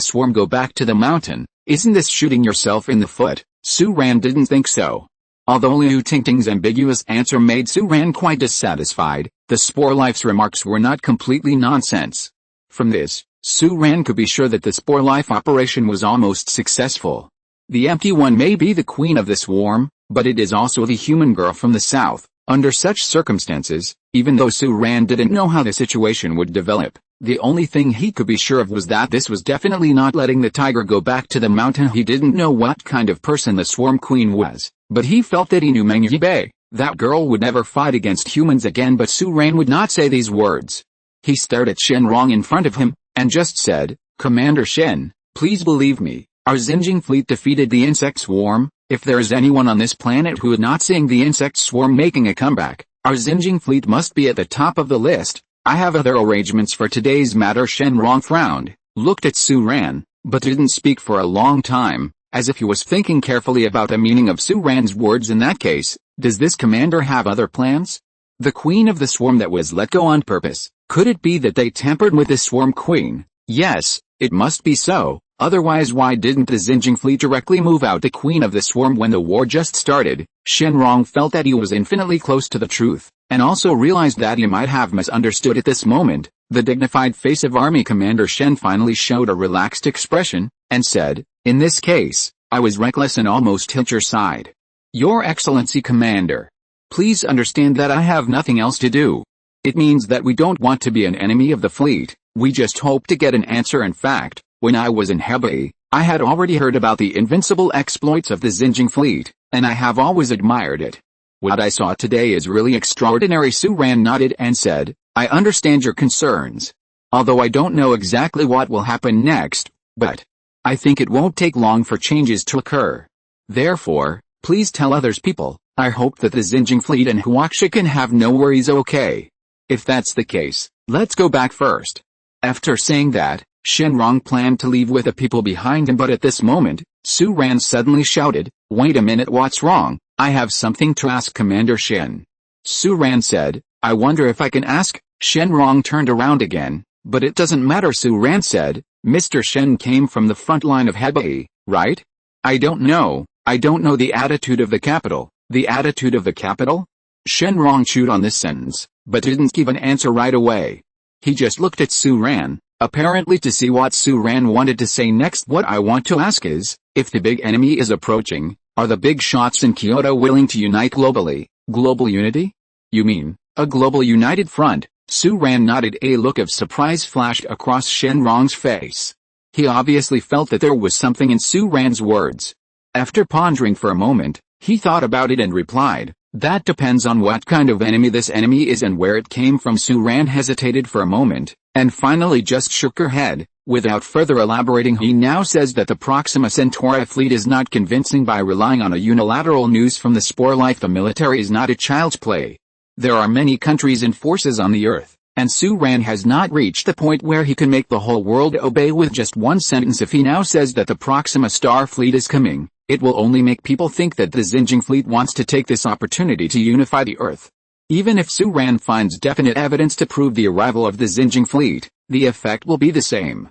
Swarm go back to the mountain. Isn't this shooting yourself in the foot? Su Ran didn't think so. Although Liu Tingting's ambiguous answer made Su Ran quite dissatisfied, the Spore Life's remarks were not completely nonsense. From this, Su Ran could be sure that the Spore Life operation was almost successful. The empty one may be the Queen of the Swarm, but it is also the human girl from the south. Under such circumstances, even though Su Ran didn't know how the situation would develop, the only thing he could be sure of was that this was definitely not letting the tiger go back to the mountain. He didn't know what kind of person the Swarm Queen was, but he felt that he knew Meng Yibei. That girl would never fight against humans again. But Su Ran would not say these words. He stared at Shen Rong in front of him, and just said, "Commander Shen, please believe me, our Xinjiang fleet defeated the insect swarm. If there is anyone on this planet who is not seeing the insect swarm making a comeback, our Xinjiang fleet must be at the top of the list. I have other arrangements for today's matter." Shen Rong frowned, looked at Su Ran, but didn't speak for a long time, as if he was thinking carefully about the meaning of Su Ran's words. In that case, does this commander have other plans? The queen of the swarm that was let go on purpose, could it be that they tampered with the swarm queen? Yes, it must be so, otherwise why didn't the Xinjiang fleet directly move out the queen of the swarm when the war just started? Shenrong felt that he was infinitely close to the truth, and also realized that he might have misunderstood at this moment. The dignified face of Army Commander Shen finally showed a relaxed expression, and said, "In this case, I was reckless and almost hit your side. Your Excellency Commander, please understand that I have nothing else to do. It means that we don't want to be an enemy of the fleet, we just hope to get an answer. In fact, when I was in Hebei, I had already heard about the invincible exploits of the Xinjiang fleet, and I have always admired it. What I saw today is really extraordinary." Su Ran nodded and said, "I understand your concerns. Although I don't know exactly what will happen next, but I think it won't take long for changes to occur. Therefore, please tell others people, I hope that the Xinjiang fleet and Huaxia can have no worries. Okay? If that's the case, let's go back first." After saying that, Shenrong planned to leave with the people behind him, but at this moment, Su Ran suddenly shouted, "Wait a minute, what's wrong? I have something to ask Commander Shen." Su Ran said, "I wonder if I can ask." Shenrong turned around again, "But it doesn't matter," Su Ran said. "Mr. Shen came from the front line of Hebei, right?" I don't know the attitude of the capital." "The attitude of the capital?" Shenrong chewed on this sentence, but didn't give an answer right away. He just looked at Su Ran, apparently to see what Su Ran wanted to say next. "What I want to ask is, if the big enemy is approaching, are the big shots in Kyoto willing to unite globally?" "Global unity? You mean, a global united front?" Su Ran nodded. A look of surprise flashed across Shenrong's face. He obviously felt that there was something in Su Ran's words. After pondering for a moment, he thought about it and replied, "That depends on what kind of enemy this enemy is and where it came from." Su Ran hesitated for a moment, and finally just shook her head. Without further elaborating, he now says that the Proxima Centauri fleet is not convincing by relying on a unilateral news from the Spore Life. The military is not a child's play. There are many countries and forces on the earth, and Su Ran has not reached the point where he can make the whole world obey with just one sentence. If he now says that the Proxima Star fleet is coming, it will only make people think that the Xinjiang fleet wants to take this opportunity to unify the earth. Even if Su Ran finds definite evidence to prove the arrival of the Xinjiang fleet, the effect will be the same.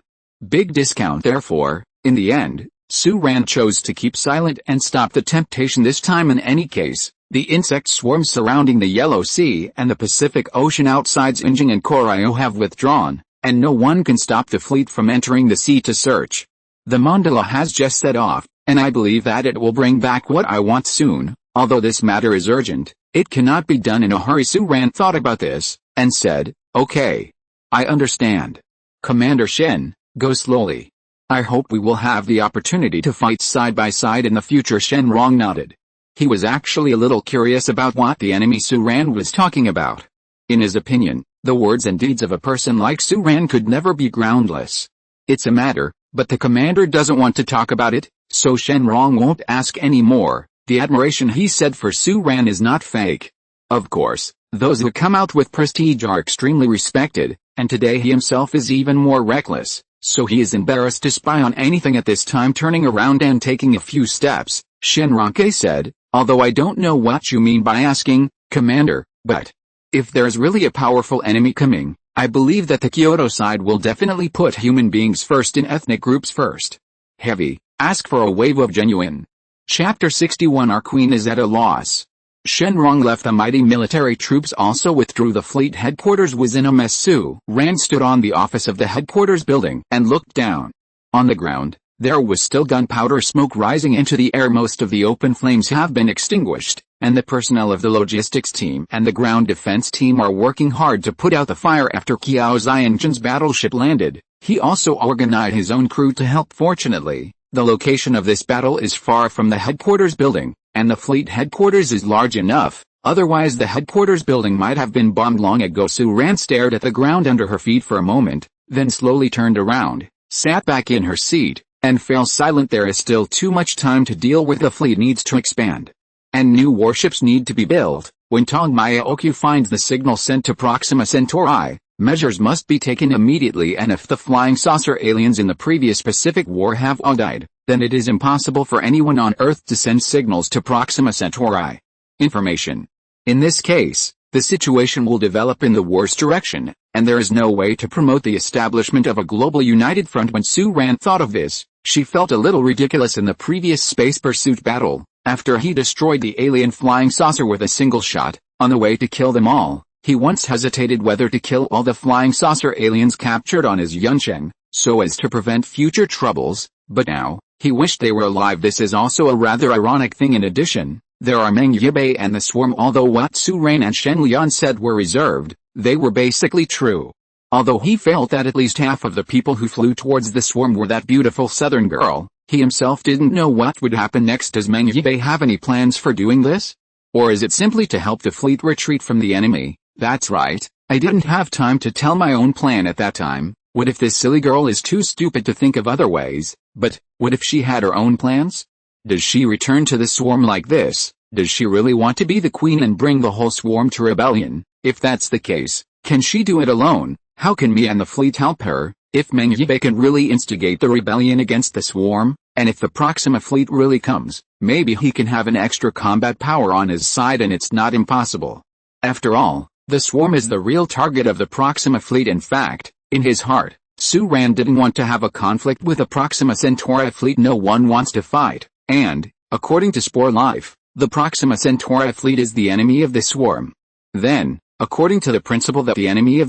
Big discount. Therefore, in the end, Su Ran chose to keep silent and stop the temptation this time. In any case, the insect swarms surrounding the Yellow Sea and the Pacific Ocean outside Xinjiang and Koryo have withdrawn, and no one can stop the fleet from entering the sea to search. The mandala has just set off, and I believe that it will bring back what I want soon. Although this matter is urgent, it cannot be done in a hurry." Su Ran thought about this, and said, "Okay. I understand. Commander Shen, go slowly. I hope we will have the opportunity to fight side by side in the future." Shenrong nodded. He was actually a little curious about what the enemy Su Ran was talking about. In his opinion, the words and deeds of a person like Su Ran could never be groundless. It's a matter, but the commander doesn't want to talk about it, so Shenrong won't ask any more. The admiration he said for Su Ran is not fake. Of course, those who come out with prestige are extremely respected, and today he himself is even more reckless, so he is embarrassed to spy on anything at this time. Turning around and taking a few steps, Shenronke said, "Although I don't know what you mean by asking, Commander, but if there's really a powerful enemy coming, I believe that the Kyoto side will definitely put human beings first and ethnic groups first. Heavy, ask for a wave of genuine." Chapter 61. Our queen is at a loss. Shenrong left the mighty military troops also withdrew. The fleet headquarters was in a mess. Su Ran stood on the office of the headquarters building and looked down. On the ground, there was still gunpowder smoke rising into the air. Most of the open flames have been extinguished, and the personnel of the logistics team and the ground defense team are working hard to put out the fire. After Qiao Xianzhen's battleship landed, he also organized his own crew to help. Fortunately, the location of this battle is far from the headquarters building, and the fleet headquarters is large enough, otherwise the headquarters building might have been bombed long ago. Su Ran stared at the ground under her feet for a moment, then slowly turned around, sat back in her seat, and fell silent. There is still too much time to deal with. The fleet needs to expand, and new warships need to be built. When Tong Maya Okyu finds the signal sent to Proxima Centauri, Measures must be taken immediately, and if the flying saucer aliens in the previous Pacific War have all died, then it is impossible for anyone on Earth to send signals to Proxima Centauri. Information. In this case, the situation will develop in the worst direction, and there is no way to promote the establishment of a global united front. When Su Ran thought of this, she felt a little ridiculous in the previous space pursuit battle. After he destroyed the alien flying saucer with a single shot, on the way to kill them all, he once hesitated whether to kill all the flying saucer aliens captured on his Yuncheng, so as to prevent future troubles, but now, he wished they were alive. This is also a rather ironic thing. In addition, there are Meng Yibei and the swarm. Although what Su Ran and Shen Lian said were reserved, they were basically true. Although he felt that at least half of the people who flew towards the swarm were that beautiful southern girl, he himself didn't know what would happen next. Does Meng Yibei have any plans for doing this? Or is it simply to help the fleet retreat from the enemy? That's right, I didn't have time to tell my own plan at that time. What if this silly girl is too stupid to think of other ways? But, what if she had her own plans? Does she return to the swarm like this? Does she really want to be the queen and bring the whole swarm to rebellion? If that's the case, can she do it alone? How can me and the fleet help her? If Meng Yibei can really instigate the rebellion against the swarm, and if the Proxima fleet really comes, maybe he can have an extra combat power on his side, and it's not impossible. After all, the swarm is the real target of the Proxima fleet. In fact, in his heart, Su Ran didn't want to have a conflict with the Proxima Centauri fleet. No one wants to fight, and, according to Spore Life, the Proxima Centauri fleet is the enemy of the swarm. Then, according to the principle that the enemy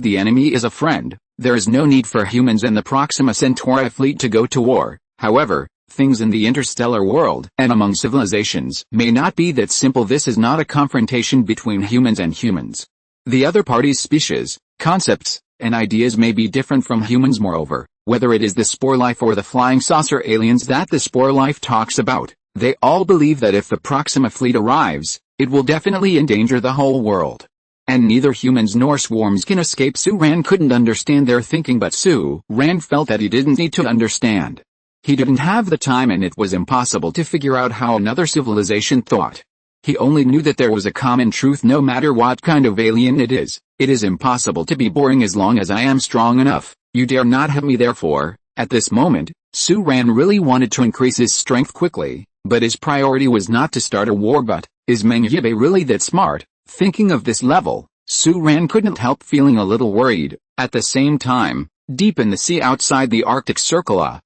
is a friend, there is no need for humans and the Proxima Centauri fleet to go to war. However, things in the interstellar world and among civilizations may not be that simple. This is not a confrontation between humans and humans. The other party's species, concepts, and ideas may be different from humans. Moreover, whether it is the Spore Life or the flying saucer aliens that the Spore Life talks about, they all believe that if the Proxima fleet arrives, it will definitely endanger the whole world. And neither humans nor swarms can escape. Su Ran couldn't understand their thinking, but Su Ran felt that he didn't need to understand. He didn't have the time, and it was impossible to figure out how another civilization thought. He only knew that there was a common truth: no matter what kind of alien it is impossible to be boring as long as I am strong enough. You dare not hit me. Therefore, at this moment, Su Ran really wanted to increase his strength quickly, but his priority was not to start a war. But, is Meng Yibei really that smart? Thinking of this level, Su Ran couldn't help feeling a little worried. At the same time, deep in the sea outside the Arctic Circle,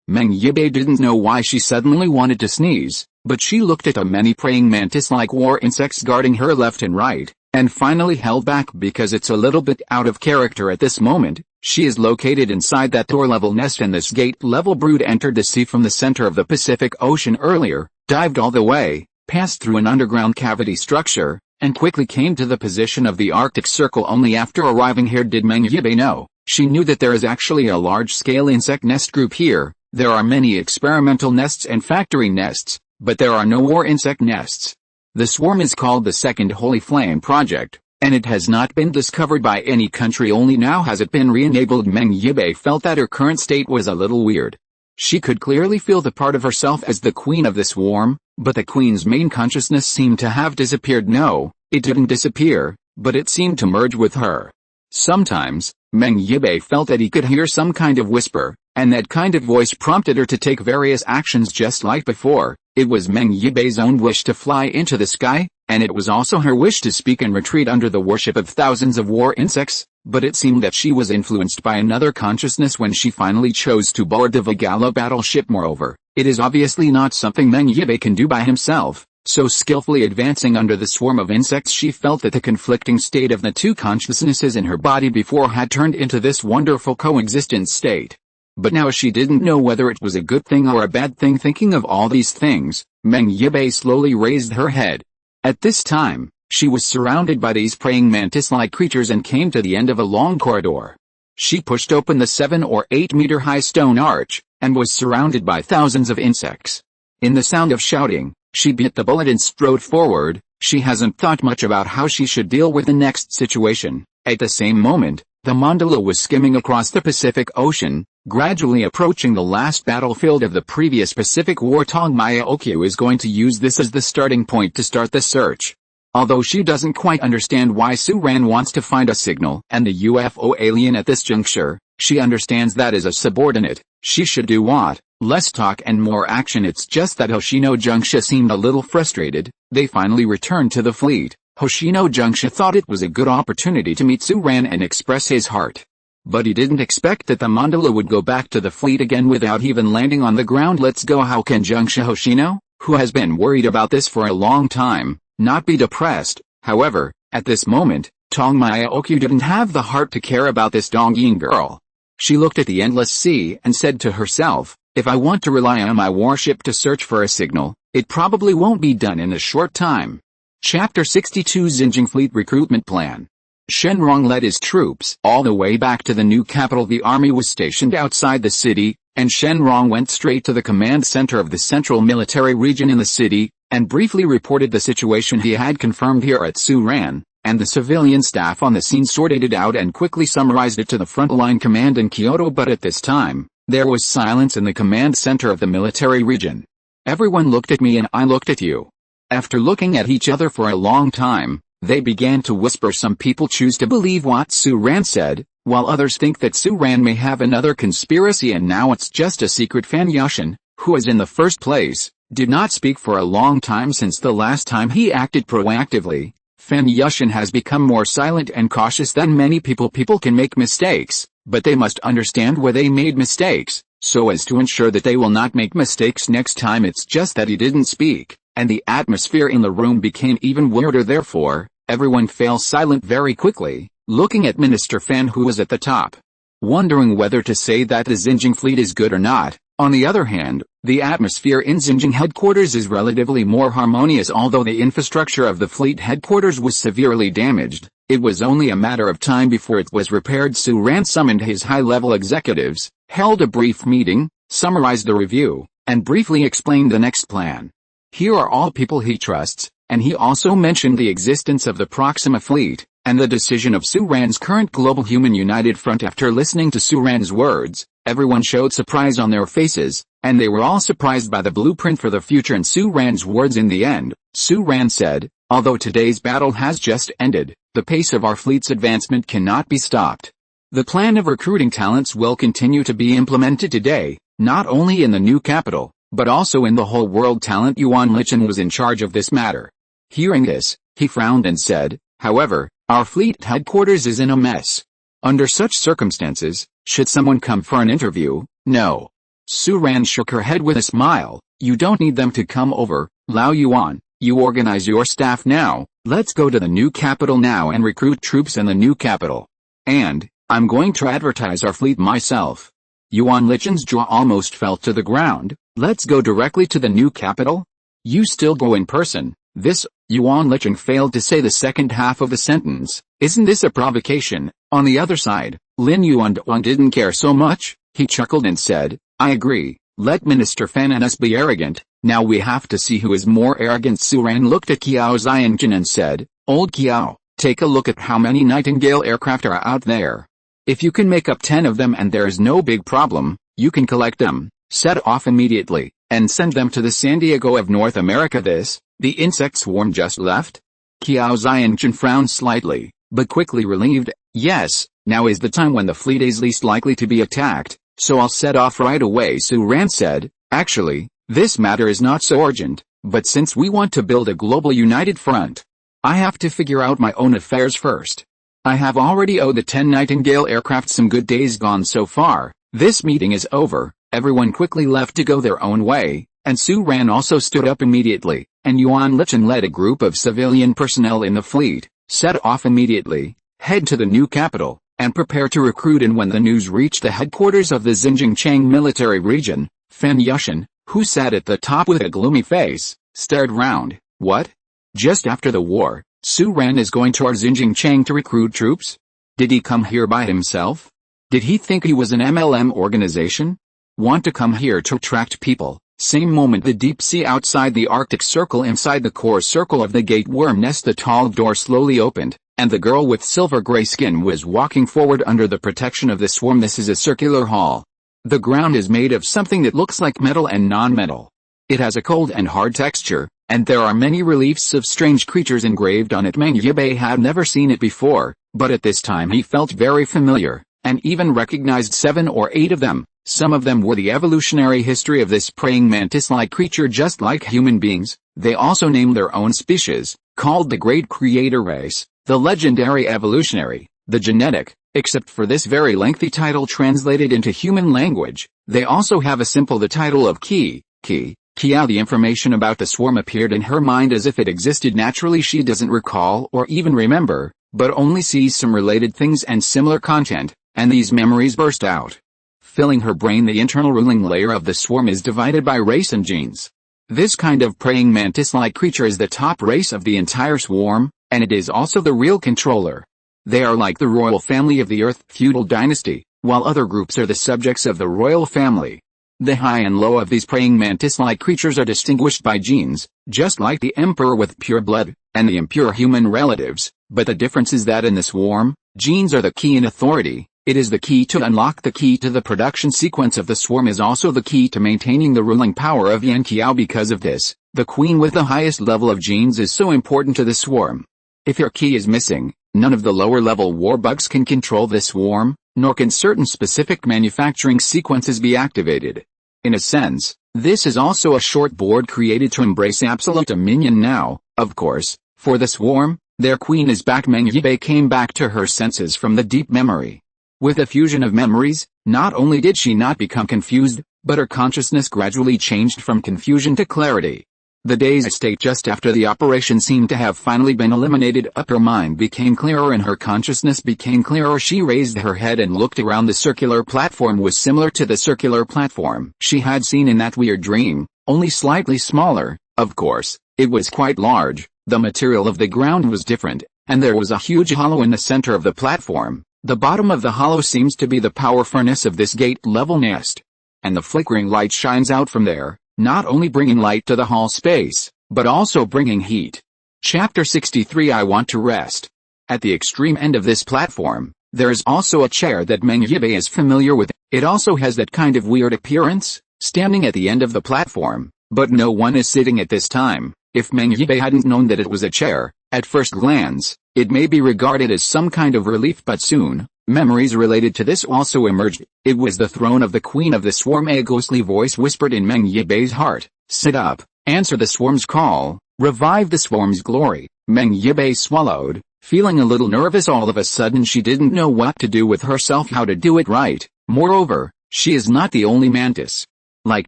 Meng Yibei didn't know why she suddenly wanted to sneeze, but she looked at many praying mantis-like war insects guarding her left and right, and finally held back because it's a little bit out of character at this moment. She is located inside that door-level nest, and this gate-level brood entered the sea from the center of the Pacific Ocean earlier, dived all the way, passed through an underground cavity structure, and quickly came to the position of the Arctic Circle. Only after arriving here did Meng Yibei know. She knew that there is actually a large-scale insect nest group here. There are many experimental nests and factory nests, but there are no war insect nests. The swarm is called the Second Holy Flame Project, and it has not been discovered by any country. Only now has it been re-enabled. Meng Yibei felt that her current state was a little weird. She could clearly feel the part of herself as the queen of the swarm, but the queen's main consciousness seemed to have disappeared. No, it didn't disappear, but it seemed to merge with her. Sometimes, Meng Yibei felt that he could hear some kind of whisper, and that kind of voice prompted her to take various actions just like before. It was Meng Yibei's own wish to fly into the sky, and it was also her wish to speak and retreat under the worship of thousands of war insects, but it seemed that she was influenced by another consciousness when she finally chose to board the Vagala battleship. Moreover, it is obviously not something Meng Yibei can do by himself. So skillfully advancing under the swarm of insects, she felt that the conflicting state of the two consciousnesses in her body before had turned into this wonderful coexistent state. But now she didn't know whether it was a good thing or a bad thing. Thinking of all these things, Meng Yibei slowly raised her head. At this time, she was surrounded by these praying mantis-like creatures and came to the end of a long corridor. She pushed open the 7 or 8 meter high stone arch, and was surrounded by thousands of insects. In the sound of shouting, she bit the bullet and strode forward. She hasn't thought much about how she should deal with the next situation. At the same moment, the mandala was skimming across the Pacific Ocean, gradually approaching the last battlefield of the previous Pacific War. Tongmaya Okyu is going to use this as the starting point to start the search. Although she doesn't quite understand why Su-Ran wants to find a signal and the UFO alien at this juncture, she understands that as a subordinate, she should do what? Less talk and more action. It's just that Hoshino Junksha seemed a little frustrated. They finally returned to the fleet. Hoshino Junksha thought it was a good opportunity to meet Su-Ran and express his heart. But he didn't expect that the mandala would go back to the fleet again without even landing on the ground. Let's go. How can Junksha Hoshino, who has been worried about this for a long time, not be depressed? However, at this moment, Tongmaya Okyu didn't have the heart to care about this Dongyin girl. She looked at the endless sea and said to herself, if I want to rely on my warship to search for a signal, it probably won't be done in a short time. Chapter 62 Xinjiang Fleet Recruitment Plan. Shenrong led his troops all the way back to the new capital. The army was stationed outside the city, and Shenrong went straight to the command center of the central military region in the city, and briefly reported the situation he had confirmed here at Su-Ran, and the civilian staff on the scene sorted it out and quickly summarized it to the frontline command in Kyoto. But at this time, there was silence in the command center of the military region. Everyone looked at me and I looked at you. After looking at each other for a long time, they began to whisper. Some people choose to believe what Su-Ran said, while others think that Su-Ran may have another conspiracy and now it's just a secret. Fan Yushin, who is in the first place, did not speak for a long time since the last time he acted proactively. Fan Yushin has become more silent and cautious than many people. People can make mistakes, but they must understand where they made mistakes, so as to ensure that they will not make mistakes next time. It's just that he didn't speak, and the atmosphere in the room became even weirder. Therefore, everyone fell silent very quickly, looking at Minister Fan, who was at the top, wondering whether to say that the Xinjiang fleet is good or not. On the other hand, the atmosphere in Xinjiang headquarters is relatively more harmonious. Although the infrastructure of the fleet headquarters was severely damaged, it was only a matter of time before it was repaired. Su-Ran summoned his high-level executives, held a brief meeting, summarized the review, and briefly explained the next plan. Here are all people he trusts, and he also mentioned the existence of the Proxima fleet, and the decision of Su-Ran's current Global Human United Front. After listening to Su-Ran's words, everyone showed surprise on their faces, and they were all surprised by the blueprint for the future and Su-Ran's words. In the end, Su-Ran said, although today's battle has just ended, the pace of our fleet's advancement cannot be stopped. The plan of recruiting talents will continue to be implemented today, not only in the new capital, but also in the whole world. Talent Yuan Lichen was in charge of this matter. Hearing this, he frowned and said, however, our fleet headquarters is in a mess. Under such circumstances, should someone come for an interview? No. Su-Ran shook her head with a smile. You don't need them to come over, Lao Yuan. You organize your staff now. Let's go to the new capital now and recruit troops in the new capital. And, I'm going to advertise our fleet myself. Yuan Lichen's jaw almost fell to the ground. Let's go directly to the new capital? You still go in person? This, Yuan Lichen failed to say the second half of the sentence. Isn't this a provocation? On the other side, Lin Yuan didn't care so much. He chuckled and said, I agree. Let Minister Fan and us be arrogant. Now we have to see who is more arrogant. Su-Ran looked at Kiao Xianjin and said, Old Kiao, take a look at how many Nightingale aircraft are out there. If you can make up 10 of them and there is no big problem, you can collect them, set off immediately, and send them to the San Diego of North America. The insect swarm just left? Kiao Xianjin frowned slightly, but quickly relieved. Yes, now is the time when the fleet is least likely to be attacked, so I'll set off right away. Su-Ran said, actually, this matter is not so urgent, but since we want to build a global united front, I have to figure out my own affairs first. I have already owed the 10 Nightingale aircraft some good days gone so far. This meeting is over. Everyone quickly left to go their own way, and Su-Ran also stood up immediately, and Yuan Lichen led a group of civilian personnel in the fleet, set off immediately, head to the new capital, and prepare to recruit. And when the news reached the headquarters of the Xinjiang military region, Fan Yushin, who sat at the top with a gloomy face, stared round. What? Just after the war, Su-Ran is going to our Xinjiang to recruit troops? Did he come here by himself? Did he think he was an MLM organization? Want to come here to attract people? Same moment the deep sea outside the Arctic Circle, inside the core circle of the gate worm nest, the tall door slowly opened, and the girl with silver-gray skin was walking forward under the protection of the swarm. This is a circular hall. The ground is made of something that looks like metal and non-metal. It has a cold and hard texture, and there are many reliefs of strange creatures engraved on it. Meng Yibai had never seen it before, but at this time he felt very familiar, and even recognized 7 or 8 of them. Some of them were the evolutionary history of this praying mantis-like creature, just like human beings. They also named their own species, called the Great Creator Race, the Legendary Evolutionary, the Genetic. Except for this very lengthy title translated into human language, they also have a simple the title of Ki. The information about the swarm appeared in her mind as if it existed naturally. She doesn't recall or even remember, but only sees some related things and similar content, and these memories burst out, filling her brain. The internal ruling layer of the swarm is divided by race and genes. This kind of praying mantis-like creature is the top race of the entire swarm, and it is also the real controller. They are like the royal family of the Earth feudal dynasty, while other groups are the subjects of the royal family. The high and low of these praying mantis-like creatures are distinguished by genes, just like the emperor with pure blood, and the impure human relatives, but the difference is that in the swarm, genes are the key in authority. It is the key to unlock. The key to the production sequence of the swarm is also the key to maintaining the ruling power of Yan Qiao. Because of this, the queen with the highest level of genes is so important to the swarm. If your key is missing, none of the lower level war bugs can control the swarm, nor can certain specific manufacturing sequences be activated. In a sense, this is also a short board created to embrace absolute dominion now. Of course, for the swarm, their queen is back. Meng Yibai came back to her senses from the deep memory. With a fusion of memories, not only did she not become confused, but her consciousness gradually changed from confusion to clarity. The dazed state just after the operation seemed to have finally been eliminated. Her mind became clearer and her consciousness became clearer. She raised her head and looked around. The circular platform was similar to the circular platform she had seen in that weird dream, only slightly smaller. Of course, it was quite large. The material of the ground was different, and there was a huge hollow in the center of the platform. The bottom of the hollow seems to be the power furnace of this gate-level nest, and the flickering light shines out from there, not only bringing light to the hall space, but also bringing heat. Chapter 63 I Want to Rest. At the extreme end of this platform, there is also a chair that Meng Yibai is familiar with. It also has that kind of weird appearance, standing at the end of the platform, but no one is sitting at this time. If Meng Yibai hadn't known that it was a chair, at first glance, it may be regarded as some kind of relief, but soon, memories related to this also emerged. It was the throne of the queen of the swarm. A ghostly voice whispered in Meng Yibei's heart, "Sit up, answer the swarm's call, revive the swarm's glory." Meng Yibai swallowed, feeling a little nervous. All of a sudden she didn't know what to do with herself, how to do it right. Moreover, she is not the only mantis. Like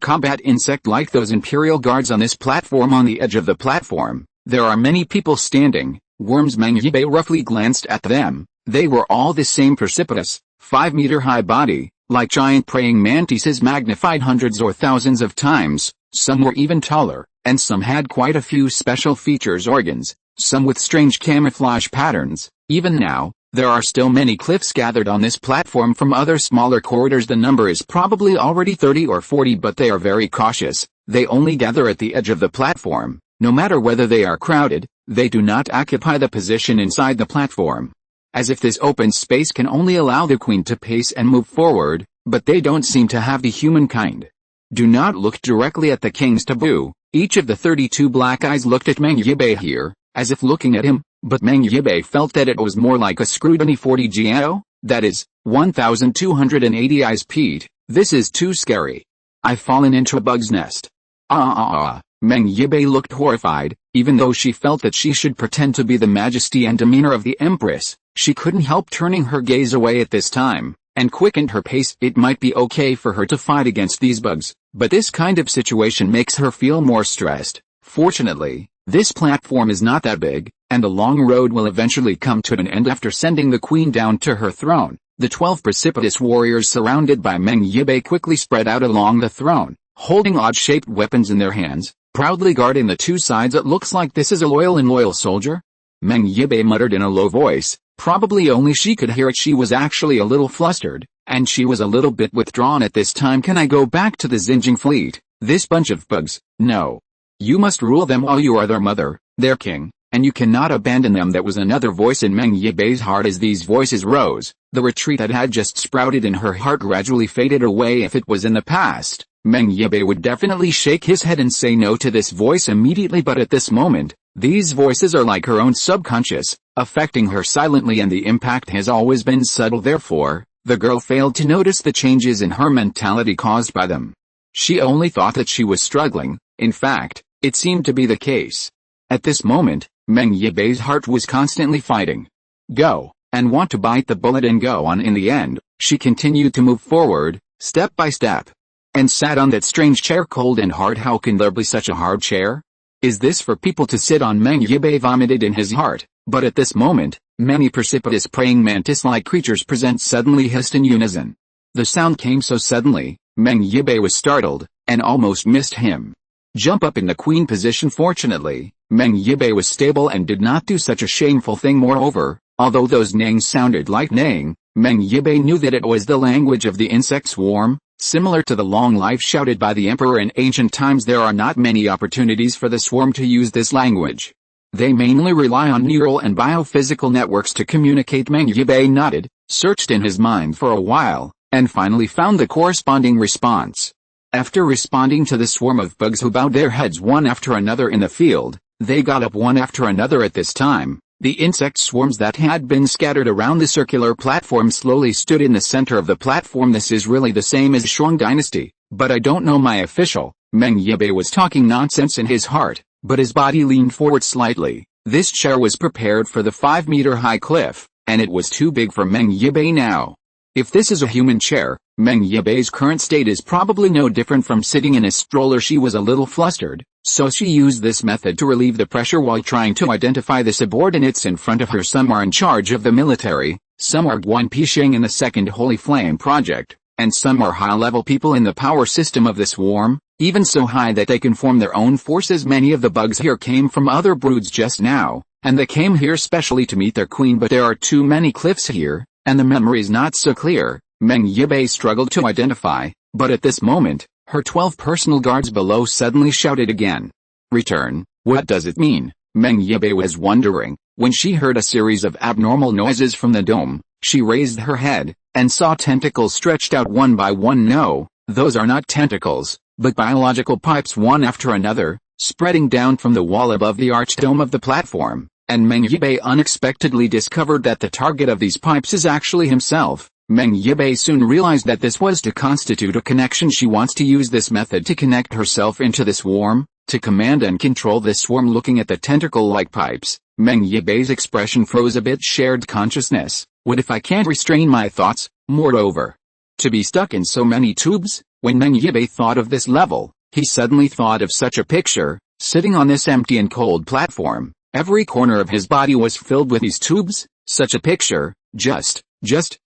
combat insect like those imperial guards on this platform, on the edge of the platform, there are many people standing, worms. Meng Yibai roughly glanced at them. They were all the same precipitous, 5-meter-high body, like giant praying mantises magnified hundreds or thousands of times. Some were even taller, and some had quite a few special features, organs, some with strange camouflage patterns. Even now, there are still many cliffs gathered on this platform from other smaller corridors. The number is probably already 30 or 40, but they are very cautious. They only gather at the edge of the platform. No matter whether they are crowded, they do not occupy the position inside the platform, as if this open space can only allow the queen to pace and move forward, but they don't seem to have the humankind. Do not look directly at the king's taboo. Each of the 32 black eyes looked at Meng Yibai here, as if looking at him, but Meng Yibai felt that it was more like a scrutiny 40 Gao, that is, 1,280 eyes. Pete, this is too scary. I've fallen into a bug's nest. Meng Yibai looked horrified. Even though she felt that she should pretend to be the majesty and demeanor of the empress, she couldn't help turning her gaze away at this time, and quickened her pace. It might be okay for her to fight against these bugs, but this kind of situation makes her feel more stressed. Fortunately, this platform is not that big, and the long road will eventually come to an end after sending the queen down to her throne. The 12 precipitous warriors surrounded by Meng Yibai quickly spread out along the throne, holding odd-shaped weapons in their hands, proudly guarding the two sides. It looks like this is a loyal and loyal soldier. Meng Yibai muttered in a low voice. Probably only she could hear it. She was actually a little flustered, and she was a little bit withdrawn at this time. Can I go back to the Xinjiang fleet? This bunch of bugs? No. You must rule them all. You are their mother, their king, and you cannot abandon them. That was another voice in Meng Yibei's heart. As these voices rose, the retreat that had just sprouted in her heart gradually faded away. If it was in the past, Meng Yibai would definitely shake his head and say no to this voice immediately, but at this moment, these voices are like her own subconscious, affecting her silently, and the impact has always been subtle. Therefore, the girl failed to notice the changes in her mentality caused by them. She only thought that she was struggling. In fact, it seemed to be the case. At this moment, Meng Yibei's heart was constantly fighting. Go, and want to bite the bullet and go on. In the end, she continued to move forward, step by step, and sat on that strange chair, cold and hard. How can there be such a hard chair? Is this for people to sit on? Meng Yibai vomited in his heart, but at this moment, many precipitous praying mantis-like creatures suddenly hissed in unison. The sound came so suddenly, Meng Yibai was startled, and almost missed him. Jump up in the queen position. Fortunately, Meng Yibai was stable and did not do such a shameful thing. Moreover, although those neighings sounded like neighing, Meng Yibai knew that it was the language of the insect swarm, similar to the long life shouted by the emperor in ancient times. There are not many opportunities for the swarm to use this language. They mainly rely on neural and biophysical networks to communicate. Meng Yibai nodded, searched in his mind for a while, and finally found the corresponding response. After responding to the swarm of bugs who bowed their heads one after another in the field, they got up one after another. At this time, the insect swarms that had been scattered around the circular platform slowly stood in the center of the platform. This is really the same as Shuang Dynasty, but I don't know my official. Meng Yibai was talking nonsense in his heart, but his body leaned forward slightly. This chair was prepared for the 5-meter-high cliff, and it was too big for Meng Yibai now. If this is a human chair, Meng Yibei's current state is probably no different from sitting in a stroller. She was a little flustered, so she used this method to relieve the pressure while trying to identify the subordinates in front of her. Some are in charge of the military, some are Guan Pisheng in the Second Holy Flame Project, and some are high-level people in the power system of the swarm, even so high that they can form their own forces. Many of the bugs here came from other broods just now, and they came here specially to meet their queen, but there are too many cliffs here, and the memory is not so clear. Meng Yibai struggled to identify, but at this moment, her 12 personal guards below suddenly shouted again. Return, what does it mean? Meng Yibai was wondering. When she heard a series of abnormal noises from the dome, she raised her head, and saw tentacles stretched out one by one. No, those are not tentacles, but biological pipes one after another, spreading down from the wall above the arched dome of the platform, and Meng Yibai unexpectedly discovered that the target of these pipes is actually himself. Meng Yibai soon realized that this was to constitute a connection. She wants to use this method to connect herself into the swarm, to command and control this swarm. Looking at the tentacle-like pipes, Meng Yibei's expression froze a bit. Shared consciousness. What if I can't restrain my thoughts? Moreover, to be stuck in so many tubes? When Meng Yibai thought of this level, he suddenly thought of such a picture, sitting on this empty and cold platform. Every corner of his body was filled with these tubes. Such a picture, just,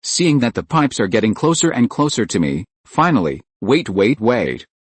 seeing that the pipes are getting closer and closer to me. Finally, wait.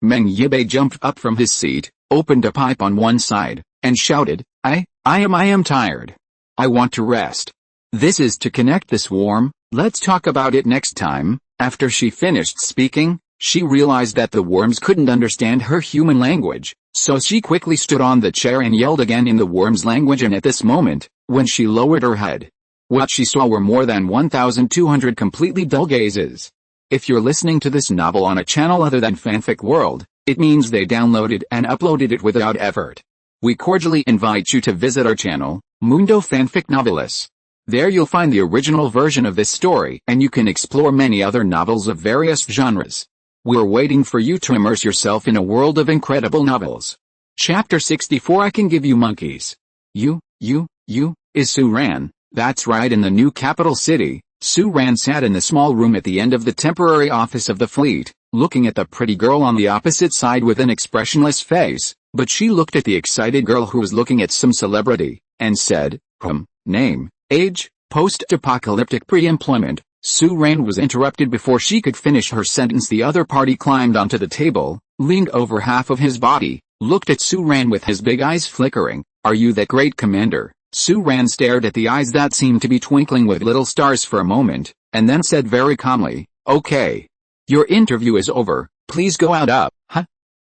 Meng Yibai jumped up from his seat, opened a pipe on one side, and shouted, I am tired. I want to rest. This is to connect the swarm. Let's talk about it next time. After she finished speaking, she realized that the worms couldn't understand her human language, so she quickly stood on the chair and yelled again in the worms' language. And at this moment, when she lowered her head, what she saw were more than 1,200 completely dull gazes. If you're listening to this novel on a channel other than Fanfic World, it means they downloaded and uploaded it without effort. We cordially invite you to visit our channel, Mundo Fanfic Novelis. There you'll find the original version of this story, and you can explore many other novels of various genres. We're waiting for you to immerse yourself in a world of incredible novels. Chapter 64. I Can Give You Monkeys. You, is Su Ran. That's right. In the new capital city, Su Ran sat in the small room at the end of the temporary office of the fleet, looking at the pretty girl on the opposite side with an expressionless face, but she looked at the excited girl who was looking at some celebrity, and said, name, age, post-apocalyptic pre-employment. Su Ran was interrupted before she could finish her sentence. The other party climbed onto the table, leaned over half of his body, looked at Su Ran with his big eyes flickering. Are you that great commander? Su Ran stared at the eyes that seemed to be twinkling with little stars for a moment, and then said very calmly, okay. Your interview is over, please go out.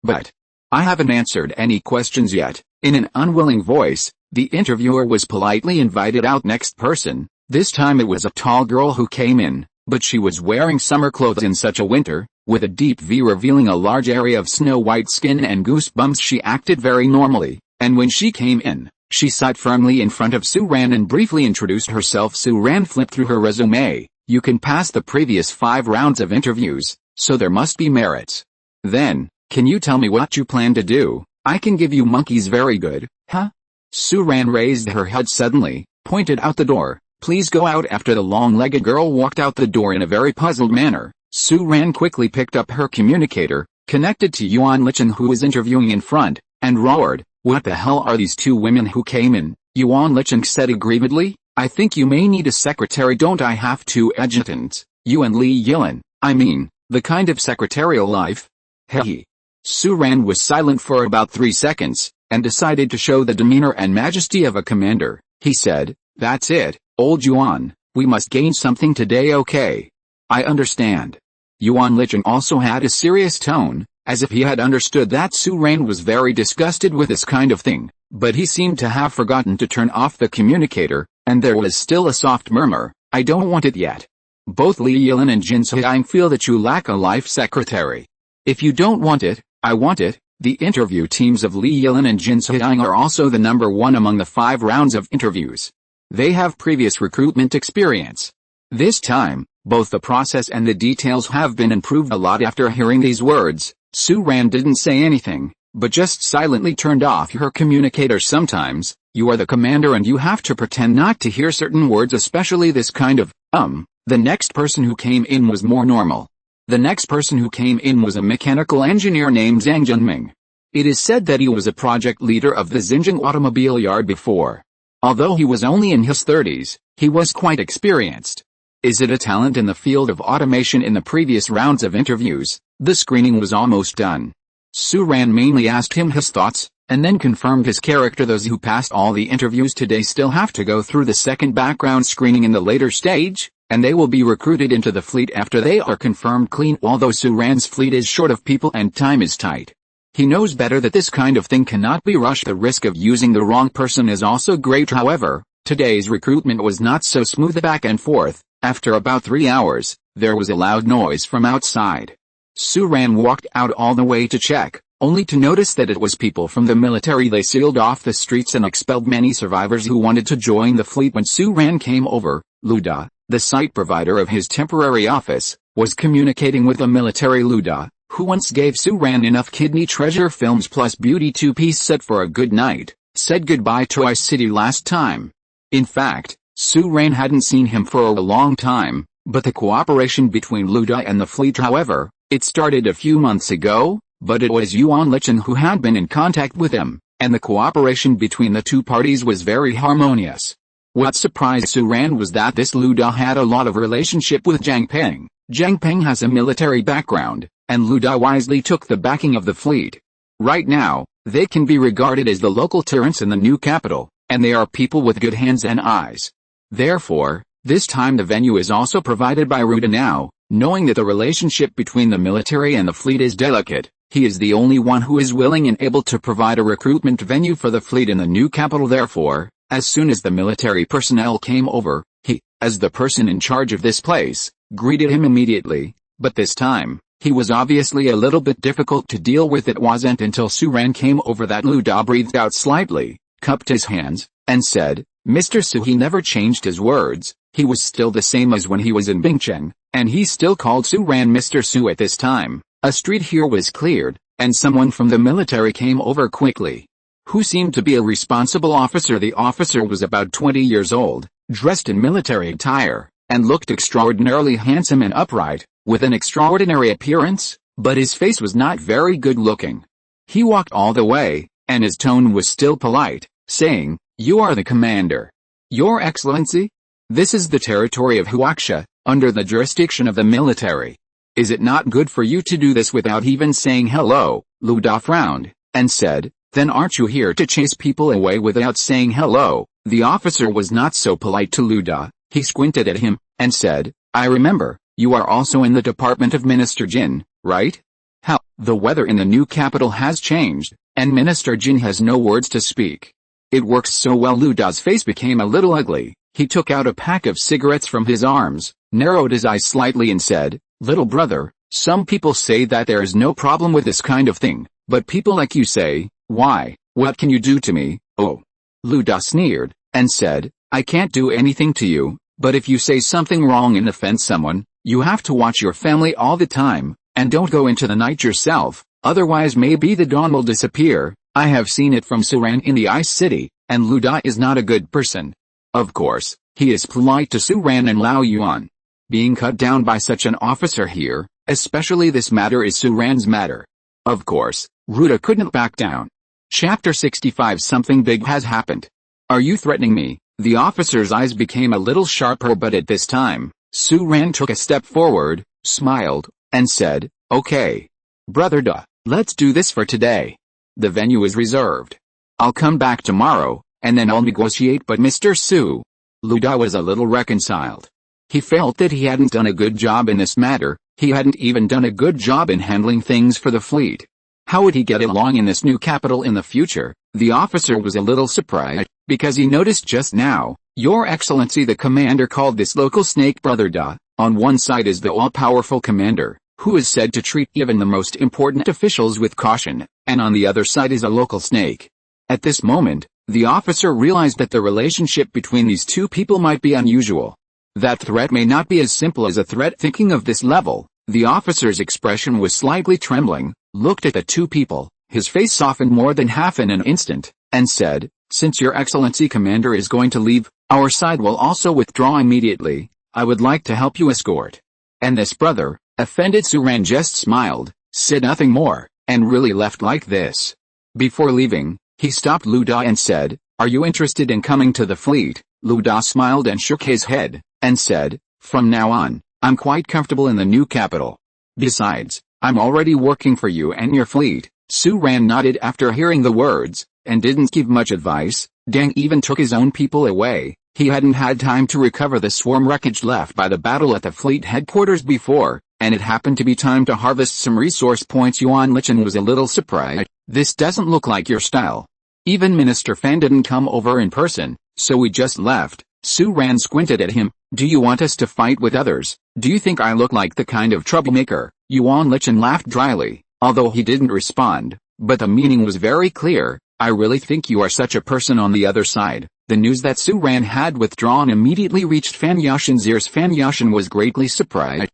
But I haven't answered any questions yet. In an unwilling voice, the interviewer was politely invited out. Next person. This time it was a tall girl who came in, but she was wearing summer clothes in such a winter, With a deep V revealing a large area of snow-white skin and goosebumps, she acted very normally, and when she came in, she sat firmly in front of Su-ran and briefly introduced herself. Su-ran flipped through her resume. You can pass the previous 5 rounds of interviews, so there must be merits. Then, can you tell me what you plan to do? I can give you monkeys. Very good, huh? Su-ran raised her head suddenly, pointed out the door. Please go out. After the long-legged girl walked out the door in a very puzzled manner, Su-ran quickly picked up her communicator, connected to Yuan Lichen who was interviewing in front, and roared, "What the hell are these 2 women who came in?" Yuan Lichen said aggrievedly, "I think you may need a secretary." "Don't I have 2 adjutants, you and Li Yilin? I mean, the kind of secretarial life?" Hehe. Su-ran was silent for about 3 seconds, and decided to show the demeanor and majesty of a commander. He said, "That's it, old Yuan, we must gain something today, okay? I understand." Yuan Lichen also had a serious tone, as if he had understood that Su-ran was very disgusted with this kind of thing, but he seemed to have forgotten to turn off the communicator, and there was still a soft murmur, "I don't want it yet. Both Li Yilin and Jin Suhyang feel that you lack a life secretary. If you don't want it, I want it." The interview teams of Li Yilin and Jin Suhyang are also the number 1 among the 5 rounds of interviews. They have previous recruitment experience. This time, both the process and the details have been improved a lot. After hearing these words, Su-ran didn't say anything, but just silently turned off her communicator. Sometimes, you are the commander and you have to pretend not to hear certain words, especially this kind of, The next person who came in was more normal. The next person who came in was a mechanical engineer named Zhang Junming. It is said that he was a project leader of the Xinjiang automobile yard before. Although he was only in his 30s, he was quite experienced. Is it a talent in the field of automation? In the previous rounds of interviews, the screening was almost done. Su-ran mainly asked him his thoughts, and then confirmed his character. Those who passed all the interviews today still have to go through the second background screening in the later stage, and they will be recruited into the fleet after they are confirmed clean. Although Su-ran's fleet is short of people and time is tight, he knows better that this kind of thing cannot be rushed. The risk of using the wrong person is also great. However, today's recruitment was not so smooth back and forth. After about 3 hours, there was a loud noise from outside. Su-ran walked out all the way to check, only to notice that it was people from the military. They sealed off the streets and expelled many survivors who wanted to join the fleet. When Su-ran came over, Luda, the site provider of his temporary office, was communicating with a military. Luda, who once gave Su-ran enough kidney treasure films plus beauty 2-piece set for a good night, said goodbye to Ice City last time. In fact, Su-ran hadn't seen him for a long time, but the cooperation between Luda and the fleet, however, it started a few months ago, but it was Yuan Lichen who had been in contact with him, and the cooperation between the 2 parties was very harmonious. What surprised Su-ran was that this Luda had a lot of relationship with Zhang Peng. Zhang Peng has a military background, and Luda wisely took the backing of the fleet. Right now, they can be regarded as the local tyrants in the new capital, and they are people with good hands and eyes. Therefore, this time the venue is also provided by Luda. Now, knowing that the relationship between the military and the fleet is delicate, he is the only one who is willing and able to provide a recruitment venue for the fleet in the new capital. Therefore, as soon as the military personnel came over, he, as the person in charge of this place, greeted him immediately, but this time, he was obviously a little bit difficult to deal with. It wasn't until Su-ran came over that Luda breathed out slightly, cupped his hands, and said, "Mr. Su." He never changed his words, he was still the same as when he was in Bingcheng, and he still called Su-ran Mr. Su. At this time, a street here was cleared, and someone from the military came over quickly, who seemed to be a responsible officer. The officer was about 20 years old, dressed in military attire, and looked extraordinarily handsome and upright, with an extraordinary appearance, but his face was not very good looking. He walked all the way, and his tone was still polite, saying, "You are the commander. Your Excellency? This is the territory of Huaxia, under the jurisdiction of the military. Is it not good for you to do this without even saying hello?" Luda frowned, and said, "Then aren't you here to chase people away without saying hello?" The officer was not so polite to Luda. He squinted at him, and said, "I remember, you are also in the department of Minister Jin, right? How, the weather in the new capital has changed, and Minister Jin has no words to speak. It works so well." Luda's face became a little ugly. He took out a pack of cigarettes from his arms, narrowed his eyes slightly and said, "Little brother, Some people say that there is no problem with this kind of thing, but people like you say, why, what can you do to me, oh? Luda sneered, and said, I can't do anything to you, but if you say something wrong and offend someone, you have to watch your family all the time, and don't go into the night yourself, otherwise maybe the dawn will disappear. I have seen it from Suran in the Ice City, and Luda is not a good person. Of course, he is polite to Suran and Lao Yuan. Being cut down by such an officer here, especially this matter is Suran's matter. Of course, Ruda couldn't back down. Chapter 65. Something big has happened. Are you threatening me? The officer's eyes became a little sharper, but at this time, Suran took a step forward, smiled, and said, okay. Brother Da, let's do this for today. The venue is reserved. I'll come back tomorrow, and then I'll negotiate. But Mr. Su, Luda was a little reconciled. He felt that he hadn't done a good job in this matter. He hadn't even done a good job in handling things for the fleet. How would he get along in this new capital in the future? The officer was a little surprised, because he noticed just now, Your Excellency, the commander called this local snake Brother Da. On one side is the all-powerful commander, who is said to treat even the most important officials with caution, and on the other side is a local snake. At this moment, the officer realized that the relationship between these two people might be unusual. That threat may not be as simple as a threat. Thinking of this level, the officer's expression was slightly trembling, looked at the two people, his face softened more than half in an instant, and said, since Your Excellency Commander is going to leave, our side will also withdraw immediately. I would like to help you escort. And this brother, offended Suran, just smiled, said nothing more, and really left like this. Before leaving, he stopped Luda and said, are you interested in coming to the fleet? Luda smiled and shook his head, and said, from now on, I'm quite comfortable in the new capital. Besides, I'm already working for you and your fleet. Suran nodded after hearing the words, and didn't give much advice. Deng even took his own people away. He hadn't had time to recover the swarm wreckage left by the battle at the fleet headquarters before, and it happened to be time to harvest some resource points. Yuan Lichen was a little surprised. This doesn't look like your style. Even Minister Fan didn't come over in person, so we just left. Suran squinted at him. Do you want us to fight with others? Do you think I look like the kind of troublemaker? Yuan Lichen laughed dryly, although he didn't respond, but the meaning was very clear. I really think you are such a person on the other side. The news that Suran had withdrawn immediately reached Fan Yashin's ears. Fan Yashin was greatly surprised.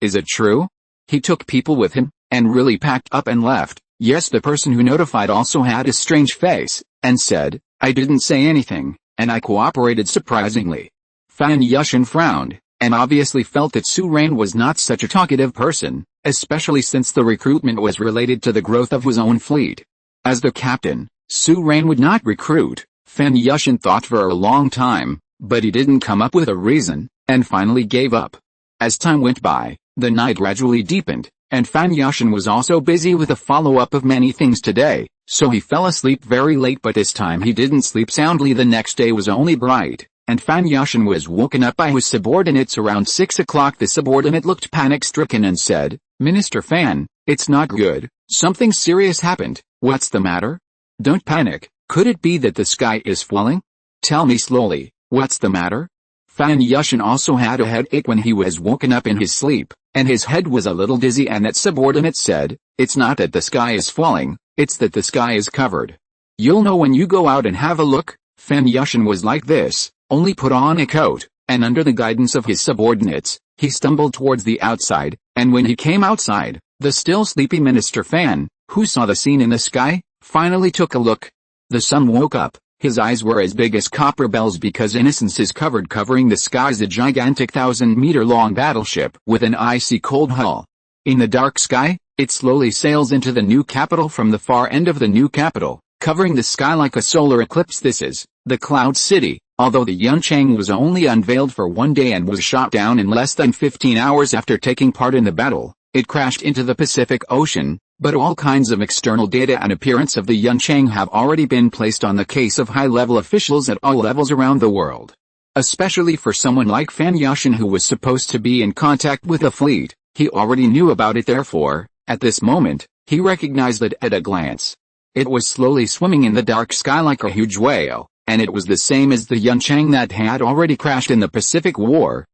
Is it true? He took people with him, and really packed up and left. Yes, the person who notified also had a strange face, and said, I didn't say anything, and I cooperated surprisingly. Fan Yashin frowned, and obviously felt that Suran was not such a talkative person, especially since the recruitment was related to the growth of his own fleet. As the captain, Suran would not recruit. Fan Yashin thought for a long time, but he didn't come up with a reason, and finally gave up. As time went by, the night gradually deepened, and Fan Yashin was also busy with a follow-up of many things today, so he fell asleep very late. But this time he didn't sleep soundly. The next day was only bright, and Fan Yashin was woken up by his subordinates around 6 o'clock. The subordinate looked panic-stricken and said, Minister Fan, it's not good. Something serious happened. What's the matter? Don't panic. Could it be that the sky is falling? Tell me slowly, what's the matter? Fan Yashin also had a headache when he was woken up in his sleep, and his head was a little dizzy, and that subordinate said, it's not that the sky is falling, it's that the sky is covered. You'll know when you go out and have a look. Fan Yashin was like this, only put on a coat, and under the guidance of his subordinates, he stumbled towards the outside, and when he came outside, the still sleepy Minister Fan, who saw the scene in the sky, finally took a look. The sun woke up. His eyes were as big as copper bells because innocence is covering the skies a gigantic 1,000-meter-long battleship with an icy cold hull. In the dark sky, it slowly sails into the new capital from the far end of the new capital, covering the sky like a solar eclipse. This is the Cloud City. Although the Yunchang was only unveiled for one day and was shot down in less than 15 hours after taking part in the battle, it crashed into the Pacific Ocean. But all kinds of external data and appearance of the Yunchang have already been placed on the case of high-level officials at all levels around the world. Especially for someone like Fan Yashin, who was supposed to be in contact with the fleet, he already knew about it. Therefore, at this moment, he recognized it at a glance. It was slowly swimming in the dark sky like a huge whale, and it was the same as the Yunchang that had already crashed in the Pacific War.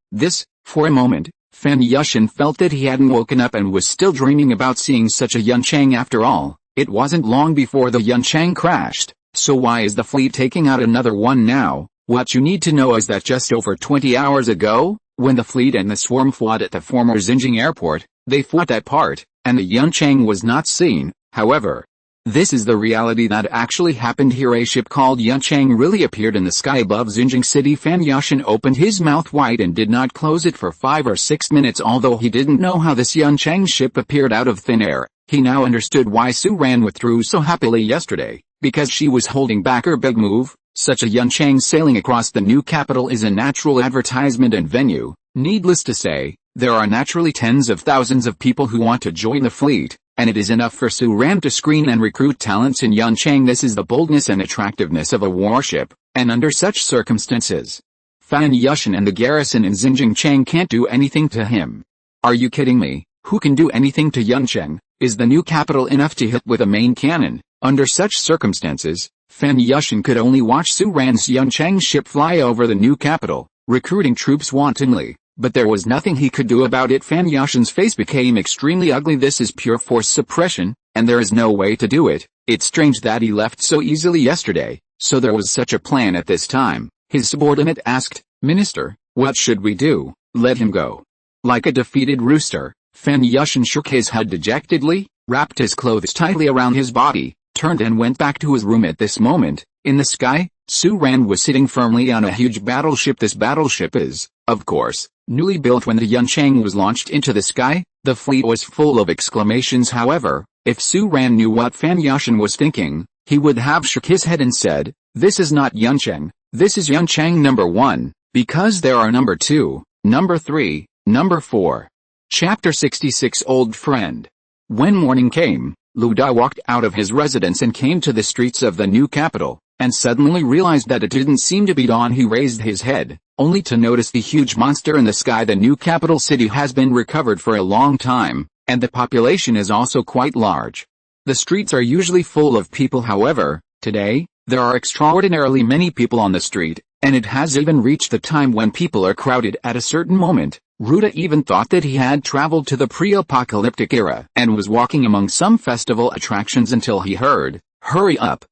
For a moment, Fan Yushin felt that he hadn't woken up and was still dreaming about seeing such a Yunchang after all. It wasn't long before the Yunchang crashed, so why is the fleet taking out another one now? What you need to know is that just over 20 hours ago, when the fleet and the swarm fought at the former Xinjiang airport, they fought that part, and the Yunchang was not seen. However, this is the reality that actually happened here. A ship called Yunchang really appeared in the sky above Xinjiang City. Fan Yushin opened his mouth wide and did not close it for 5 or 6 minutes. Although he didn't know how this Yunchang ship appeared out of thin air, he now understood why Su Ran withdrew so happily yesterday, because she was holding back her big move. Such a Yunchang sailing across the new capital is a natural advertisement and venue. Needless to say, there are naturally tens of thousands of people who want to join the fleet, and it is enough for Su Ran to screen and recruit talents in Yunchang. This is the boldness and attractiveness of a warship, and under such circumstances, Fan Yushin and the garrison in Xinjiang can't do anything to him. Are you kidding me? Who can do anything to Yunchang? Is the new capital enough to hit with a main cannon? Under such circumstances, Fan Yushin could only watch Su Ran's Yunchang ship fly over the new capital, recruiting troops wantonly. But there was nothing he could do about it. Fan Yushin's face became extremely ugly. This is pure force suppression, and there is no way to do it. It's strange that he left so easily yesterday. So there was such a plan at this time. His subordinate asked, "Minister, what should we do? Let him go." Like a defeated rooster, Fan Yushin shook his head dejectedly, wrapped his clothes tightly around his body, turned and went back to his room. At this moment, in the sky, Su Ran was sitting firmly on a huge battleship. This battleship is, of course, newly built. When the Yunchang was launched into the sky, the fleet was full of exclamations. However, if Su Ran knew what Fan Yushin was thinking, he would have shook his head and said, "This is not Yunchang, this is Yunchang number 1, because there are number 2, number 3, number 4. Chapter 66. Old Friend. When morning came, Lu Da walked out of his residence and came to the streets of the new capital, and suddenly realized that it didn't seem to be dawn. He raised his head, only to notice the huge monster in the sky. The new capital city has been recovered for a long time, and the population is also quite large. The streets are usually full of people. However, today, there are extraordinarily many people on the street, and it has even reached the time when people are crowded. At a certain moment, Ruda even thought that he had traveled to the pre-apocalyptic era and was walking among some festival attractions until he heard, hurry up,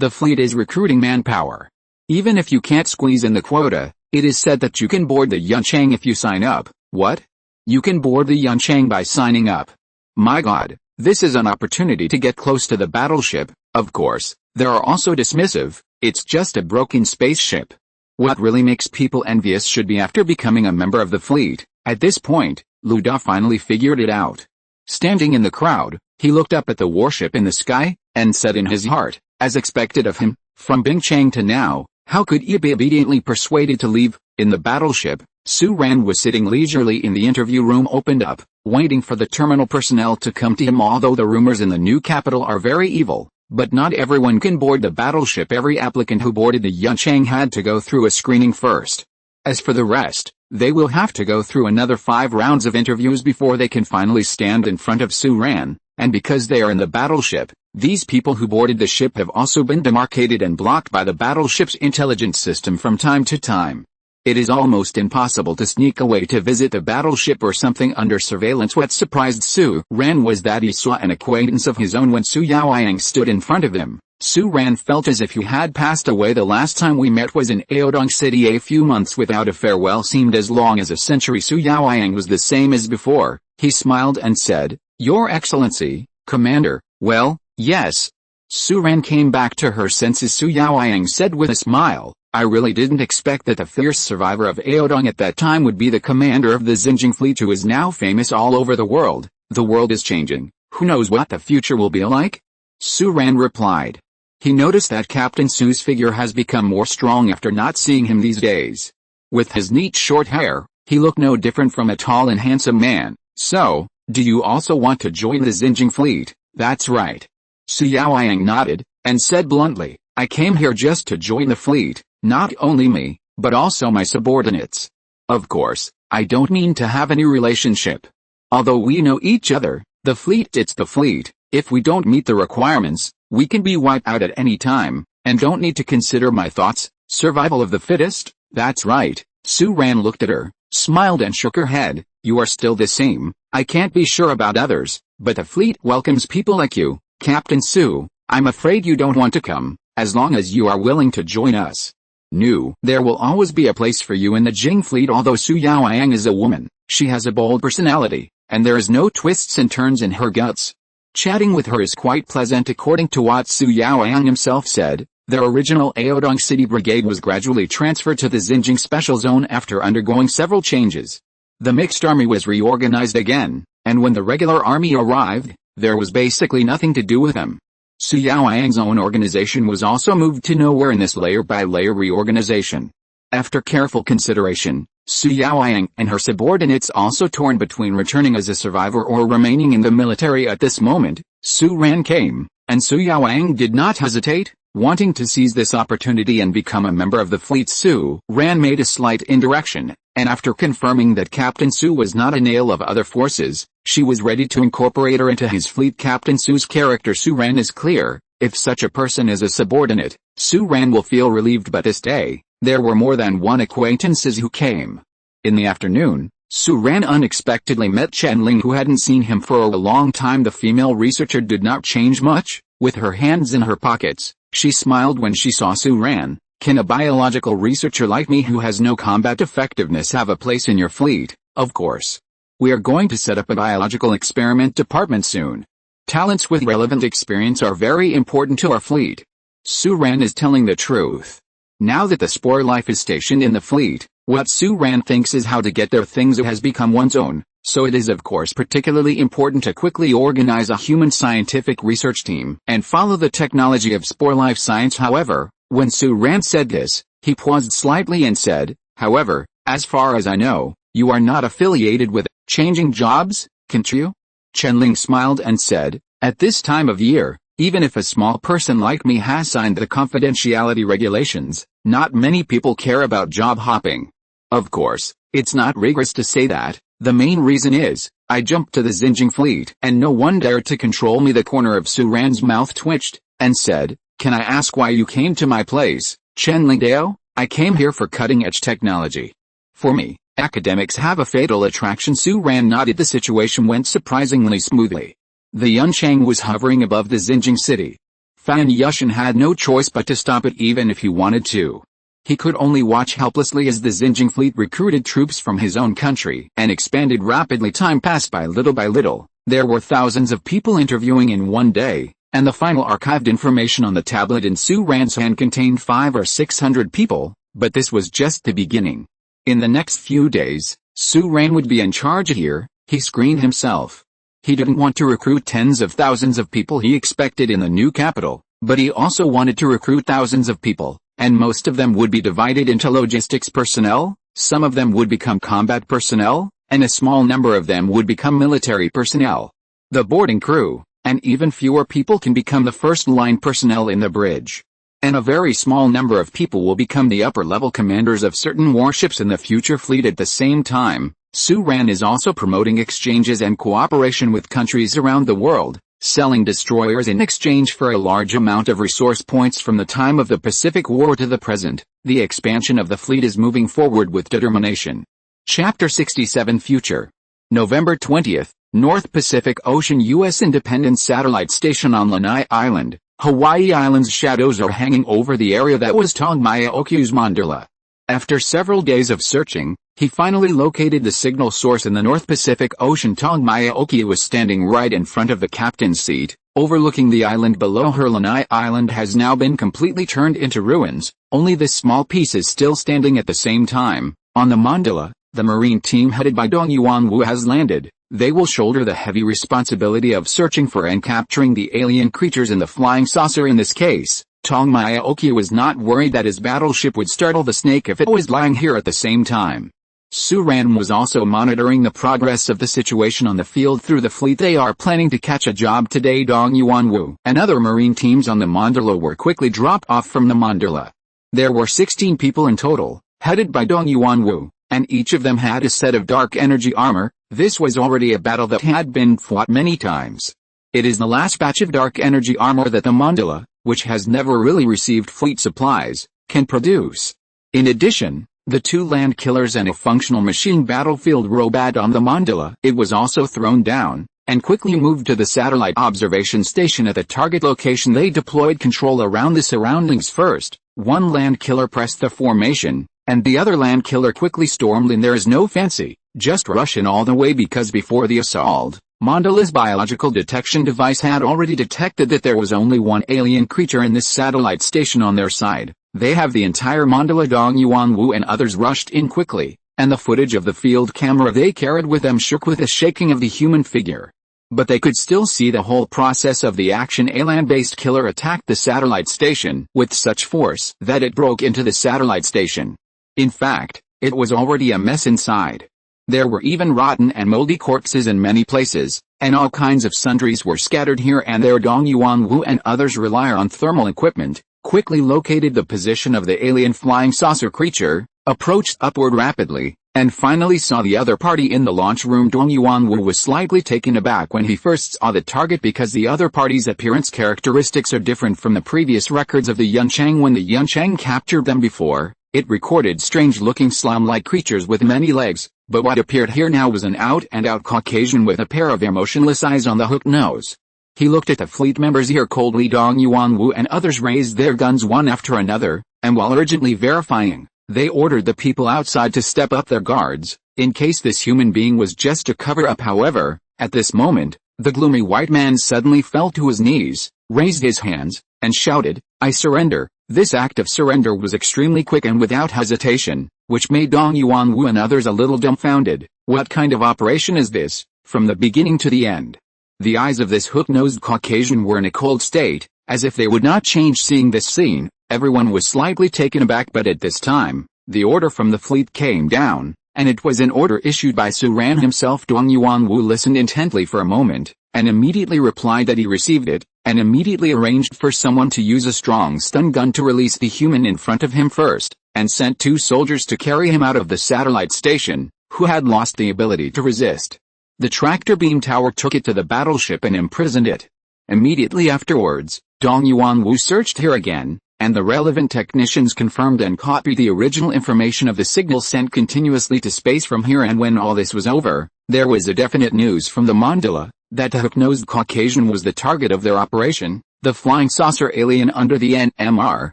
the fleet is recruiting manpower. Even if you can't squeeze in the quota, it is said that you can board the Yunchang if you sign up." "What? You can board the Yunchang by signing up? My God, this is an opportunity to get close to the battleship." Of course, there are also dismissive, "It's just a broken spaceship." What really makes people envious should be after becoming a member of the fleet. At this point, Lu Da finally figured it out. Standing in the crowd, he looked up at the warship in the sky, and said in his heart, as expected of him, from Bingchang to now, how could he be obediently persuaded to leave? In the battleship, Su Ran was sitting leisurely in the interview room opened up, waiting for the terminal personnel to come to him. Although the rumors in the new capital are very evil, but not everyone can board the battleship. Every applicant who boarded the Yunchang had to go through a screening first. As for the rest, they will have to go through another 5 rounds of interviews before they can finally stand in front of Su Ran, and because they are in the battleship, these people who boarded the ship have also been demarcated and blocked by the battleship's intelligence system from time to time. It is almost impossible to sneak away to visit the battleship or something under surveillance. What surprised Su Ran was that he saw an acquaintance of his own when Su Yaoyang stood in front of him. Su Ran felt as if he had passed away. The last time we met was in Aodong City. A few months without a farewell seemed as long as a century. Su Yaoyang was the same as before. He smiled and said, "Your Excellency, Commander." "Well, yes." Su Ran came back to her senses. Su Yaoyang said with a smile, "I really didn't expect that the fierce survivor of Aodong at that time would be the commander of the Xinjiang fleet who is now famous all over the world." "The world is changing. Who knows what the future will be like?" Su Ran replied. He noticed that Captain Su's figure has become more strong after not seeing him these days. With his neat short hair, he looked no different from a tall and handsome man. "So, do you also want to join the Xinjiang fleet?" "That's right." Su Yaoyang nodded, and said bluntly, "I came here just to join the fleet, not only me, but also my subordinates. Of course, I don't mean to have any relationship. Although we know each other, it's the fleet. If we don't meet the requirements, we can be wiped out at any time, and don't need to consider my thoughts. Survival of the fittest?" "That's right." Su Ran looked at her, smiled and shook her head. You are still the same. I can't be sure about others, but the fleet welcomes people like you, Captain Su. I'm afraid you don't want to come, as long as you are willing to join us. No, there will always be a place for you in the Jing fleet. Although Su Yaoyang is a woman, she has a bold personality, and there is no twists and turns in her guts. Chatting with her is quite pleasant. According to what Su Yaoyang himself said, their original Aodong City Brigade was gradually transferred to the Xinjiang Special Zone after undergoing several changes. The mixed army was reorganized again, and when the regular army arrived, there was basically nothing to do with them. Su Yaoyang's own organization was also moved to nowhere in this layer-by-layer reorganization. After careful consideration, Su Yaoyang and her subordinates also torn between returning as a survivor or remaining in the military. At this moment, Su Ran came, and Su Yaoyang did not hesitate, wanting to seize this opportunity and become a member of the fleet. Su Ran made a slight indirection, and after confirming that Captain Su was not a nail of other forces, she was ready to incorporate her into his fleet. Captain Su's character Su Ran is clear. If such a person is a subordinate, Su Ran will feel relieved. But this day, there were more than one acquaintances who came. In the afternoon, Su Ran unexpectedly met Chen Ling, who hadn't seen him for a long time. The female researcher did not change much. With her hands in her pockets, she smiled when she saw Su Ran. Can a biological researcher like me who has no combat effectiveness have a place in your fleet? Of course. We are going to set up a biological experiment department soon. Talents with relevant experience are very important to our fleet. Su Ran is telling the truth. Now that the Spore Life is stationed in the fleet, what Su Ran thinks is how to get their things has become one's own, so it is of course particularly important to quickly organize a human scientific research team and follow the technology of Spore Life science. However, when Su Ran said this, he paused slightly and said, however, as far as I know, you are not affiliated with changing jobs, can't you? Chen Ling smiled and said, at this time of year, even if a small person like me has signed the confidentiality regulations, not many people care about job hopping. Of course, it's not rigorous to say that. The main reason is, I jumped to the Xinjiang fleet and no one dared to control me. The corner of Su Ran's mouth twitched, and said, can I ask why you came to my place, Chen Lingdao? I came here for cutting-edge technology. For me, academics have a fatal attraction. Su Ran nodded. The situation went surprisingly smoothly. The Yunchang was hovering above the Xinjiang city. Fan Yushin had no choice but to stop it even if he wanted to. He could only watch helplessly as the Xinjiang fleet recruited troops from his own country and expanded rapidly. Time passed by little by little. There were thousands of people interviewing in one day, and the final archived information on the tablet in Su Ran's hand contained 500 or 600 people, but this was just the beginning. In the next few days, Su Ran would be in charge here, he screened himself. He didn't want to recruit tens of thousands of people he expected in the new capital, but he also wanted to recruit thousands of people, and most of them would be divided into logistics personnel, some of them would become combat personnel, and a small number of them would become military personnel. The boarding crew, and even fewer people can become the first-line personnel in the bridge. And a very small number of people will become the upper-level commanders of certain warships in the future fleet. At the same time, Su Ran is also promoting exchanges and cooperation with countries around the world, selling destroyers in exchange for a large amount of resource points. From the time of the Pacific War to the present, the expansion of the fleet is moving forward with determination. Chapter 67 Future. November 20th, North Pacific Ocean U.S. Independence Satellite Station on Lanai Island, Hawaii Island's shadows are hanging over the area that was Tongmaya-Okyu's mandala. After several days of searching, he finally located the signal source in the North Pacific Ocean. Tongmaya-Okyu was standing right in front of the captain's seat, overlooking the island below her. Lanai Island has now been completely turned into ruins, only this small piece is still standing. At the same time, on the mandala, the marine team headed by Dong Yuanwu has landed. They will shoulder the heavy responsibility of searching for and capturing the alien creatures in the flying saucer. In this case, Tongmaya-Okyu was not worried that his battleship would startle the snake if it was lying here at the same time. Su Ran was also monitoring the progress of the situation on the field through the fleet. They are planning to catch a job today. Dong Yuanwu and other marine teams on the mandala were quickly dropped off from the mandala. There were 16 people in total, headed by Dong Yuanwu, and each of them had a set of dark energy armor. This was already a battle that had been fought many times. It is the last batch of dark energy armor that the mandala, which has never really received fleet supplies, can produce. In addition, the 2 land killers and a functional machine battlefield robot on the Mandala. It was also thrown down, and quickly moved to the satellite observation station at the target location. They deployed control around the surroundings first. 1 land killer pressed the formation, and the other land killer quickly stormed in. There is no fancy, just rush in all the way, because before the assault, Mandala's biological detection device had already detected that there was only 1 alien creature in this satellite station on their side. They have the entire Mandala. Dong Yuan Wu and others rushed in quickly, and the footage of the field camera they carried with them shook with the shaking of the human figure. But they could still see the whole process of the action. A land-based killer attacked the satellite station with such force that it broke into the satellite station. In fact, it was already a mess inside. There were even rotten and moldy corpses in many places, and all kinds of sundries were scattered here and there. Dong Yuan Wu and others rely on thermal equipment, quickly located the position of the alien flying saucer creature, approached upward rapidly, and finally saw the other party in the launch room. Dong Yuan Wu was slightly taken aback when he first saw the target, because the other party's appearance characteristics are different from the previous records of the Yunchang. When the Yunchang captured them before, it recorded strange-looking slime-like creatures with many legs, but what appeared here now was an out-and-out Caucasian with a pair of emotionless eyes on the hooked nose. He looked at the fleet members here coldly. Dong Yuan Wu and others raised their guns one after another, and while urgently verifying, they ordered the people outside to step up their guards, in case this human being was just a cover-up. However, at this moment, the gloomy white man suddenly fell to his knees, raised his hands, and shouted, "I surrender." This act of surrender was extremely quick and without hesitation, which made Dong Yuan Wu and others a little dumbfounded. What kind of operation is this, from the beginning to the end? The eyes of this hook-nosed Caucasian were in a cold state, as if they would not change. Seeing this scene, everyone was slightly taken aback, but at this time, the order from the fleet came down, and it was an order issued by Su Ran himself. Dong Yuan Wu listened intently for a moment, and immediately replied that he received it, and immediately arranged for someone to use a strong stun gun to release the human in front of him first, and sent 2 soldiers to carry him out of the satellite station, who had lost the ability to resist. The tractor beam tower took it to the battleship and imprisoned it. Immediately afterwards, Dong Yuan Wu searched here again, and the relevant technicians confirmed and copied the original information of the signal sent continuously to space from here. And when all this was over, there was a definite news from the Mandala, that the hook-nosed Caucasian was the target of their operation, the flying saucer alien under the NMR.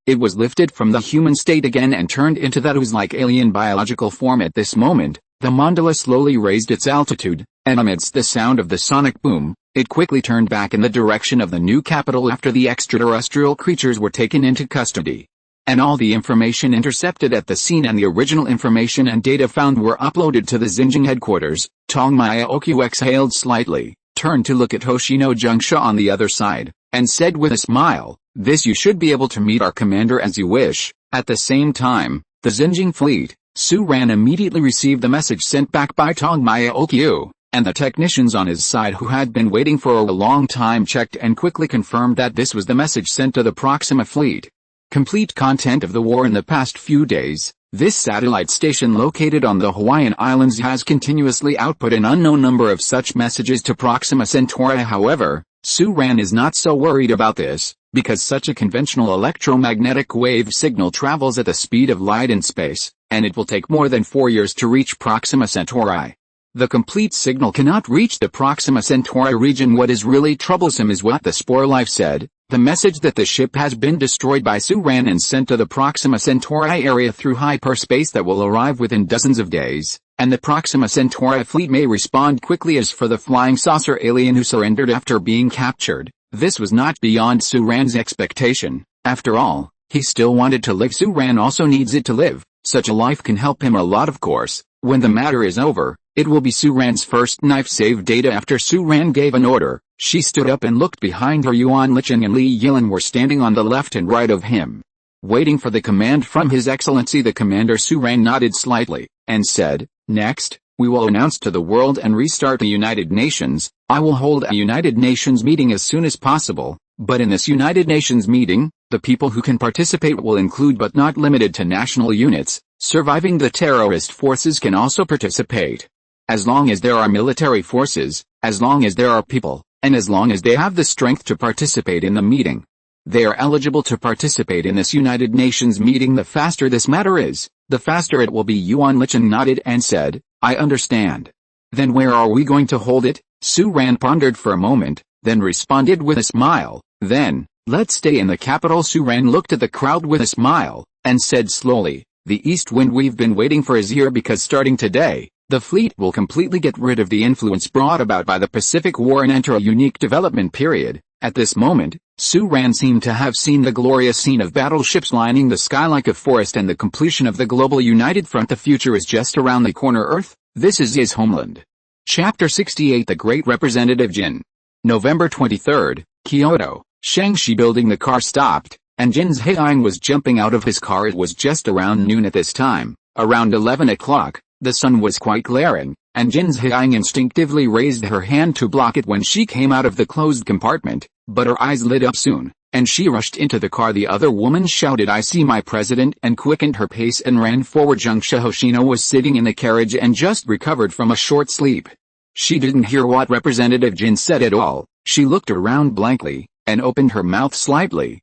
It was lifted from the human state again and turned into that ooze-like alien biological form. At this moment, the Mandala slowly raised its altitude, and amidst the sound of the sonic boom, it quickly turned back in the direction of the new capital after the extraterrestrial creatures were taken into custody. And all the information intercepted at the scene and the original information and data found were uploaded to the Xinjiang headquarters. Tong Myaokyu exhaled slightly, turned to look at Hoshino Zhengsha on the other side, and said with a smile, "This you should be able to meet our commander as you wish." At the same time, the Xinjiang fleet, Su Ran immediately received the message sent back by Tong Myaokyu, and the technicians on his side who had been waiting for a long time checked and quickly confirmed that this was the message sent to the Proxima fleet. Complete content of the war. In the past few days, this satellite station located on the Hawaiian Islands has continuously output an unknown number of such messages to Proxima Centauri. However, Su Ran is not so worried about this, because such a conventional electromagnetic wave signal travels at the speed of light in space, and it will take more than 4 years to reach Proxima Centauri. The complete signal cannot reach the Proxima Centauri region. What is really troublesome is what the Spore Life said, the message that the ship has been destroyed by Su Ran and sent to the Proxima Centauri area through hyperspace that will arrive within dozens of days, and the Proxima Centauri fleet may respond quickly. As for the flying saucer alien who surrendered after being captured, this was not beyond Su Ran's expectation. After all, he still wanted to live. Su Ran also needs it to live. Such a life can help him a lot. Of course, when the matter is over, it will be Su Ran's first knife save data. After Su Ran gave an order, she stood up and looked behind her. Yuan Licheng and Li Yilan were standing on the left and right of him, waiting for the command from His Excellency the Commander. Su Ran nodded slightly, and said, "Next, we will announce to the world and restart the United Nations. I will hold a United Nations meeting as soon as possible, but in this United Nations meeting, the people who can participate will include but not limited to national units. Surviving the terrorist forces can also participate. As long as there are military forces, as long as there are people, and as long as they have the strength to participate in the meeting, they are eligible to participate in this United Nations meeting. The faster this matter is, the faster it will be. Yuan Lichan nodded and said, I understand. Then where are we going to hold it? Su Ran pondered for a moment, then responded with a smile. Then, let's stay in the capital. Su Ran looked at the crowd with a smile, and said slowly, the east wind we've been waiting for is here, because starting today, the fleet will completely get rid of the influence brought about by the Pacific War and enter a unique development period. At this moment, Su Ran seemed to have seen the glorious scene of battleships lining the sky like a forest and the completion of the global united front. The future is just around the corner. Earth, this is his homeland. Chapter 68. The Great Representative Jin. November 23, Kyoto. Shangxi building. The car stopped, and Jin's Haiyang was jumping out of his car. It was just around noon at this time. Around 11 o'clock, the sun was quite glaring, and Jin's Haiyang instinctively raised her hand to block it when she came out of the closed compartment, but her eyes lit up soon, and she rushed into the car. The other woman shouted, I see my president, and quickened her pace and ran forward. Zhengsha Hoshino was sitting in the carriage and just recovered from a short sleep. She didn't hear what Representative Jin said at all. She looked around blankly, and opened her mouth slightly,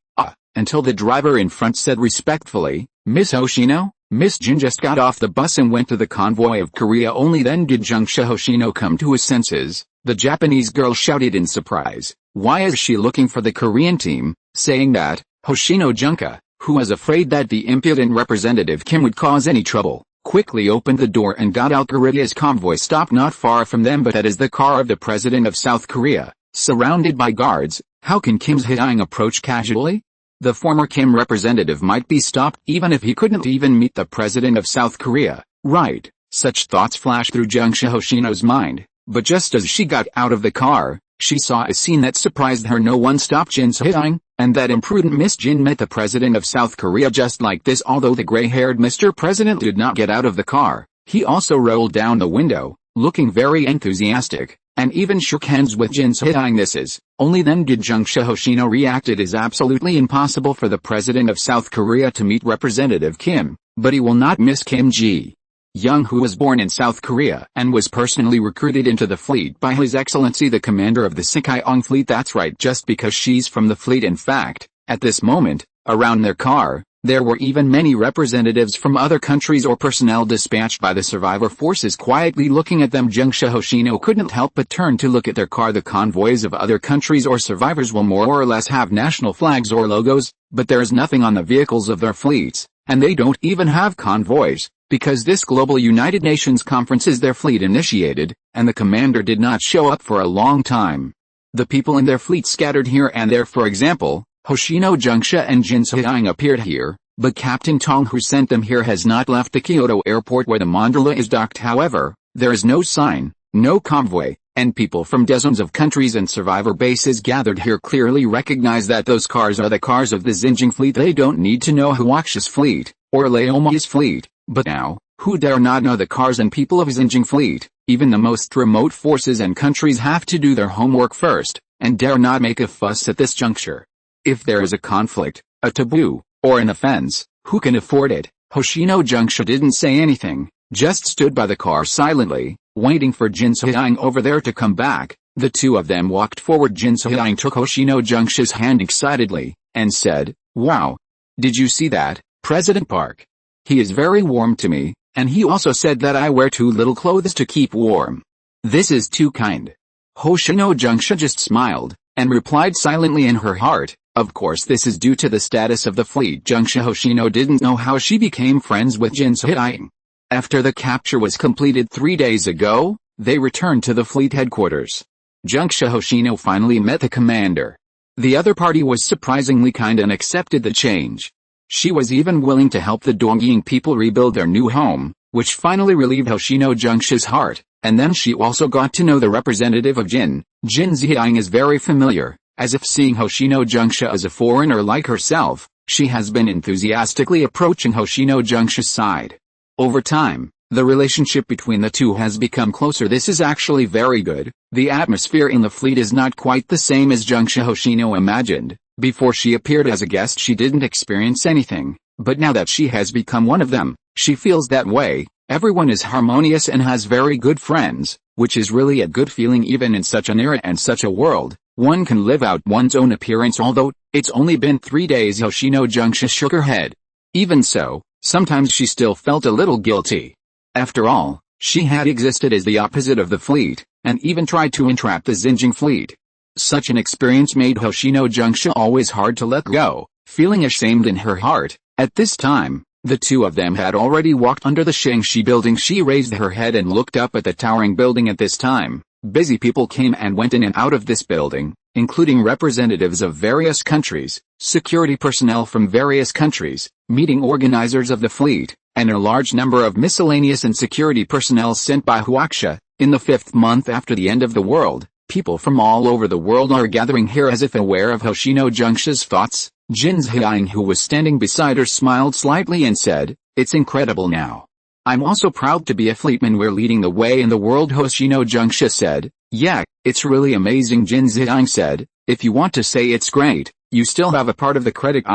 until the driver in front said respectfully, Miss Hoshino? Miss Jin just got off the bus and went to the convoy of Korea. Only then did Zhengsha Hoshino come to his senses. The Japanese girl shouted in surprise, why is she looking for the Korean team? Saying that, Hoshino Junka, who was afraid that the impudent Representative Kim would cause any trouble, quickly opened the door and got out. Korea's convoy stopped not far from them, but that is the car of the President of South Korea, surrounded by guards. How can Kim's Haiyang approach casually? The former Kim representative might be stopped even if he couldn't even meet the President of South Korea, right? Such thoughts flashed through Zhengsha Hoshino's mind, but just as she got out of the car, she saw a scene that surprised her. No one stopped Jin's Haiyang, and that imprudent Miss Jin met the President of South Korea just like this. Although the gray-haired Mr. President did not get out of the car, he also rolled down the window, looking very enthusiastic, and even shook hands with Jin's Haiyang. This is, only then did Zhengsha Hoshino react. It is absolutely impossible for the President of South Korea to meet Representative Kim, but he will not miss Kim Ji-young, who was born in South Korea and was personally recruited into the fleet by His Excellency the Commander of the Sikaiyong fleet. That's right, just because she's from the fleet. In fact, at this moment, around their car, there were even many representatives from other countries or personnel dispatched by the survivor forces quietly looking at them. Zhengsha Hoshino couldn't help but turn to look at their car. The convoys of other countries or survivors will more or less have national flags or logos, but there is nothing on the vehicles of their fleets, and they don't even have convoys, because this global United Nations conference is their fleet initiated, and the commander did not show up for a long time. The people in their fleet scattered here and there. For example, Hoshino Zhengsha and Jin's Haiyang appeared here, but Captain Tong, who sent them here, has not left the Kyoto airport where the Mandala is docked. However, there is no sign, no convoy, and people from dozens of countries and survivor bases gathered here clearly recognize that those cars are the cars of the Xinjiang fleet. They don't need to know Huax's fleet, or Laoma's fleet, but now, who dare not know the cars and people of Xinjiang fleet? Even the most remote forces and countries have to do their homework first, and dare not make a fuss at this juncture. If there is a conflict, a taboo, or an offense, who can afford it? Hoshino Zhengsha didn't say anything, just stood by the car silently, waiting for Jin's Haiyang over there to come back. The two of them walked forward. Jin's Haiyang took Hoshino Zhengsha's hand excitedly, and said, wow! Did you see that, President Park? He is very warm to me, and he also said that I wear too little clothes to keep warm. This is too kind. Hoshino Zhengsha just smiled, and replied silently in her heart, of course this is due to the status of the fleet. Zhengsha Hoshino didn't know how she became friends with Jin's Haiyang. After the capture was completed 3 days ago, they returned to the fleet headquarters. Zhengsha Hoshino finally met the commander. The other party was surprisingly kind and accepted the change. She was even willing to help the Dongying people rebuild their new home, which finally relieved Hoshino Zhengsha's heart. And then she also got to know the representative of Jin's Haiyang is very familiar. As if seeing Hoshino Zhengsha as a foreigner like herself, she has been enthusiastically approaching Hoshino Zhengsha's side. Over time, the relationship between the two has become closer. This is actually very good. The atmosphere in the fleet is not quite the same as Zhengsha Hoshino imagined. Before she appeared as a guest she didn't experience anything, but now that she has become one of them, she feels that way. Everyone is harmonious and has very good friends, which is really a good feeling. Even in such an era and such a world, one can live out one's own appearance. Although, it's only been 3 days. Hoshino Zhengsha shook her head. Even so, Sometimes she still felt a little guilty. After all, she had existed as the opposite of the fleet, and even tried to entrap the Xinjiang fleet. Such an experience made Hoshino Junksha always hard to let go, feeling ashamed in her heart. At this time, the two of them had already walked under the Shangxi building. She raised her head and looked up at the towering building. At this time, busy people came and went in and out of this building, including representatives of various countries, security personnel from various countries, meeting organizers of the fleet, and a large number of miscellaneous and security personnel sent by Huaxia. In the 5th month after the end of the world, people from all over the world are gathering here as if aware of Hoshino Junksha's thoughts. Jin Zhiang, who was standing beside her, smiled slightly and said, "It's incredible now. I'm also proud to be a fleetman. We're leading the way in the world," Hoshino Junksha said. "Yeah, it's really amazing," Jin Zhiang said. "If you want to say it's great, you still have a part of the credit."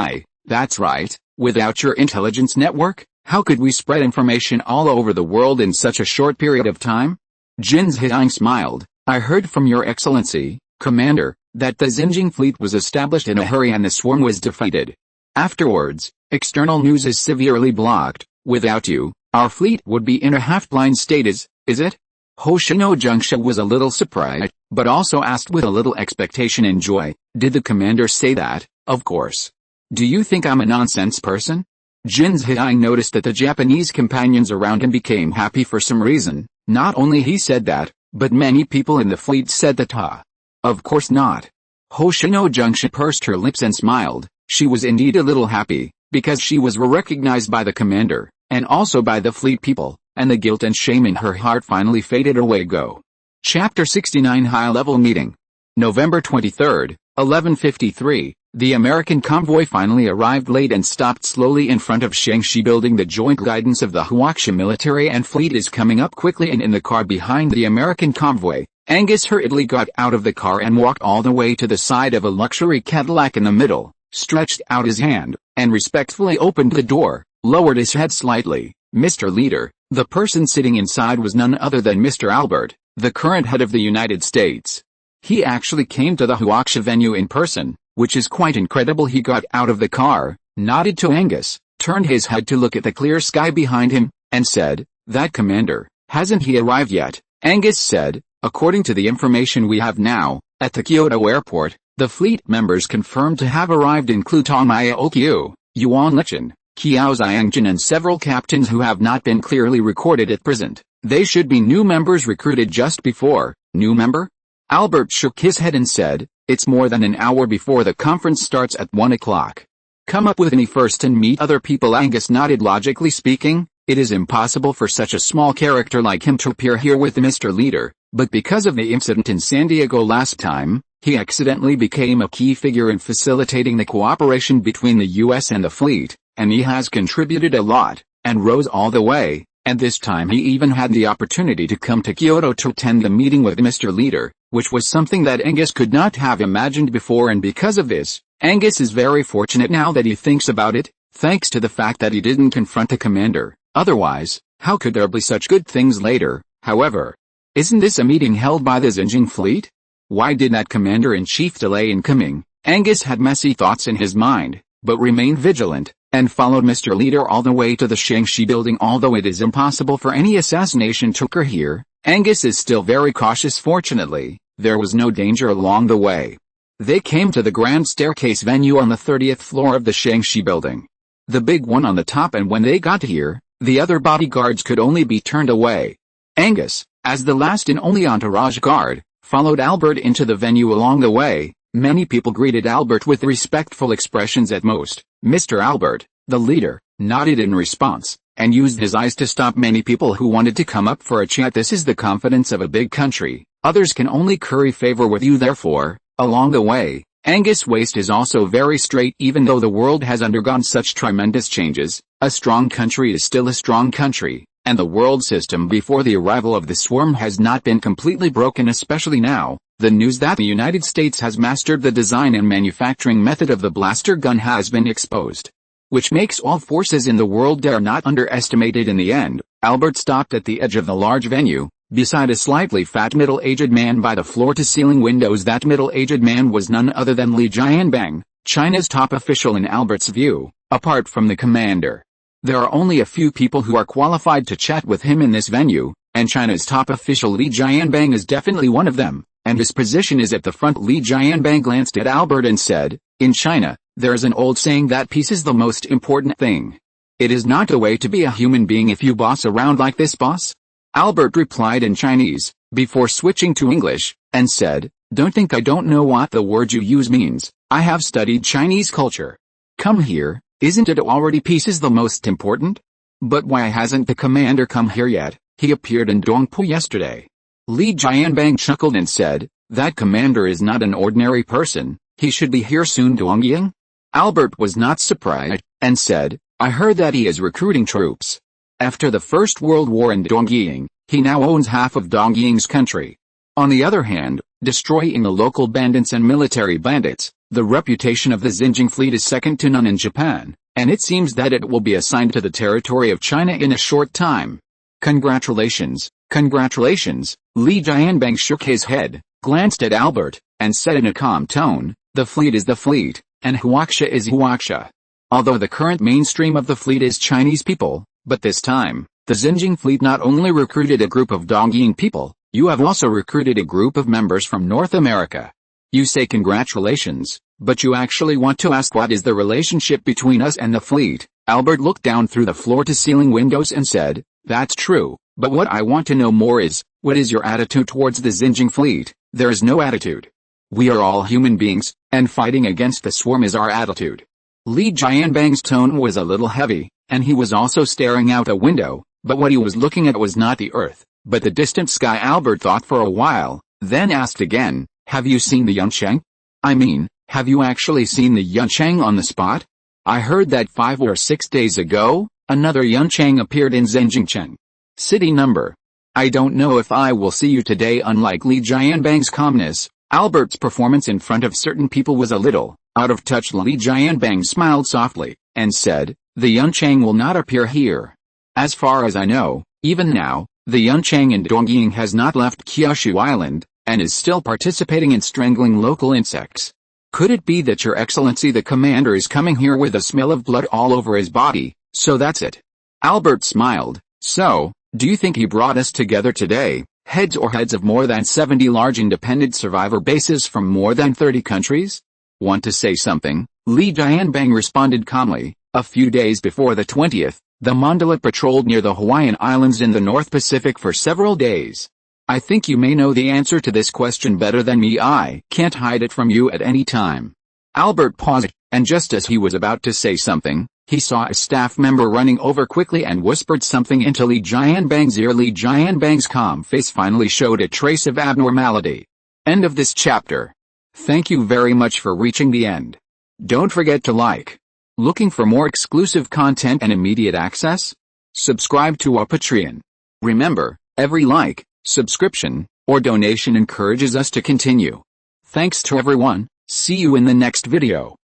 That's right. Without your intelligence network, how could we spread information all over the world in such a short period of time?" Jin Zhiang smiled. "I heard from your excellency, Commander, that the Xinjiang fleet was established in a hurry and the swarm was defeated. Afterwards, external news is severely blocked. Without you, our fleet would be in a half-blind state. Is it?" Hoshino Junksha was a little surprised, but also asked with a little expectation and joy, "Did the commander say that?" "Of course. Do you think I'm a nonsense person?" Jin Zhiang noticed that the Japanese companions around him became happy for some reason. Not only he said that, but many people in the fleet said that. Of course not. Hoshino Junksha pursed her lips and smiled. She was indeed a little happy, because she was recognized by the commander, and also by the fleet people, and the guilt and shame in her heart finally faded away. Chapter 69 High-Level Meeting. November 23, 1153. The American convoy finally arrived late and stopped slowly in front of Shangxi building. The joint guidance of the Huaxia military and fleet is coming up quickly, and in the car behind the American convoy, Angus hurriedly got out of the car and walked all the way to the side of a luxury Cadillac in the middle, stretched out his hand, and respectfully opened the door, lowered his head slightly. "Mr. Leader." The person sitting inside was none other than Mr. Albert, the current head of the United States. He actually came to the Huaxia venue in person, which is quite incredible. He got out of the car, nodded to Angus, turned his head to look at the clear sky behind him, and said, "That commander, hasn't he arrived yet?" Angus said, "According to the information we have now, at the Kyoto airport, the fleet members confirmed to have arrived include Maya Okyu, Yuan Lichen, Qiao Xiangjin, and several captains who have not been clearly recorded at present. They should be new members recruited just before." "New member?" Albert shook his head and said, "It's more than an hour before the conference starts at 1 o'clock. Come up with me first and meet other people." Angus nodded. Logically speaking, it is impossible for such a small character like him to appear here with Mr. Leader, but because of the incident in San Diego last time, he accidentally became a key figure in facilitating the cooperation between the US and the fleet, and he has contributed a lot, and rose all the way, and this time he even had the opportunity to come to Kyoto to attend the meeting with Mr. Leader, which was something that Angus could not have imagined before, and because of this, Angus is very fortunate now that he thinks about it, thanks to the fact that he didn't confront the commander. Otherwise, how could there be such good things later? However, isn't this a meeting held by the Xinjiang fleet? Why did that commander-in-chief delay in coming? Angus had messy thoughts in his mind, but remained vigilant, and followed Mr. Leader all the way to the Shangxi building. Although it is impossible for any assassination to occur here, Angus is still very cautious. Fortunately, there was no danger along the way. They came to the grand staircase venue on the 30th floor of the Shangxi building, the big one on the top, and when they got here, the other bodyguards could only be turned away. Angus, as the last and only entourage guard, followed Albert into the venue. Along the way, many people greeted Albert with respectful expressions at most. Mr. Albert, the leader, nodded in response, and used his eyes to stop many people who wanted to come up for a chat. This is the confidence of a big country. Others can only curry favor with you. Therefore, along the way, Angus' waist is also very straight. Even though the world has undergone such tremendous changes, a strong country is still a strong country, and the world system before the arrival of the swarm has not been completely broken. Especially now, the news that the United States has mastered the design and manufacturing method of the blaster gun has been exposed, which makes all forces in the world dare not underestimated. In the end, Albert stopped at the edge of the large venue, beside a slightly fat middle-aged man by the floor-to-ceiling windows. That middle-aged man was none other than Li Jianbang, China's top official in Albert's view, apart from the commander. There are only a few people who are qualified to chat with him in this venue, and China's top official Li Jianbang is definitely one of them, and his position is at the front. Li Jianbang glanced at Albert and said, "In China, there is an old saying that peace is the most important thing. It is not the way to be a human being if you boss around like this, boss." Albert replied in Chinese, before switching to English, and said, "Don't think I don't know what the word you use means. I have studied Chinese culture. Come here, isn't it already peace is the most important? But why hasn't the commander come here yet? He appeared in Dongpu yesterday." Li Jianbang chuckled and said, "That commander is not an ordinary person, he should be here soon." Dongying? Albert was not surprised, and said, "I heard that he is recruiting troops. After the First World War in Dongying, he now owns half of Dongying's country. On the other hand, destroying the local bandits and military bandits, the reputation of the Xinjiang fleet is second to none in Japan, and it seems that it will be assigned to the territory of China in a short time. Congratulations, congratulations." Li Jianbang shook his head, glanced at Albert, and said in a calm tone, "The fleet is the fleet, and Huaxia is Huaxia. Although the current mainstream of the fleet is Chinese people, but this time, the Xinjiang fleet not only recruited a group of Dongying people, you have also recruited a group of members from North America. You say congratulations, but you actually want to ask what is the relationship between us and the fleet." Albert looked down through the floor-to-ceiling windows and said, "That's true, but what I want to know more is, what is your attitude towards the Xinjiang fleet?" "There is no attitude. We are all human beings, and fighting against the swarm is our attitude." Li Jianbang's tone was a little heavy, and he was also staring out a window, but what he was looking at was not the earth, but the distant sky. Albert thought for a while, then asked again, "Have you seen the Yuncheng? I mean, have you actually seen the Yuncheng on the spot? I heard that 5 or 6 days ago, another Yuncheng appeared in Zhenjiang city number. I don't know if I will see you today." Unlike Li Jianbang's calmness, Albert's performance in front of certain people was a little out of touch. Li Jianbang smiled softly, and said, "The Yuncheng will not appear here. As far as I know, even now, the Yuncheng in Dongying has not left Kyushu Island, and is still participating in strangling local insects. Could it be that Your Excellency the Commander is coming here with a smell of blood all over his body, so that's it?" Albert smiled. "So, do you think he brought us together today, heads of more than 70 large independent survivor bases from more than 30 countries? Want to say something?" Li Jianbang responded calmly. "A few days before the 20th, the Mandala patrolled near the Hawaiian Islands in the North Pacific for several days. I think you may know the answer to this question better than me. I can't hide it from you at any time." Albert paused, and just as he was about to say something, he saw a staff member running over quickly and whispered something into Li Jianbang's ear. Li Jianbang's calm face finally showed a trace of abnormality. End of this chapter. Thank you very much for reaching the end. Don't forget to like. Looking for more exclusive content and immediate access? Subscribe to our Patreon. Remember, every like, subscription, or donation encourages us to continue. Thanks to everyone. See you in the next video.